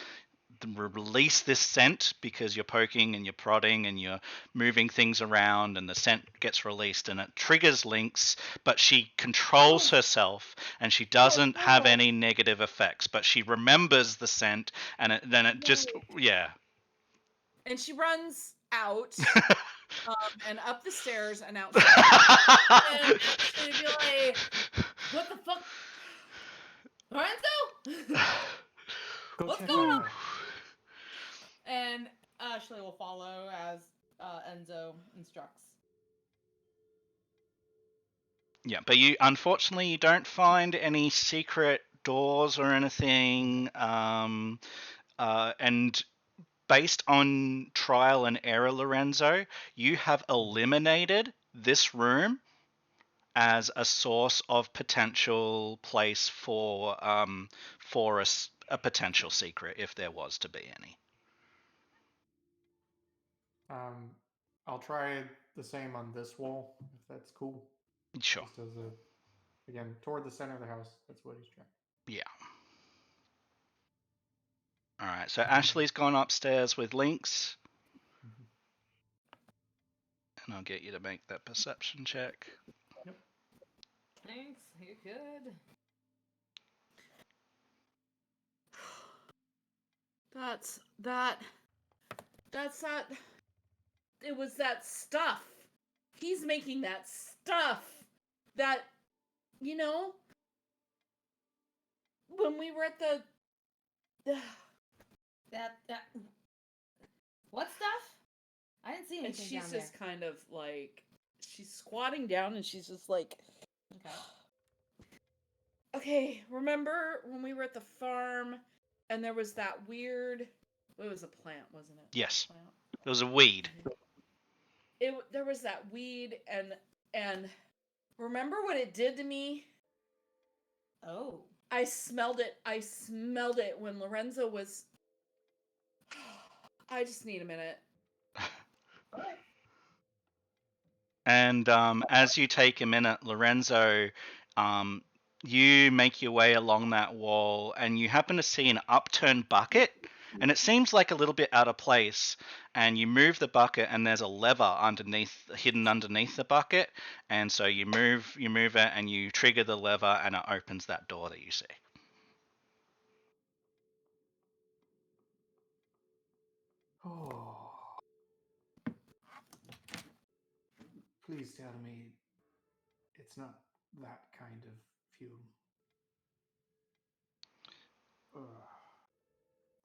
this scent because you're poking and you're prodding and you're moving things around, and the scent gets released and it triggers Lynx, but she controls herself and she doesn't have any negative effects, but she remembers the scent, and then it just, yeah. And she runs out and up the stairs and outside. And actually be like, what the fuck? Lorenzo? What's going on? And Ashley will follow as Enzo instructs. Yeah, but unfortunately you don't find any secret doors or anything, and based on trial and error, Lorenzo, you have eliminated this room as a source of potential place for a potential secret, if there was to be any. I'll try the same on this wall, if that's cool. Sure. Just as again, toward the center of the house. That's what he's trying. Yeah. All right. So Ashley's gone upstairs with Lynx, and I'll get you to make that perception check. Yep. Thanks. You could. That's that. That's that. It was that stuff. He's making that stuff. That, you know, when we were at the. That. What stuff? I didn't see And anything she's down there. just kind of like. She's squatting down and she's just like. Okay. Okay, remember when we were at the farm and there was that weird. It was a plant, wasn't it? Yes. Plant. It was a weed. There was that weed and remember what it did to me? Oh. I smelled it. I smelled it when Lorenzo was. I just need a minute. And as you take a minute, Lorenzo, you make your way along that wall and you happen to see an upturned bucket. And it seems like a little bit out of place. And you move the bucket and there's a lever hidden underneath the bucket. And so you move it and you trigger the lever and it opens that door that you see. Oh. Please tell me it's not that kind of fume.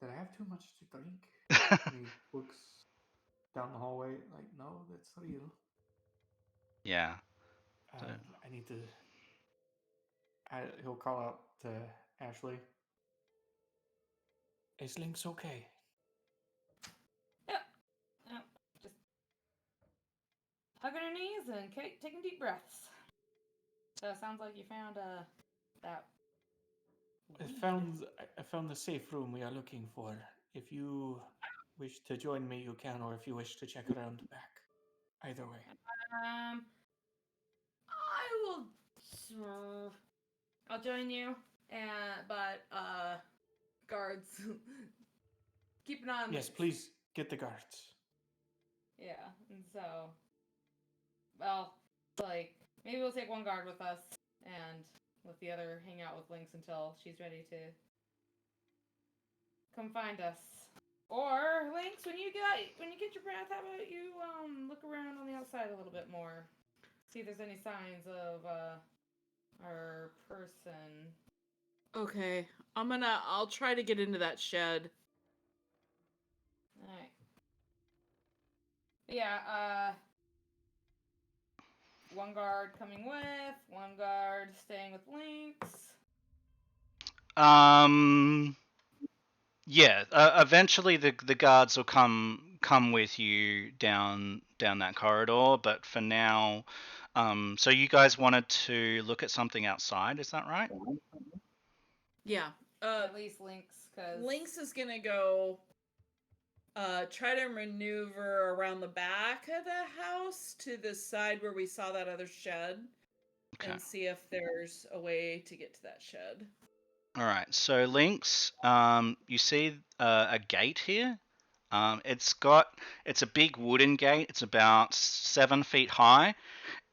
Did I have too much to drink? And he looks down the hallway like, no, that's real. Yeah. I need to. He'll call out to Ashley. Is Link's okay? Yep. Just hugging her knees and taking deep breaths. So it sounds like you found that. I found the safe room we are looking for. If you wish to join me, you can, or if you wish to check around back. Either way. I will. I'll join you, but guards, keep an eye on. Yes, please get the guards. Yeah, and so, well, like maybe we'll take one guard with us, and with the other hang out with Lynx until she's ready to come find us. Or Lynx, when you get your breath, how about you look around on the outside a little bit more, see if there's any signs of our person. Okay, I'll try to get into that shed. Alright. Yeah, one guard coming with, one guard staying with Lynx. Yeah. Eventually, the guards will come with you down that corridor. But for now, so you guys wanted to look at something outside, is that right? Yeah. At least Lynx, because Lynx is gonna go try to maneuver around the back of the house to the side where we saw that other shed. Okay. And see if there's a way to get to that shed. All right. So Lynx, you see a gate here. It's a big wooden gate. It's about 7 feet high,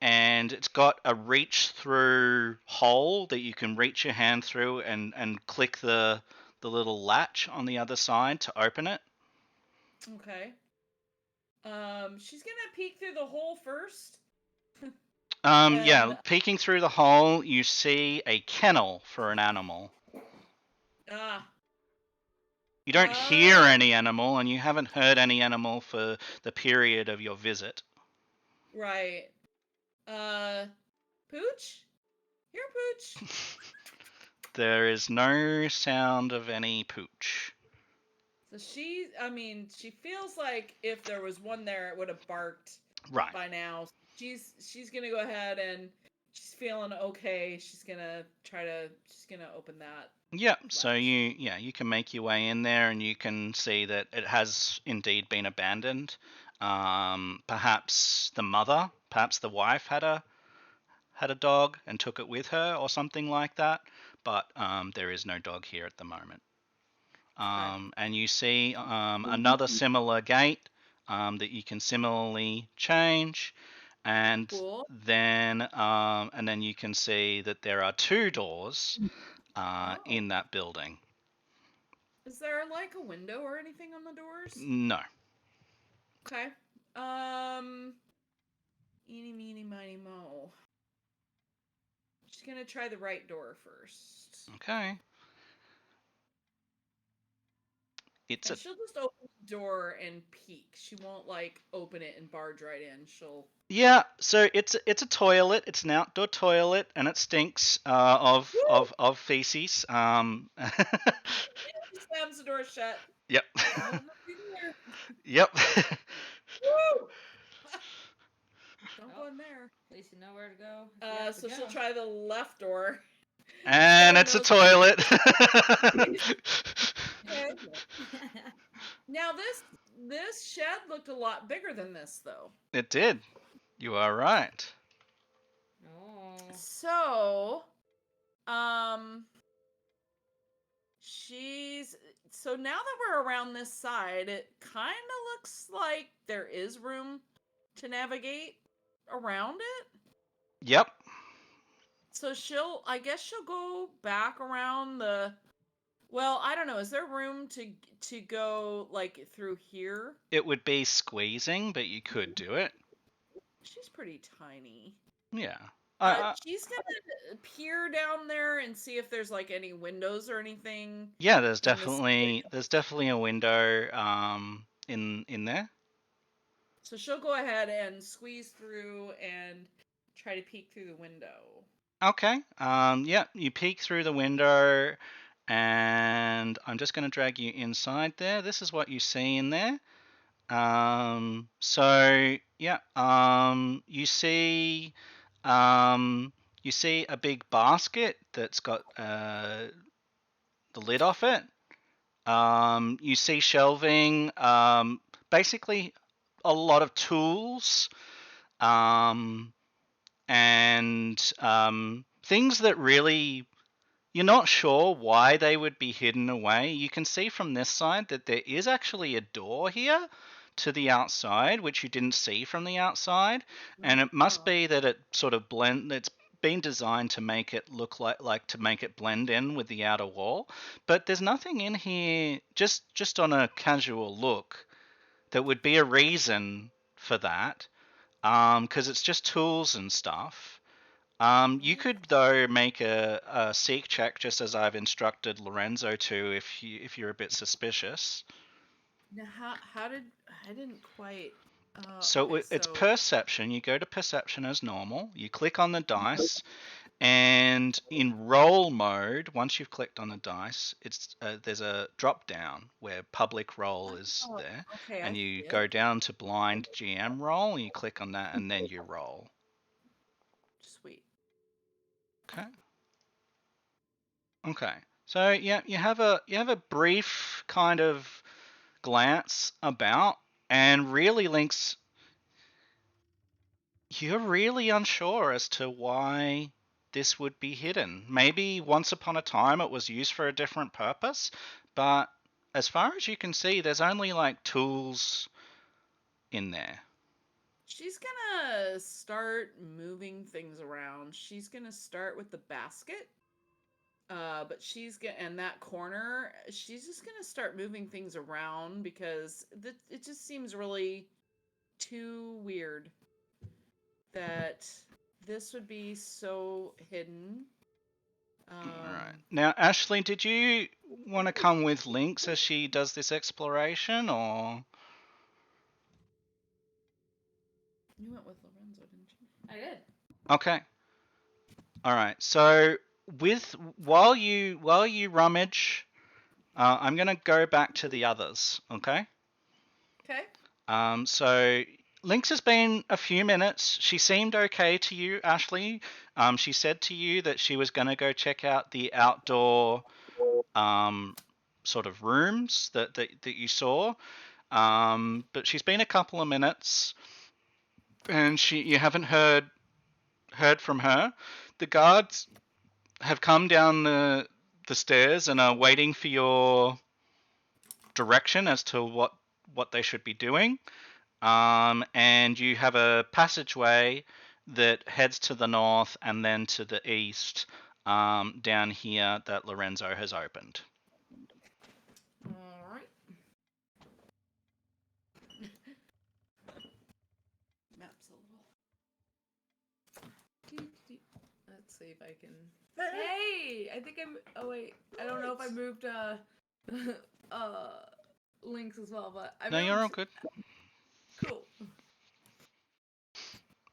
and it's got a reach through hole that you can reach your hand through and click the little latch on the other side to open it. Okay. She's gonna peek through the hole first. Yeah, peeking through the hole, you see a kennel for an animal. You don't hear any animal, and you haven't heard any animal for the period of your visit. Right. Pooch? Here, Pooch. There is no sound of any pooch. So she feels like if there was one there, it would have barked by now. She's gonna go ahead and she's feeling okay. She's gonna open that. Yep. So you can make your way in there, and you can see that it has indeed been abandoned. Perhaps the wife had a dog and took it with her, or something like that. But there is no dog here at the moment. And you see another similar gate that you can similarly change. And Cool. then you can see that there are 2 doors Oh. in that building. Is there like a window or anything on the doors? No. Okay. Eeny, meeny, miny, mo. She's gonna try the right door first. Okay. It's And a she'll just open the door and peek. She won't like open it and barge right in. She'll Yeah, so it's a toilet. It's an outdoor toilet, and it stinks of feces. She slams the door shut. Yep. Nobody there. Yep. Woo! Don't go Oh. in there. At least you know where to go. if you have to So she'll go. try the left door. And Sarah it's a knows- toilet. Okay. Now this shed looked a lot bigger than this though. It did. You are right. Oh. So, she's so now that we're around this side, it kind of looks like there is room to navigate around it. Yep. So I guess she'll go back around the. Well, I don't know. Is there room to go like through here? It would be squeezing, but you could do it. She's pretty tiny. Yeah. But she's gonna peer down there and see if there's like any windows or anything. Yeah, in there's definitely a window in there. So she'll go ahead and squeeze through and try to peek through the window. Okay. Yeah, you peek through the window, and I'm just going to drag you inside there. This is what you see in there. So yeah, you see a big basket that's got the lid off it. You see shelving, basically a lot of tools, and things that really you're not sure why they would be hidden away. You can see from this side that there is actually a door here to the outside, which you didn't see from the outside, and it must be that it sort of it's been designed to make it look like to make it blend in with the outer wall. But there's nothing in here just on a casual look that would be a reason for that, because it's just tools and stuff. You could though make a seek check just as I've instructed Lorenzo to if you're a bit suspicious. Now, how did I didn't quite. So Okay, it's so perception. You go to perception as normal. You click on the dice, and in roll mode, once you've clicked on the dice, it's there's a drop down where public roll is there, okay, I and you see go it. down to blind GM roll, and you click on that, and then you roll. Sweet. Okay. Okay. So yeah, you have a brief kind of glance about, and really, Lynx, you're really unsure as to why this would be hidden. Maybe once upon a time it was used for a different purpose, but as far as you can see, there's only like tools in there. She's gonna start moving things around. She's gonna start with the basket. But and that corner, she's just gonna start moving things around because it just seems really too weird that this would be so hidden. All right. Now, Ashley, did you want to come with Lynx as she does this exploration, or? You went with Lorenzo, didn't you? I did. Okay. All right. So while you rummage, I'm gonna go back to the others. Okay. Okay. So Lynx has been a few minutes. She seemed okay to you, Ashley. She said to you that she was gonna go check out the outdoor sort of rooms that you saw. But she's been a couple of minutes, and you haven't heard from her. The guards have come down the stairs and are waiting for your direction as to what they should be doing. And you have a passageway that heads to the north and then to the east, down here, that Lorenzo has opened. All right. Maps a little. Let's see if I can. Hey, I think I'm. Oh wait, I don't know if I moved links as well, but I No, moved. you're all good. Cool.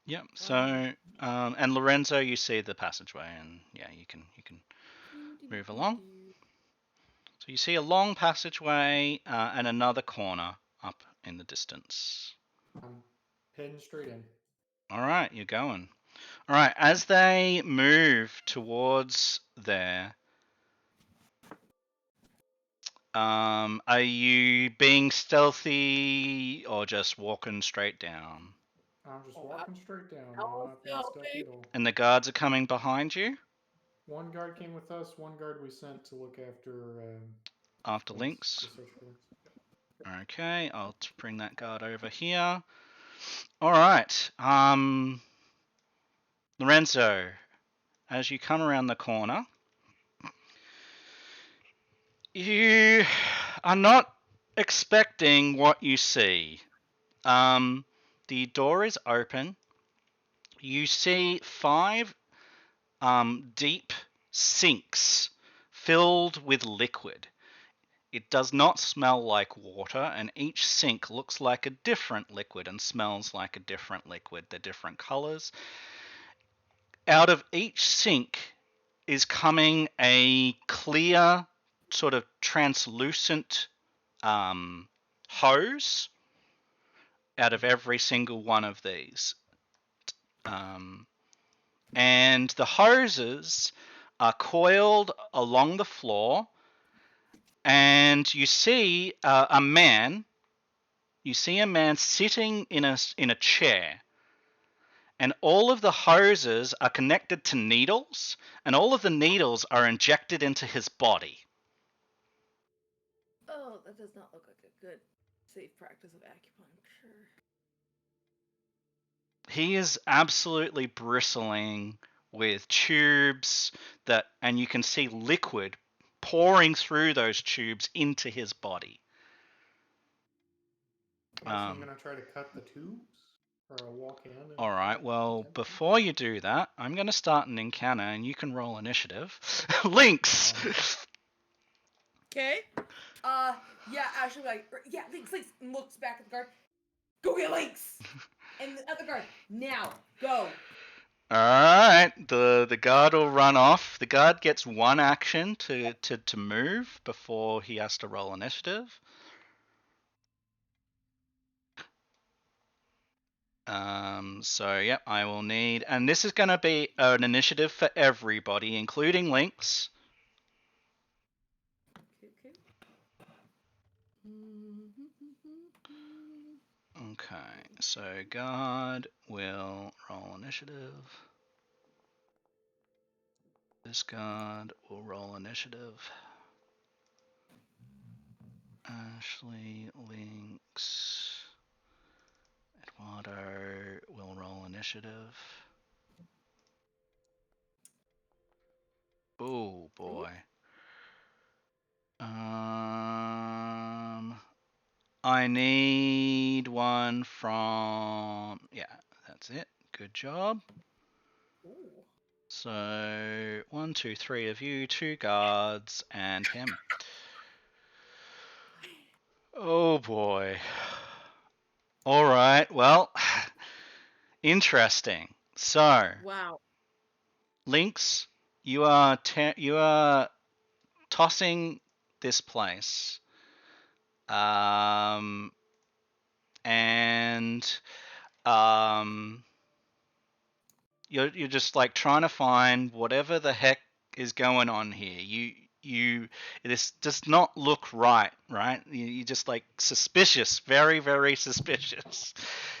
Yep. So, and Lorenzo, you see the passageway, and yeah, you can move along. So you see a long passageway and another corner up in the distance. I'm heading straight in. All right, you're going. All right, as they move towards there, are you being stealthy or just walking straight down? I'm just Oh, walking straight down. I'm oh, not being stealthy at all. And the guards are coming behind you One guard came with us. One guard we sent to look after after links. Lynx. To search for links. Okay, I'll bring that guard over here. All right, Lorenzo, as you come around the corner, you are not expecting what you see. The door is open. You see 5 deep sinks filled with liquid. It does not smell like water, and each sink looks like a different liquid and smells like a different liquid. They're different colors. Out of each sink is coming a clear, sort of translucent hose out of every single one of these. And the hoses are coiled along the floor, and you see a man. You see a man sitting in a chair, and all of the hoses are connected to needles, and all of the needles are injected into his body. Oh, that does not look like a good, safe practice of acupuncture. He is absolutely bristling with tubes and you can see liquid pouring through those tubes into his body. I guess I'm gonna try to cut the tubes, or I'll walk in. And All right. Well, before you do that, I'm going to start an encounter, and you can roll initiative. Lynx. Okay. Yeah, Ashley like, yeah, Lynx, and looks back at the guard. Go get Lynx! And the other guard, now, go. All right. The guard will run off. The guard gets 1 action to move before he has to roll initiative. So yep, I will need, and this is going to be an initiative for everybody, including Lynx. Okay. Okay, so guard will roll initiative. This guard will roll initiative. Ashley, Lynx, Eduardo will roll initiative. Oh boy. I need one from. Yeah, that's it. Good job. Ooh. So 1, 2, 3 of you, 2 guards, and him. Oh boy. All right. Well, interesting. So, Wow. Lynx, you are tossing this place, and you're just like trying to find whatever the heck is going on here. This does not look right, right? You're just like suspicious, very, very suspicious.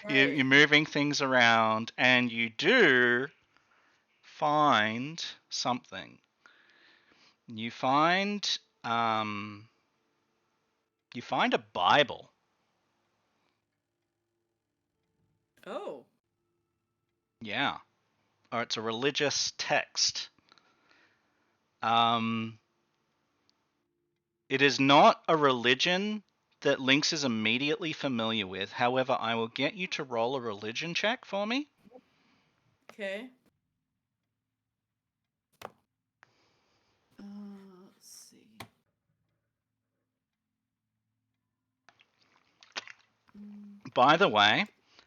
Right. You're moving things around, and you do find something. You find um, you find a Bible. Oh. Yeah. Or it's a religious text. Um, it is not a religion that Lynx is immediately familiar with. However, I will get you to roll a religion check for me. Okay. Let's see. By the way,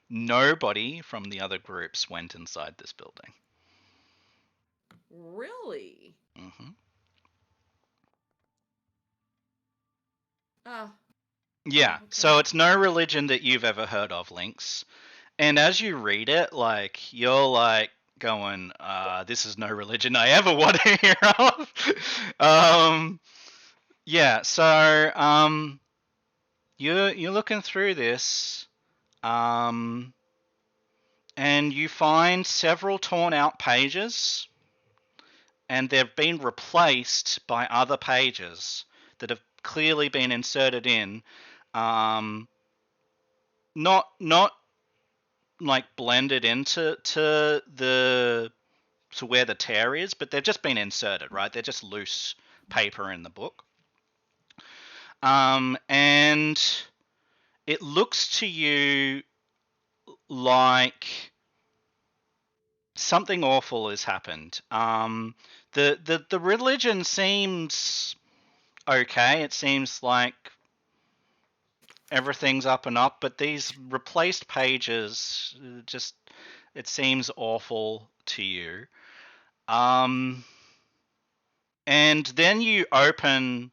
nobody from the other groups went inside this building. Really? Hmm. Oh. Yeah, Okay. so it's no religion that you've ever heard of, Lynx. And as you read it, like, you're like going, this is no religion I ever want to hear of. Yeah, so you're looking through this, and you find several torn out pages, and they've been replaced by other pages that have clearly been inserted in. Not like blended into to where the tear is, but they've just been inserted, right? They're just loose paper in the book. And it looks to you like something awful has happened. The religion seems okay. It seems like everything's up and up, but these replaced pages just, it seems awful to you. And then you open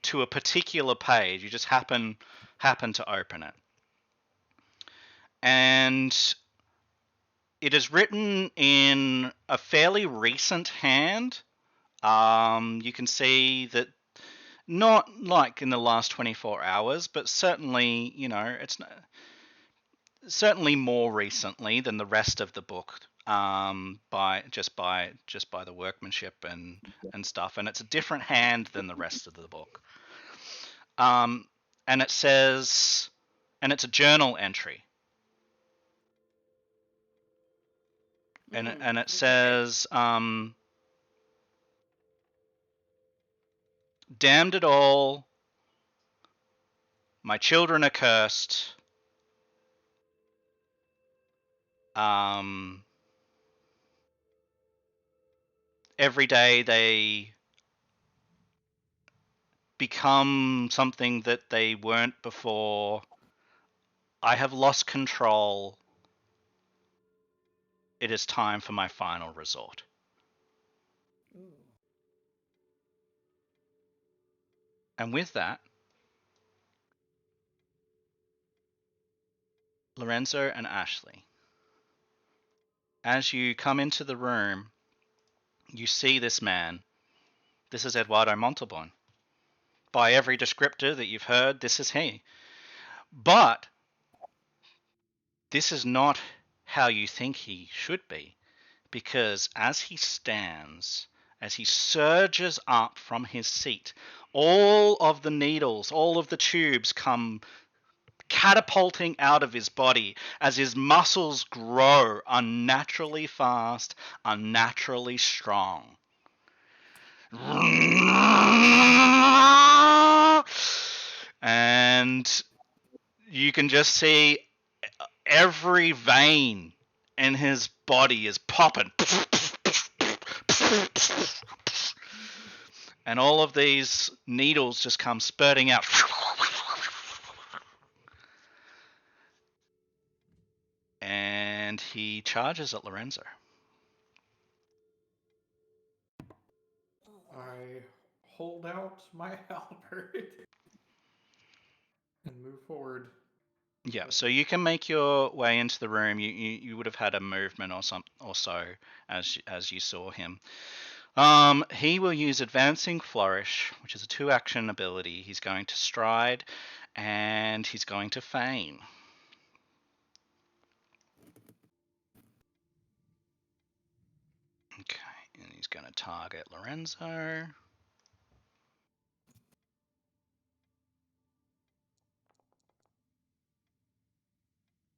to a particular page. You just happen to open it, and it is written in a fairly recent hand. You can see that not like in the last 24 hours, but certainly, it's certainly more recently than the rest of the book. By the workmanship and stuff, and it's a different hand than the rest of the book. Um, and it says, and it's a journal entry, and it Okay. says, "Damned it all, my children are cursed. Um, every day they become something that they weren't before. I have lost control. It is time for my final resort." Ooh. And with that, Lorenzo and Ashley, as you come into the room, you see this man. This is Eduardo Montalban. By every descriptor that you've heard, this is he. But this is not how you think he should be, because as he stands, as he surges up from his seat, all of the needles, all of the tubes come catapulting out of his body as his muscles grow unnaturally fast, unnaturally strong. And you can just see every vein in his body is popping. And all of these needles just come spurting out. And he charges at Lorenzo. I hold out my halberd and move forward. Yeah, so you can make your way into the room. You would have had a movement or so as you saw him. He will use Advancing Flourish, which is a 2-action ability. He's going to stride, and he's going to feign. Okay, and he's going to target Lorenzo.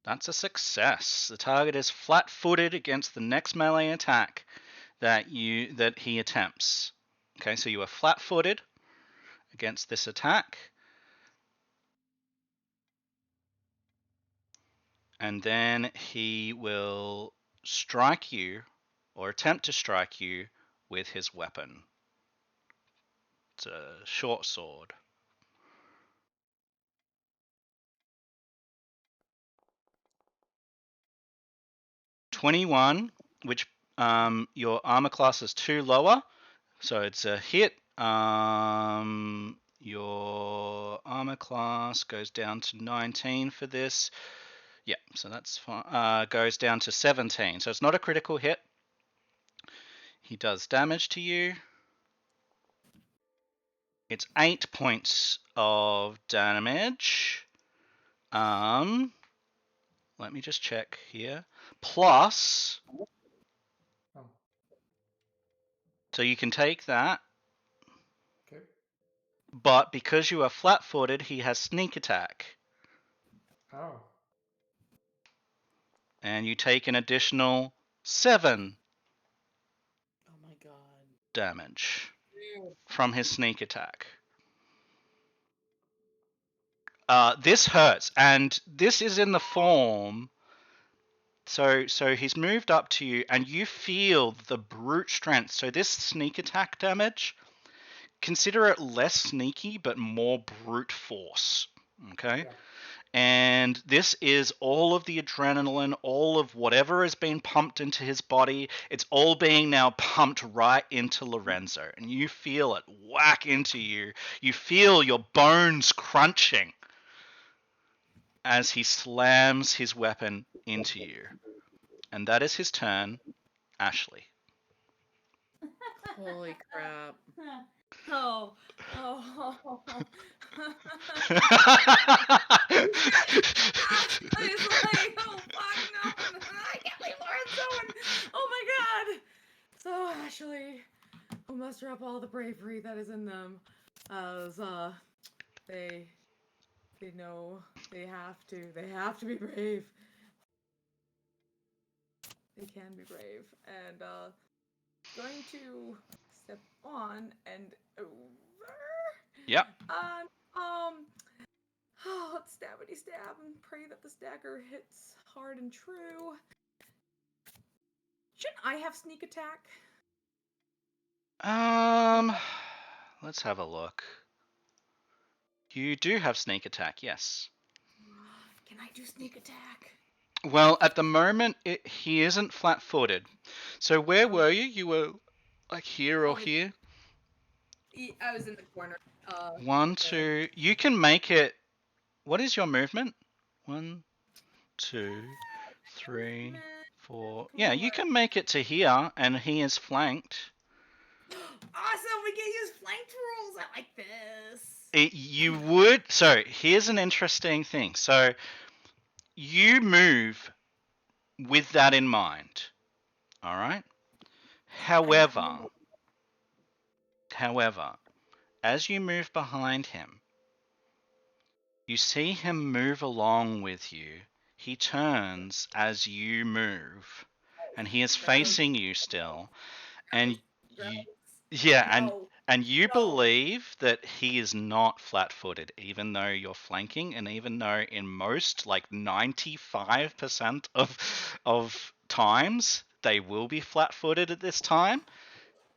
That's a success. The target is flat-footed against the next melee attack that he attempts. Okay, so you are flat-footed against this attack. And then he will strike you, or attempt to strike you, with his weapon. It's a short sword. 21, which your armor class is 2 lower, so it's a hit. Your armor class goes down to 19 for this. Yeah, so that's fine. Goes down to 17, so it's not a critical hit. He does damage to you. It's 8 points of damage. Let me just check here. Plus, Oh, so you can take that, okay. but because you are flat-footed, he has sneak attack. Oh. And you take an additional 7 Oh my god. damage Ew. from his sneak attack. This hurts, and this is in the form. So he's moved up to you, and you feel the brute strength. So this sneak attack damage, consider it less sneaky, but more brute force. Okay? Yeah. And this is all of the adrenaline, all of whatever has been pumped into his body. It's all being now pumped right into Lorenzo. And you feel it whack into you. You feel your bones crunching as he slams his weapon into you. And that is his turn, Ashley. Holy crap. Oh. He's like, oh fuck no, I can't leave Lorenzo. And, oh my god. So Ashley will muster up all the bravery that is in them, as they know they have to be brave. They can be brave, and going to step on and over. Yep. Let's stabbity stab and pray that this dagger hits hard and true. Shouldn't I have sneak attack? Let's have a look. You do have sneak attack, yes. Can I do sneak attack? Well, at the moment, he isn't flat-footed. So where were you? You were like here or here? I was in the corner. 1, 2. You can make it. What is your movement? 1, 2, 3, 4. Yeah, you can make it to here, and he is flanked. Awesome! We can use flanked rules. I like this. You would. So here's an interesting thing. So you move with that in mind. All right. However, as you move behind him, you see him move along with you. He turns as you move, and he is facing you still. And you, yeah, and you believe that he is not flat-footed, even though you're flanking, and even though in most, like 95% of times, they will be flat-footed at this time.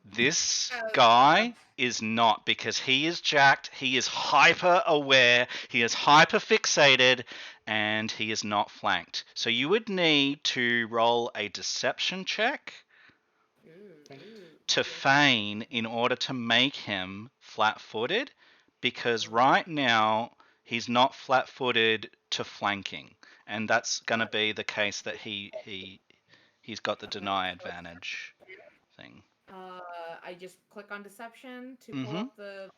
This guy is not, because he is jacked, he is hyper aware, he is hyper fixated, and he is not flanked. So you would need to roll a deception check to feign in order to make him flat-footed, because right now he's not flat-footed to flanking, and that's going to be the case that he's got the deny advantage thing. I just click on deception to pull up the.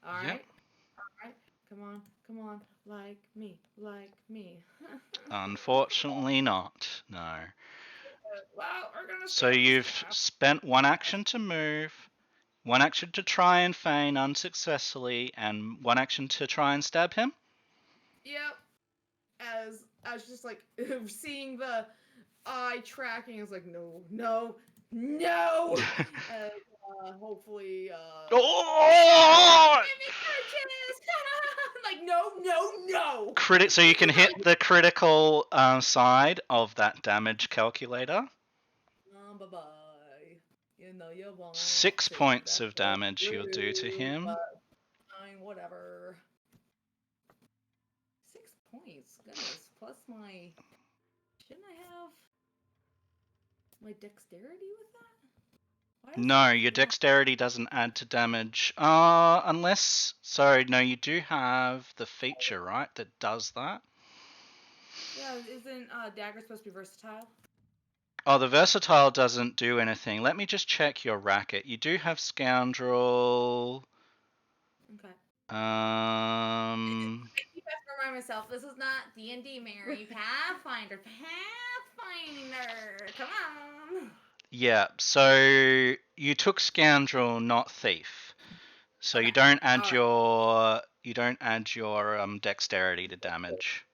All right. Yep. All right. Come on, like me. Unfortunately not, no. Well, we're gonna. So you've spent 1 action to move, 1 action to try and feign unsuccessfully, and 1 action to try and stab him? Yep. as just like seeing the eye tracking is like no. And hopefully Oh! like no. So you can hit the critical side of that damage calculator. Bye bye. You know you won't. 6 take points that of damage you'll do to through, him. but fine, whatever. 6 points. Goodness. Plus my. Shouldn't I have my dexterity with that? Why does No, it your not- dexterity doesn't add to damage. Unless. Sorry, no, you do have the feature, right, that does that? Yeah, isn't dagger supposed to be versatile? Oh, the versatile doesn't do anything. Let me just check your racket. You do have scoundrel. Okay. Um. I keep having to remind myself, this is not D&D, Mary. Pathfinder. Come on. Yeah. So you took scoundrel, not thief. So Okay. you don't add Alright. your dexterity to damage.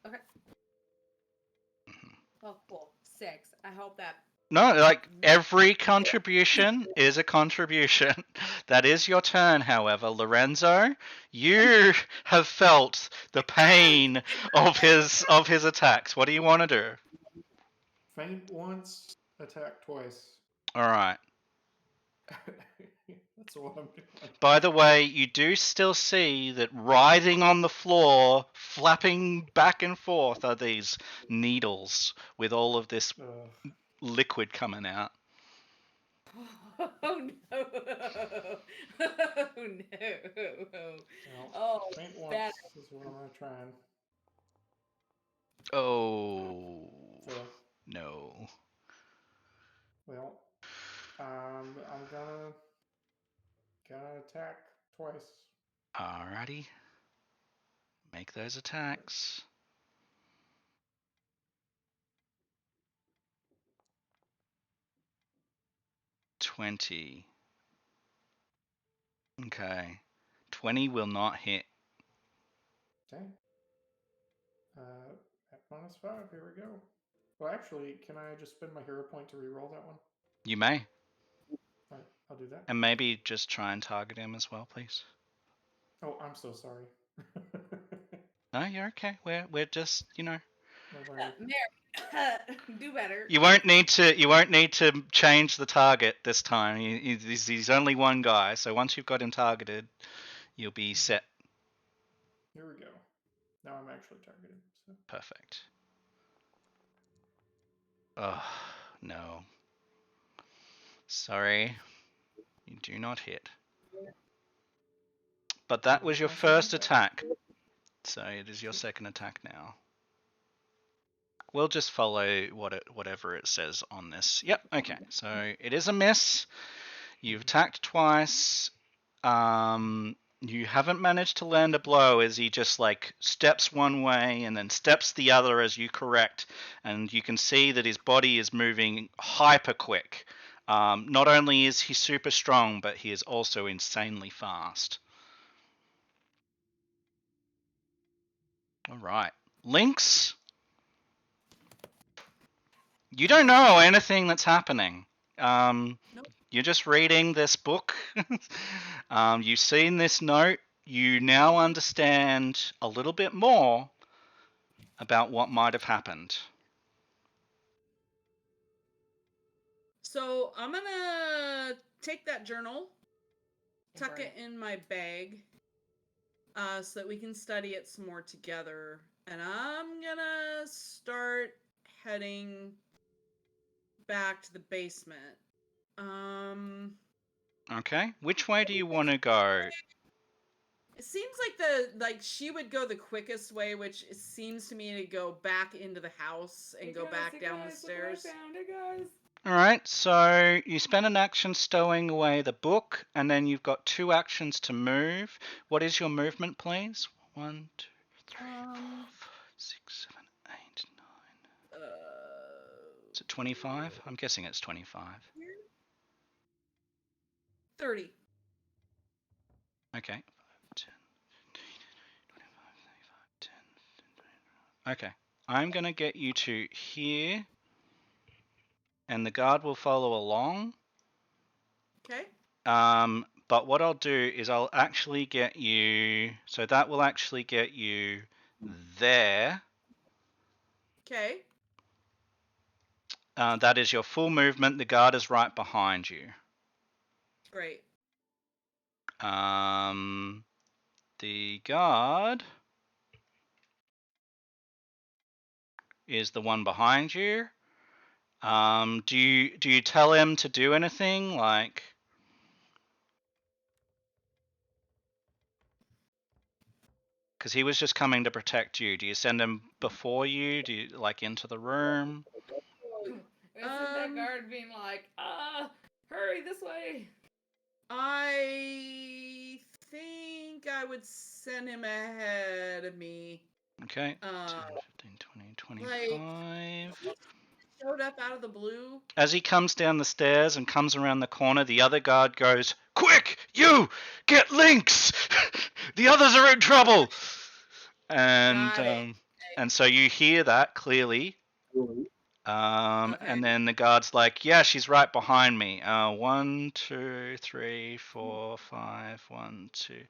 Okay. Oh, cool. 6. I hope that. No, like every contribution is a contribution. That is your turn, however. Lorenzo, you have felt the pain of his attacks. What do you want to do? Faint once, attack twice. All right. That's what I'm doing. By the way, you do still see that writhing on the floor, flapping back and forth, are these needles with all of this Ugh. liquid coming out. Oh no! Oh no! Well, Oh, faint bad. once is what I'm gonna try and Oh fail. no. Well, I'm gonna attack twice. Alrighty. Make those attacks. $20. Okay. 20 will not hit. Okay. At -5, here we go. Well, actually, can I just spend my hero point to reroll that one? You may. Alright, I'll do that. And maybe just try and target him as well, please. Oh, I'm so sorry. No, you're okay. We're just, No worries. Mary, do better. You won't need to change the target this time. He's only one guy, so once you've got him targeted, you'll be set. Here we go. Now I'm actually targeted. So. Perfect. Oh, no. Sorry. You do not hit. But that was your My first second attack. So it is your second attack now. We'll just follow whatever it says on this. Yep, okay. So it is a miss. You've attacked twice. You haven't managed to land a blow as he just like steps one way and then steps the other as you correct. And you can see that his body is moving hyper quick. Not only is he super strong, but he is also insanely fast. All right. Lynx, you don't know anything that's happening. Nope. You're just reading this book. You've seen this note. You now understand a little bit more about what might have happened. So I'm gonna take that journal, tuck Okay. it in my bag, so that we can study it some more together. And I'm gonna start heading back to the basement. Okay. Which way do you want to go? It seems like she would go the quickest way, which seems to me to go back into the house and go back down the stairs. Look what I found, hey guys. All right. So you spend an action stowing away the book, and then you've got 2 actions to move. What is your movement, please? 1, 2, 3, 4, 5, 6, 7, 8, 9. Is it 25? I'm guessing it's 25. 30. Okay. 5, 10, Okay. I'm going to get you to here, and the guard will follow along. Okay. But what I'll do is I'll actually get you, so that will actually get you there. Okay. That is your full movement. The guard is right behind you. Great. The guard is the one behind you. Do you tell him to do anything like? Because he was just coming to protect you. Do you send him before you? Do you like into the room? Isn't that guard being like, hurry this way? I think I would send him ahead of me. Okay. 10, 15, 20, 25. Showed up out of the blue. As he comes down the stairs and comes around the corner, the other guard goes, "Quick, you! Get Lynx! The others are in trouble!" And so you hear that clearly. And then the guard's like, "Yeah, she's right behind me. 1, 2, 3, 4, 5. 1, 2."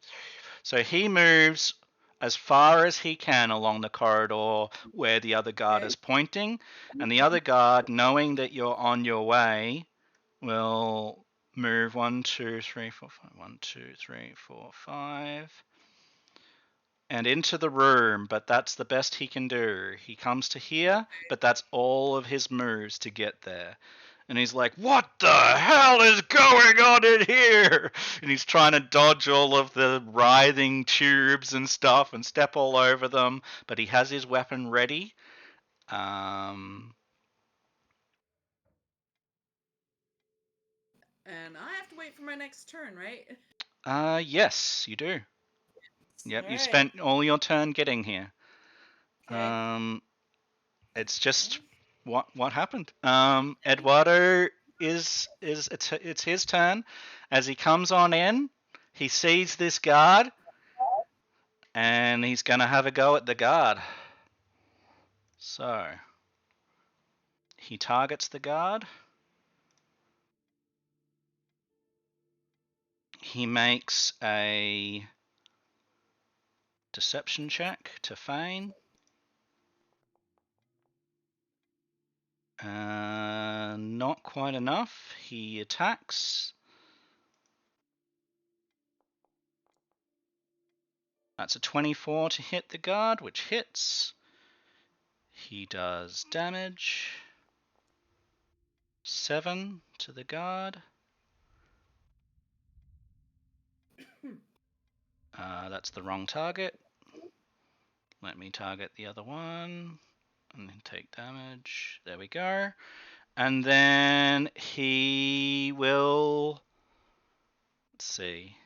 So he moves as far as he can along the corridor where the other guard is pointing, and the other guard, knowing that you're on your way, will move 1, 2, 3, 4, 5. 1, 2, 3, 4, 5. And into the room, but that's the best he can do. He comes to here, but that's all of his moves to get there. And he's like, "What the hell is going on in here?" And he's trying to dodge all of the writhing tubes and stuff and step all over them, but he has his weapon ready. And I have to wait for my next turn, right? Yes, you do. Yep, All you right. spent all your turn getting here. Okay. It's just what happened. Eduardo it's his turn. As he comes on in, he sees this guard, and he's gonna have a go at the guard. So he targets the guard. He makes a deception check to feign. Not quite enough. He attacks. That's a 24 to hit the guard, which hits. He does damage. 7 to the guard. That's the wrong target. Let me target the other one and then take damage. There we go. And then he will. Let's see.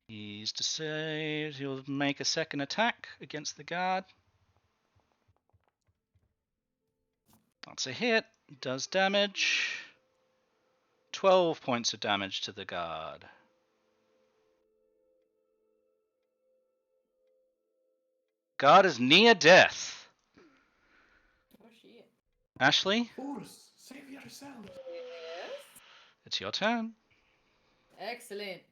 He's deceived. He'll make a second attack against the guard. That's a hit. Does damage. 12 points of damage to the guard. Guard is near death. Oh shit. Ashley, Force, save yourself. Yes. it's your turn. Excellent.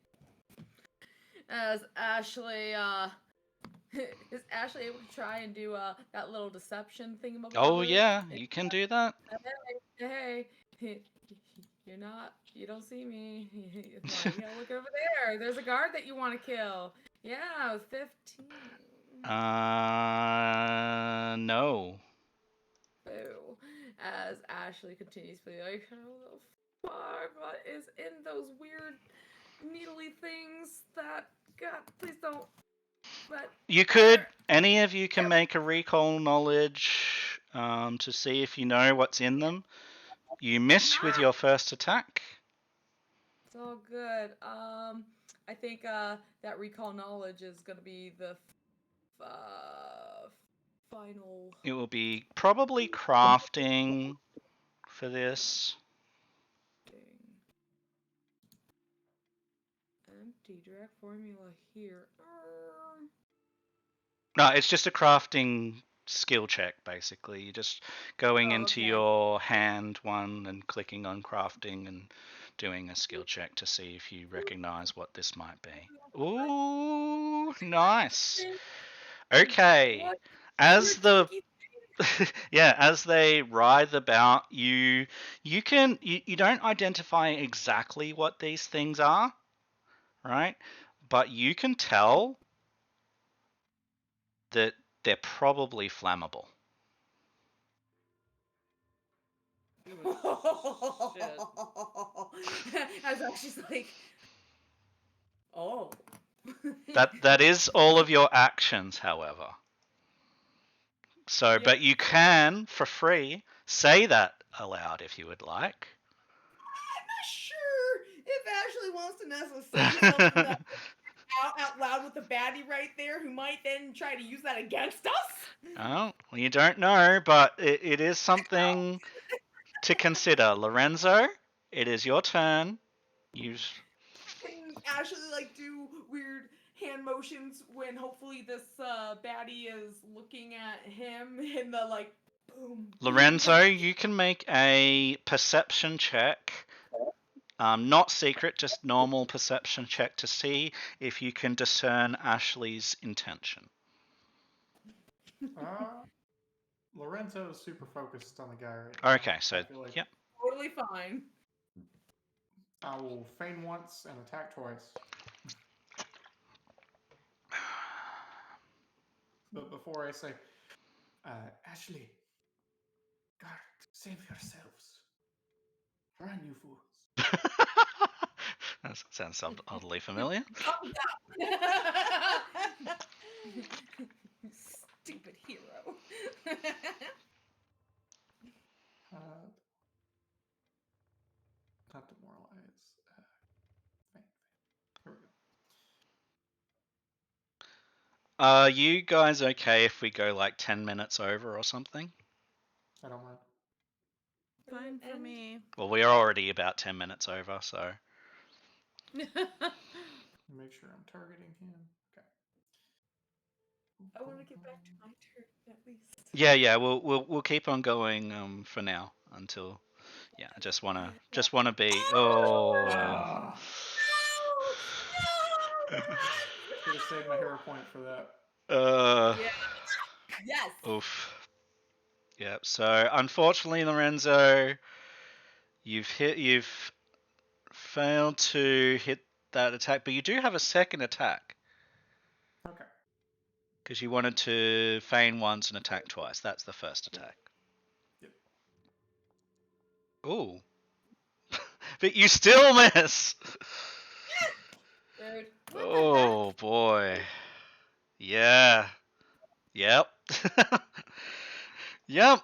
As Ashley, is Ashley able to try and do that little deception thing? Oh yeah, you can do that. Hey, you're not. You don't see me. Like, yeah, look over there. There's a guard that you want to kill. Yeah, 15. No. Boo. As Ashley continues to be like, how the fuck? What is in those weird needly things that, God, please don't. But You could, any of you can make a recall knowledge to see if you know what's in them. You miss with your first attack. it's all good. I think that recall knowledge is gonna be the final. It will be probably crafting for this. Thing. Empty direct formula here. No, it's just a crafting skill check, basically. You're just going Oh, into okay. your hand one and clicking on crafting and doing a skill check to see if you recognize what this might be. Ooh, nice. Okay. What? As Your the dinky yeah, as they writhe about, you don't identify exactly what these things are, right? But you can tell that they're probably flammable. Oh, shit. As she's like, oh. That is all of your actions, however. So, Yeah. but you can, for free, say that aloud if you would like. I'm not sure if Ashley wants to necessarily say something that out loud with the baddie right there who might then try to use that against us. Oh, well, you don't know, but it is something to consider. Lorenzo, it is your turn. Use. Can Ashley like do weird hand motions when hopefully this baddie is looking at him in the like boom. Lorenzo, you can make a perception check. Not secret, just normal perception check to see if you can discern Ashley's intention. Lorenzo is super focused on the guy right now. Okay, so I feel like yep. Totally fine. I will feign once and attack twice. But before I say, Ashley, guard, save yourselves. Run, you fools. That sounds oddly familiar. Stupid hero. Not demoralize. Feign. Here we go. Are you guys okay if we go like 10 minutes over or something? I don't mind. Fine for me. Well, we're already about 10 minutes over, so. Make sure I'm targeting him. Okay. I want to get back to my turn at least. Yeah, we'll keep on going for now until I just wanna be Ah! No! Should have saved my hero point for that. Yeah. Yes. Oof. Yeah, so unfortunately, Lorenzo, you've failed to hit that attack, but you do have a second attack Okay. because you wanted to feign once and attack twice. That's the first attack. Yep. Ooh. But you still miss. Rude. Oh boy. Yeah. Yep. Yep.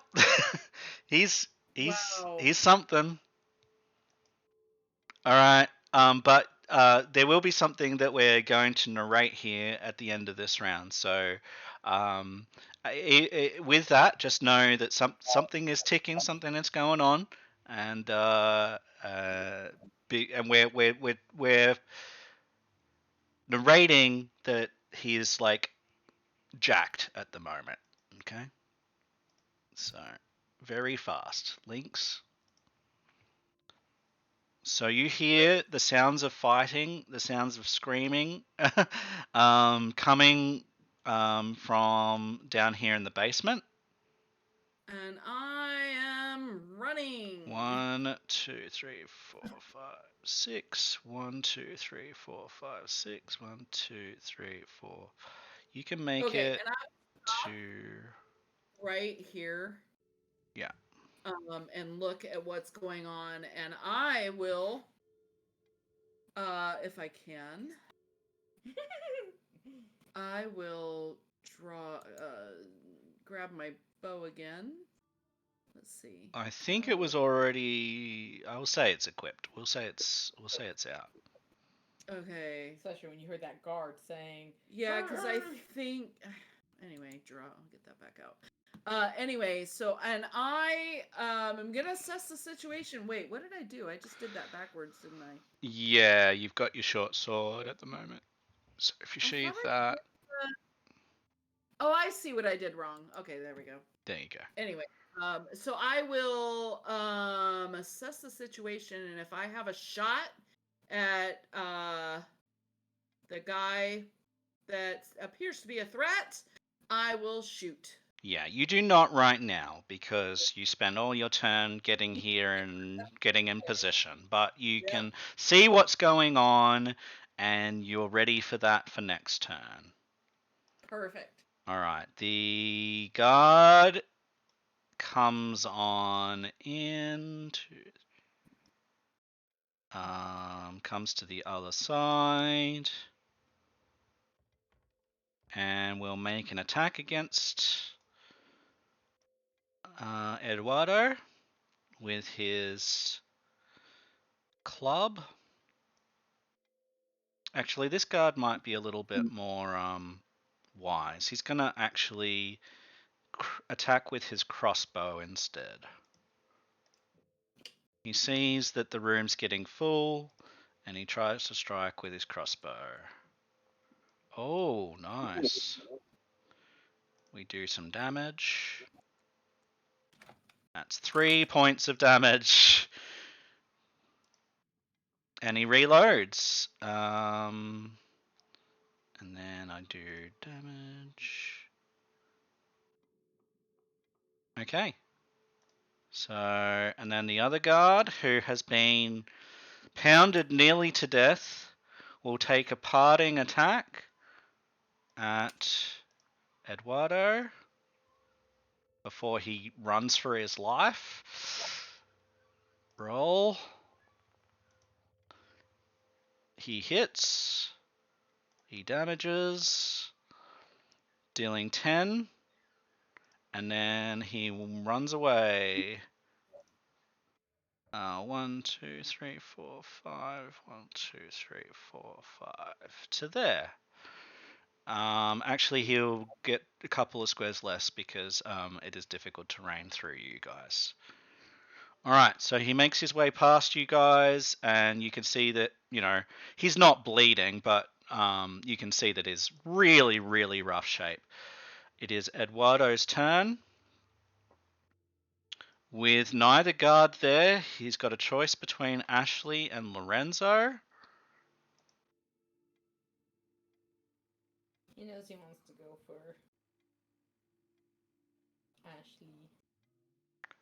he's Wow. he's something. All right. But there will be something that we're going to narrate here at the end of this round. So, with that, just know that something is ticking, something is going on, and we're narrating that he is like jacked at the moment. Okay. So, very fast. Links. So you hear the sounds of fighting, the sounds of screaming, coming from down here in the basement. And I am running. 1, 2, 3, 4, 5, 6. 1, 2, 3, 4, 5, 6. 1, 2, 3, 4. You can make Okay, it and I'm to. right here. Yeah. And look at what's going on, and I will, if I can, I will grab my bow again. Let's see. I think it was already. I will say it's equipped. We'll say it's out. Okay. Especially when you heard that guard saying, Yeah, because I think. Anyway, draw. I'll get that back out. Anyway, so and I am gonna assess the situation. Wait, what did I do? I just did that backwards, didn't I? Yeah, you've got your short sword at the moment. So if you sheath that. Oh, I see what I did wrong. Okay, there we go. There you go. Anyway, so I will assess the situation, and if I have a shot at the guy that appears to be a threat, I will shoot. Yeah, you do not right now because you spend all your turn getting here and getting in position, but you Yep. can see what's going on and you're ready for that for next turn. Perfect. All right, the guard comes on comes to the other side and will make an attack against Eduardo with his club. Actually, this guard might be a little bit more wise. He's gonna actually attack with his crossbow instead. He sees that the room's getting full, and he tries to strike with his crossbow. Oh, nice. We do some damage. That's 3 points of damage. And he reloads. And then I do damage. Okay. So, and then the other guard, who has been pounded nearly to death, will take a parting attack at Eduardo before he runs for his life. Roll. He hits. He damages, dealing 10. And then he runs away. 1, 2, 3, 4, 5. 1, 2, 3, 4, 5. To there. Actually, he'll get a couple of squares less because it is difficult terrain through you guys. Alright, so he makes his way past you guys, and you can see that, he's not bleeding, but you can see that he's really, really rough shape. It is Eduardo's turn. With neither guard there, he's got a choice between Ashley and Lorenzo. He knows he wants to go for Ashley.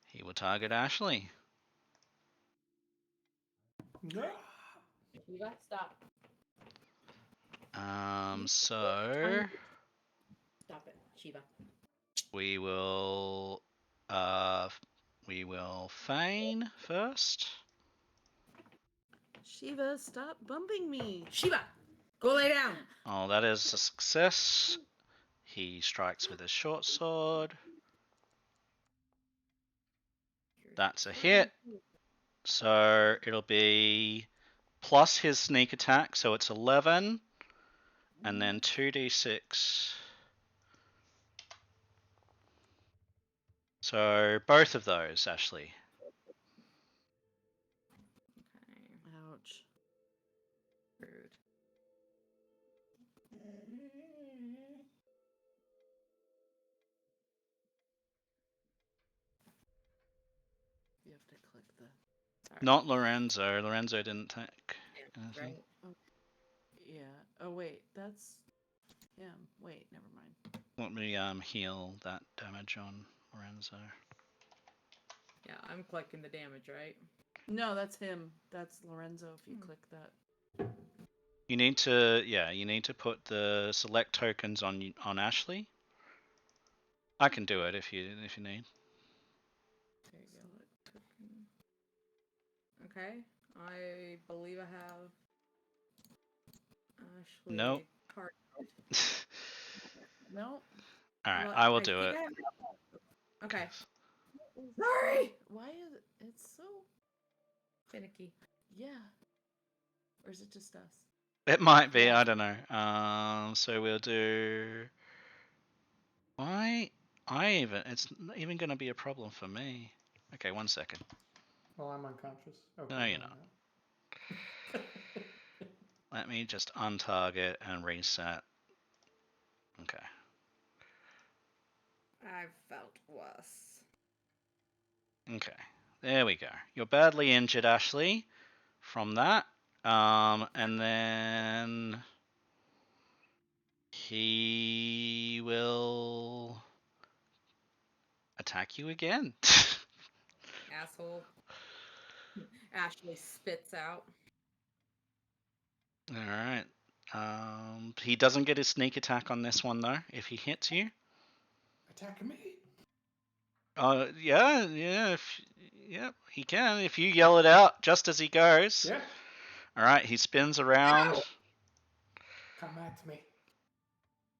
He will target Ashley. No. You got stop. So Stop it, Shiva. we will feign first. Shiva, stop bumping me. Shiva, go lay down. Oh, that is a success. He strikes with his short sword. That's a hit. So it'll be plus his sneak attack, so it's 11. And then 2d6. So both of those, Ashley. Okay. Ouch. Rude. You have to click the. Sorry. Not Lorenzo. Lorenzo didn't take anything. Right. Yeah. Oh wait, that's him. Wait, never mind. Let me heal that damage on Lorenzo. Yeah, I'm clicking the damage, right? No, that's him. That's Lorenzo. If you click that. You need to put the select tokens on Ashley. I can do it if you need. There you go. Okay. I believe I have Ashley. Nope. Card. No. All right, Well, I will do think it. Okay. Sorry. Why is it? It's so Finicky. yeah. Or is it just us? It might be. I don't know. So we'll do. Why? It's not even going to be a problem for me. Okay, 1 second. Well, I'm unconscious. Okay, No, you're not. Let me just untarget and reset. Okay. I've felt worse. Okay, there we go. You're badly injured, Ashley, from that. And then he will attack you again. Asshole. Ashley spits out. All right. He doesn't get his sneak attack on this one though. If he hits you, Attack me. yeah, yeah, he can. If you yell it out just as he goes. Yeah. All right. He spins around. Ow! Come at me.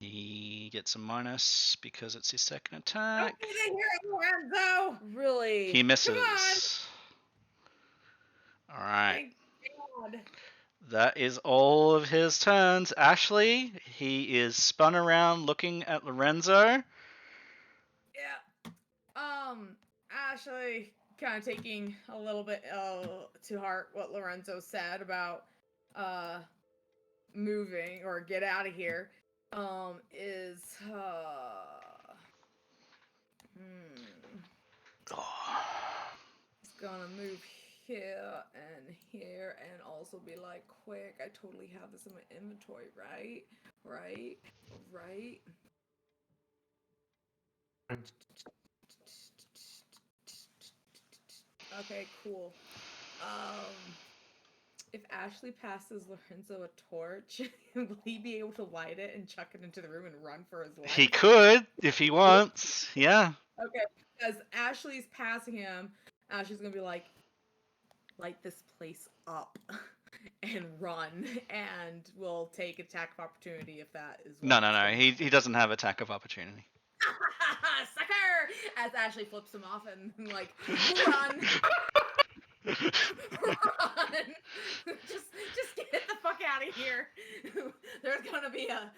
He gets a minus because it's his second Don't attack. be the hero, Lorenzo! Really? He misses. All right. Thank God. That is all of his turns. Ashley, he is spun around looking at Lorenzo. Yeah. Ashley kind of taking a little bit to heart what Lorenzo said about moving or get out of here. Is He's gonna move here and also be like, quick, I totally have this in my inventory, right? Okay, cool. If Ashley passes Lorenzo a torch, will he be able to light it and chuck it into the room and run for his life? He could if he wants. Yeah. Okay, because Ashley's passing him, Ashley's gonna be like, light this place up and run, and we'll take attack of opportunity if that is what No. it's gonna He happen. doesn't have attack of opportunity. Sucker! As Ashley flips him off and like, run! Run! just get the fuck out of here. There's gonna be a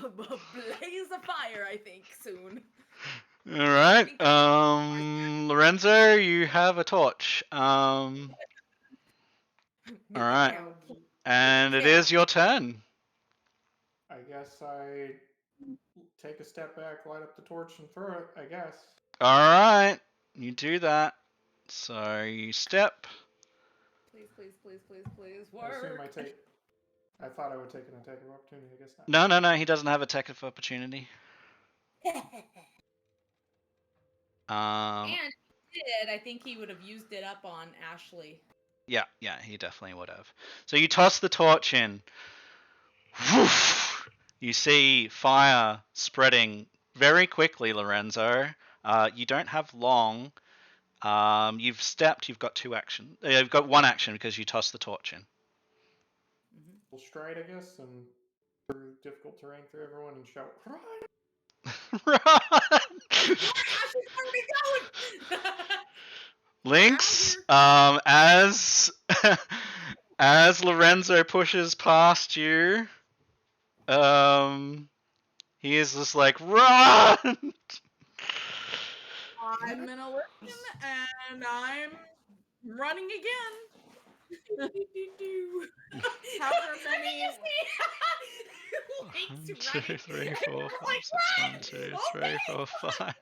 blaze of fire, I think, soon. All right. Lorenzo, you have a torch. All right. And it is your turn. I guess I take a step back, light up the torch, and throw it. I guess. All right. You do that. So you step. Please, I assume work. I thought I would take an attack of opportunity. I guess not. No. He doesn't have attack of opportunity. And if he did, I think he would have used it up on Ashley. Yeah, he definitely would have. So you toss the torch in. Woof! You see fire spreading very quickly, Lorenzo. You don't have long. You've stepped. You've got two action. You've got one action because you tossed the torch in. We'll stride, I guess, and through difficult terrain through everyone and shout, "Run!" Run! Ashley's already going! Lynx, as as Lorenzo pushes past you, he is just like, run! I'm gonna listen, and I'm running again. However many. 1, 2, 3, 4, 5, 6, 1, 2, 3, 4, 5.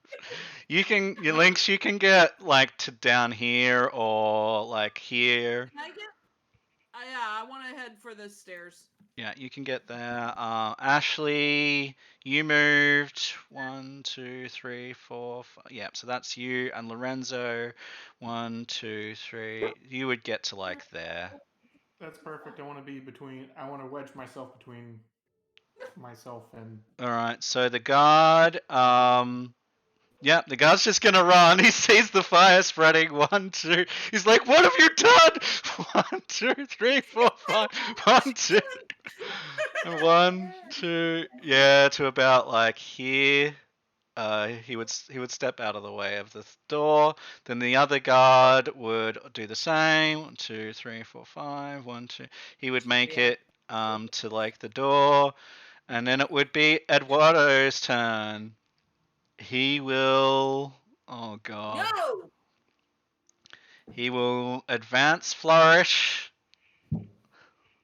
You Lynx, you can get like to down here or like here. Can I get? Yeah, I want to head for the stairs. Yeah, you can get there. Ashley, you moved 1, 2, 3, 4, 5. Yeah, so that's you and Lorenzo. 1, 2, 3. You would get to like there. That's perfect. I want to wedge myself between myself and. All right. So the guard, yeah, the guard's just gonna run. He sees the fire spreading. 1, 2. He's like, "What have you done?" 1, 2, 3, 4, 5. 1, 2. 1, 2. Yeah, to about like here. He would step out of the way of the door. Then the other guard would do the same. 1, 2, 3, 4, 5. 1, 2. He would make it to like the door, and then it would be Eduardo's turn. He will. Oh god. No! He will advance flourish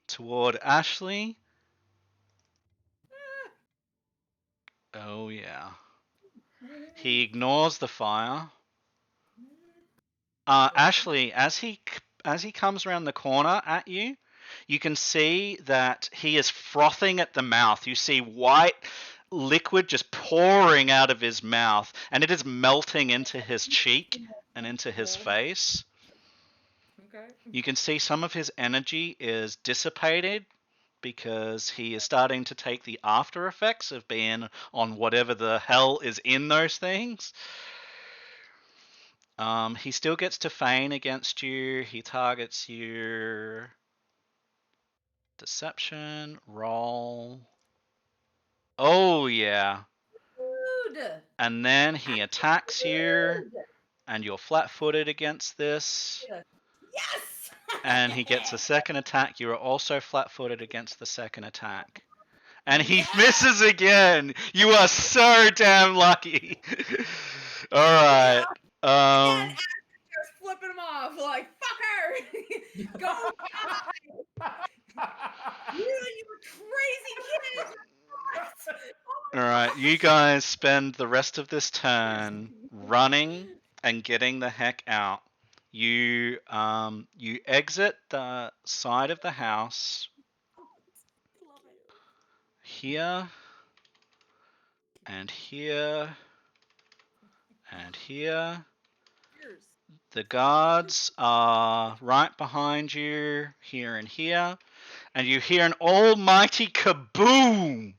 toward Ashley. Oh yeah. He ignores the fire. Ashley, as he comes around the corner at you, you can see that he is frothing at the mouth. You see white liquid just pouring out of his mouth, and it is melting into his cheek and into his face. Okay. You can see some of his energy is dissipated because he is starting to take the after effects of being on whatever the hell is in those things. He still gets to feign against you. He targets your deception roll. Oh yeah. Dude. And then he attacks you, and you're flat-footed against this. Yes. And he gets a second attack. You are also flat-footed against the second attack. And he misses again. You are so damn lucky. All right. Again, just flipping him off like fuck her. Go you crazy kid. All right. You guys spend the rest of this turn running and getting the heck out. You exit the side of the house here and here and here. The guards are right behind you, here and here, and you hear an almighty kaboom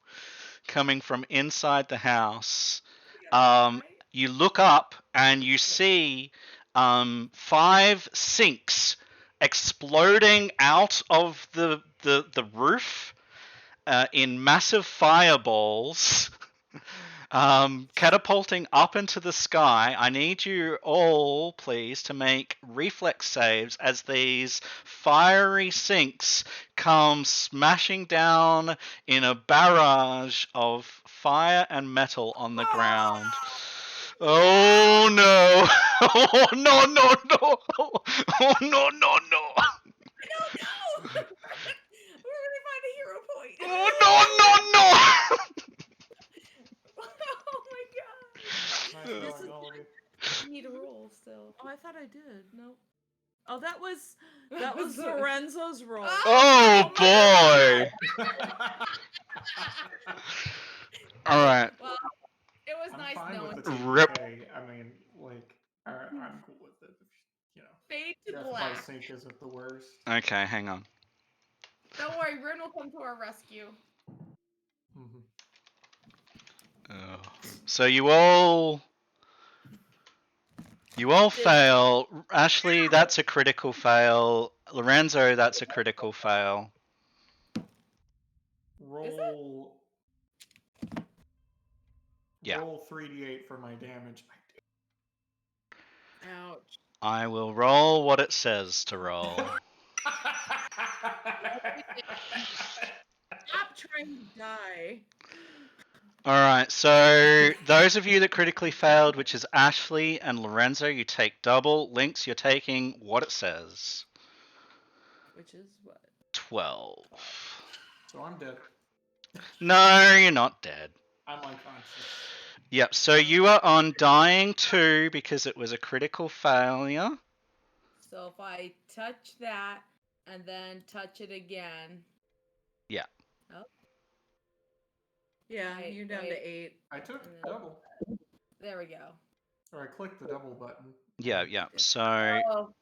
coming from inside the house. You look up and you see 5 sinks exploding out of the roof in massive fireballs. Catapulting up into the sky. I need you all, please, to make reflex saves as these fiery sinks come smashing down in a barrage of fire and metal on the ground. Oh no! Oh no no no! Oh no no no! No. We're gonna find a hero point. Oh no no no! Oh my god. Nice This going, is all of you. I need a roll still. Oh, I thought I did. Nope. Oh, that was Lorenzo's roll. Oh boy! All right. Well, it was I'm nice fine knowing with the Rip. TPK. I mean, like, I'm cool with it. You know, fade to death by black. sink isn't the worst. Okay, hang on. Don't worry, Rin will come to our rescue. Mm-hmm. So you all fail. Ashley, that's a critical fail. Lorenzo, that's a critical fail. Roll. Yeah. Roll 3d8 for my damage. Ouch. I will roll what it says to roll. Stop trying to die. Alright, so those of you that critically failed, which is Ashley and Lorenzo, you take double. Lynx, you're taking what it says. Which is what? 12. So I'm dead. No, you're not dead. I'm unconscious. Yep, so you are on dying 2 because it was a critical failure. So if I touch that and then touch it again. Yeah. Oh. Yeah, Wait, you're down wait. to 8. I took double. There we go. Or I clicked the double button. Yeah, yeah. So Oh,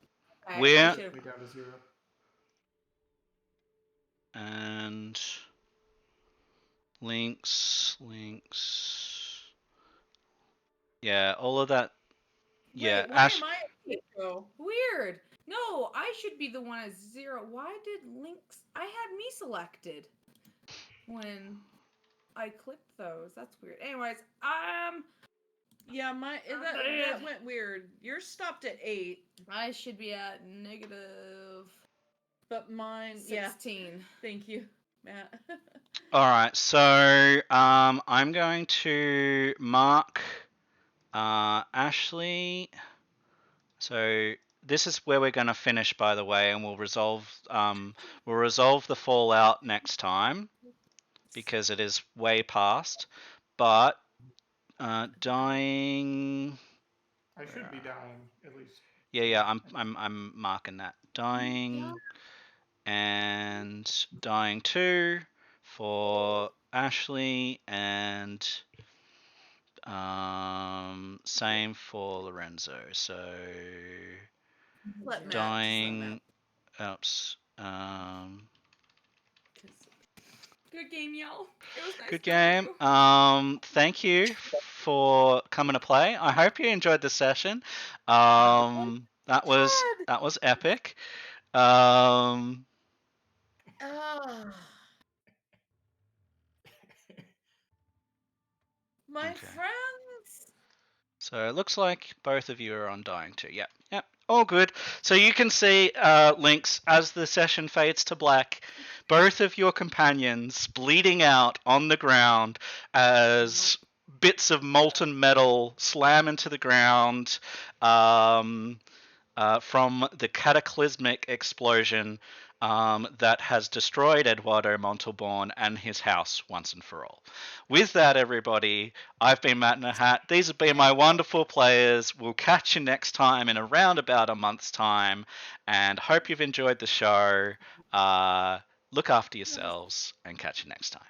okay. We're- I should've- Me down to 0. and links. Yeah, all of that. Yeah, Wait, why Ash. am I at zero? Weird. No, I should be the one at 0. Why did links? I had me selected when I clicked those. That's weird. Anyways, Yeah, that went weird. Yours stopped at 8, I should be at negative but mine, 16. yeah. Thank you, Matt. All right, so I'm going to mark Ashley. So this is where we're going to finish, by the way, and we'll resolve the fallout next time because it is way past. But Dying. I should be dying at least. Yeah. I'm marking that. Dying and dying 2 for Ashley, and same for Lorenzo. So Let Matt. dying. Oops. Good game, y'all. It was nice Good knowing game. you. Thank you for coming to play. I hope you enjoyed the session. That was epic. Um, My Okay. friends. So it looks like both of you are on dying too. Yep. All good. So you can see Lynx as the session fades to black. Both of your companions bleeding out on the ground as bits of molten metal slam into the ground. From the cataclysmic explosion that has destroyed Eduardo Montalban and his house once and for all. With that, everybody, I've been Matt in a Hat. These have been my wonderful players. We'll catch you next time in around about a month's time, and hope you've enjoyed the show. Look after yourselves, and catch you next time.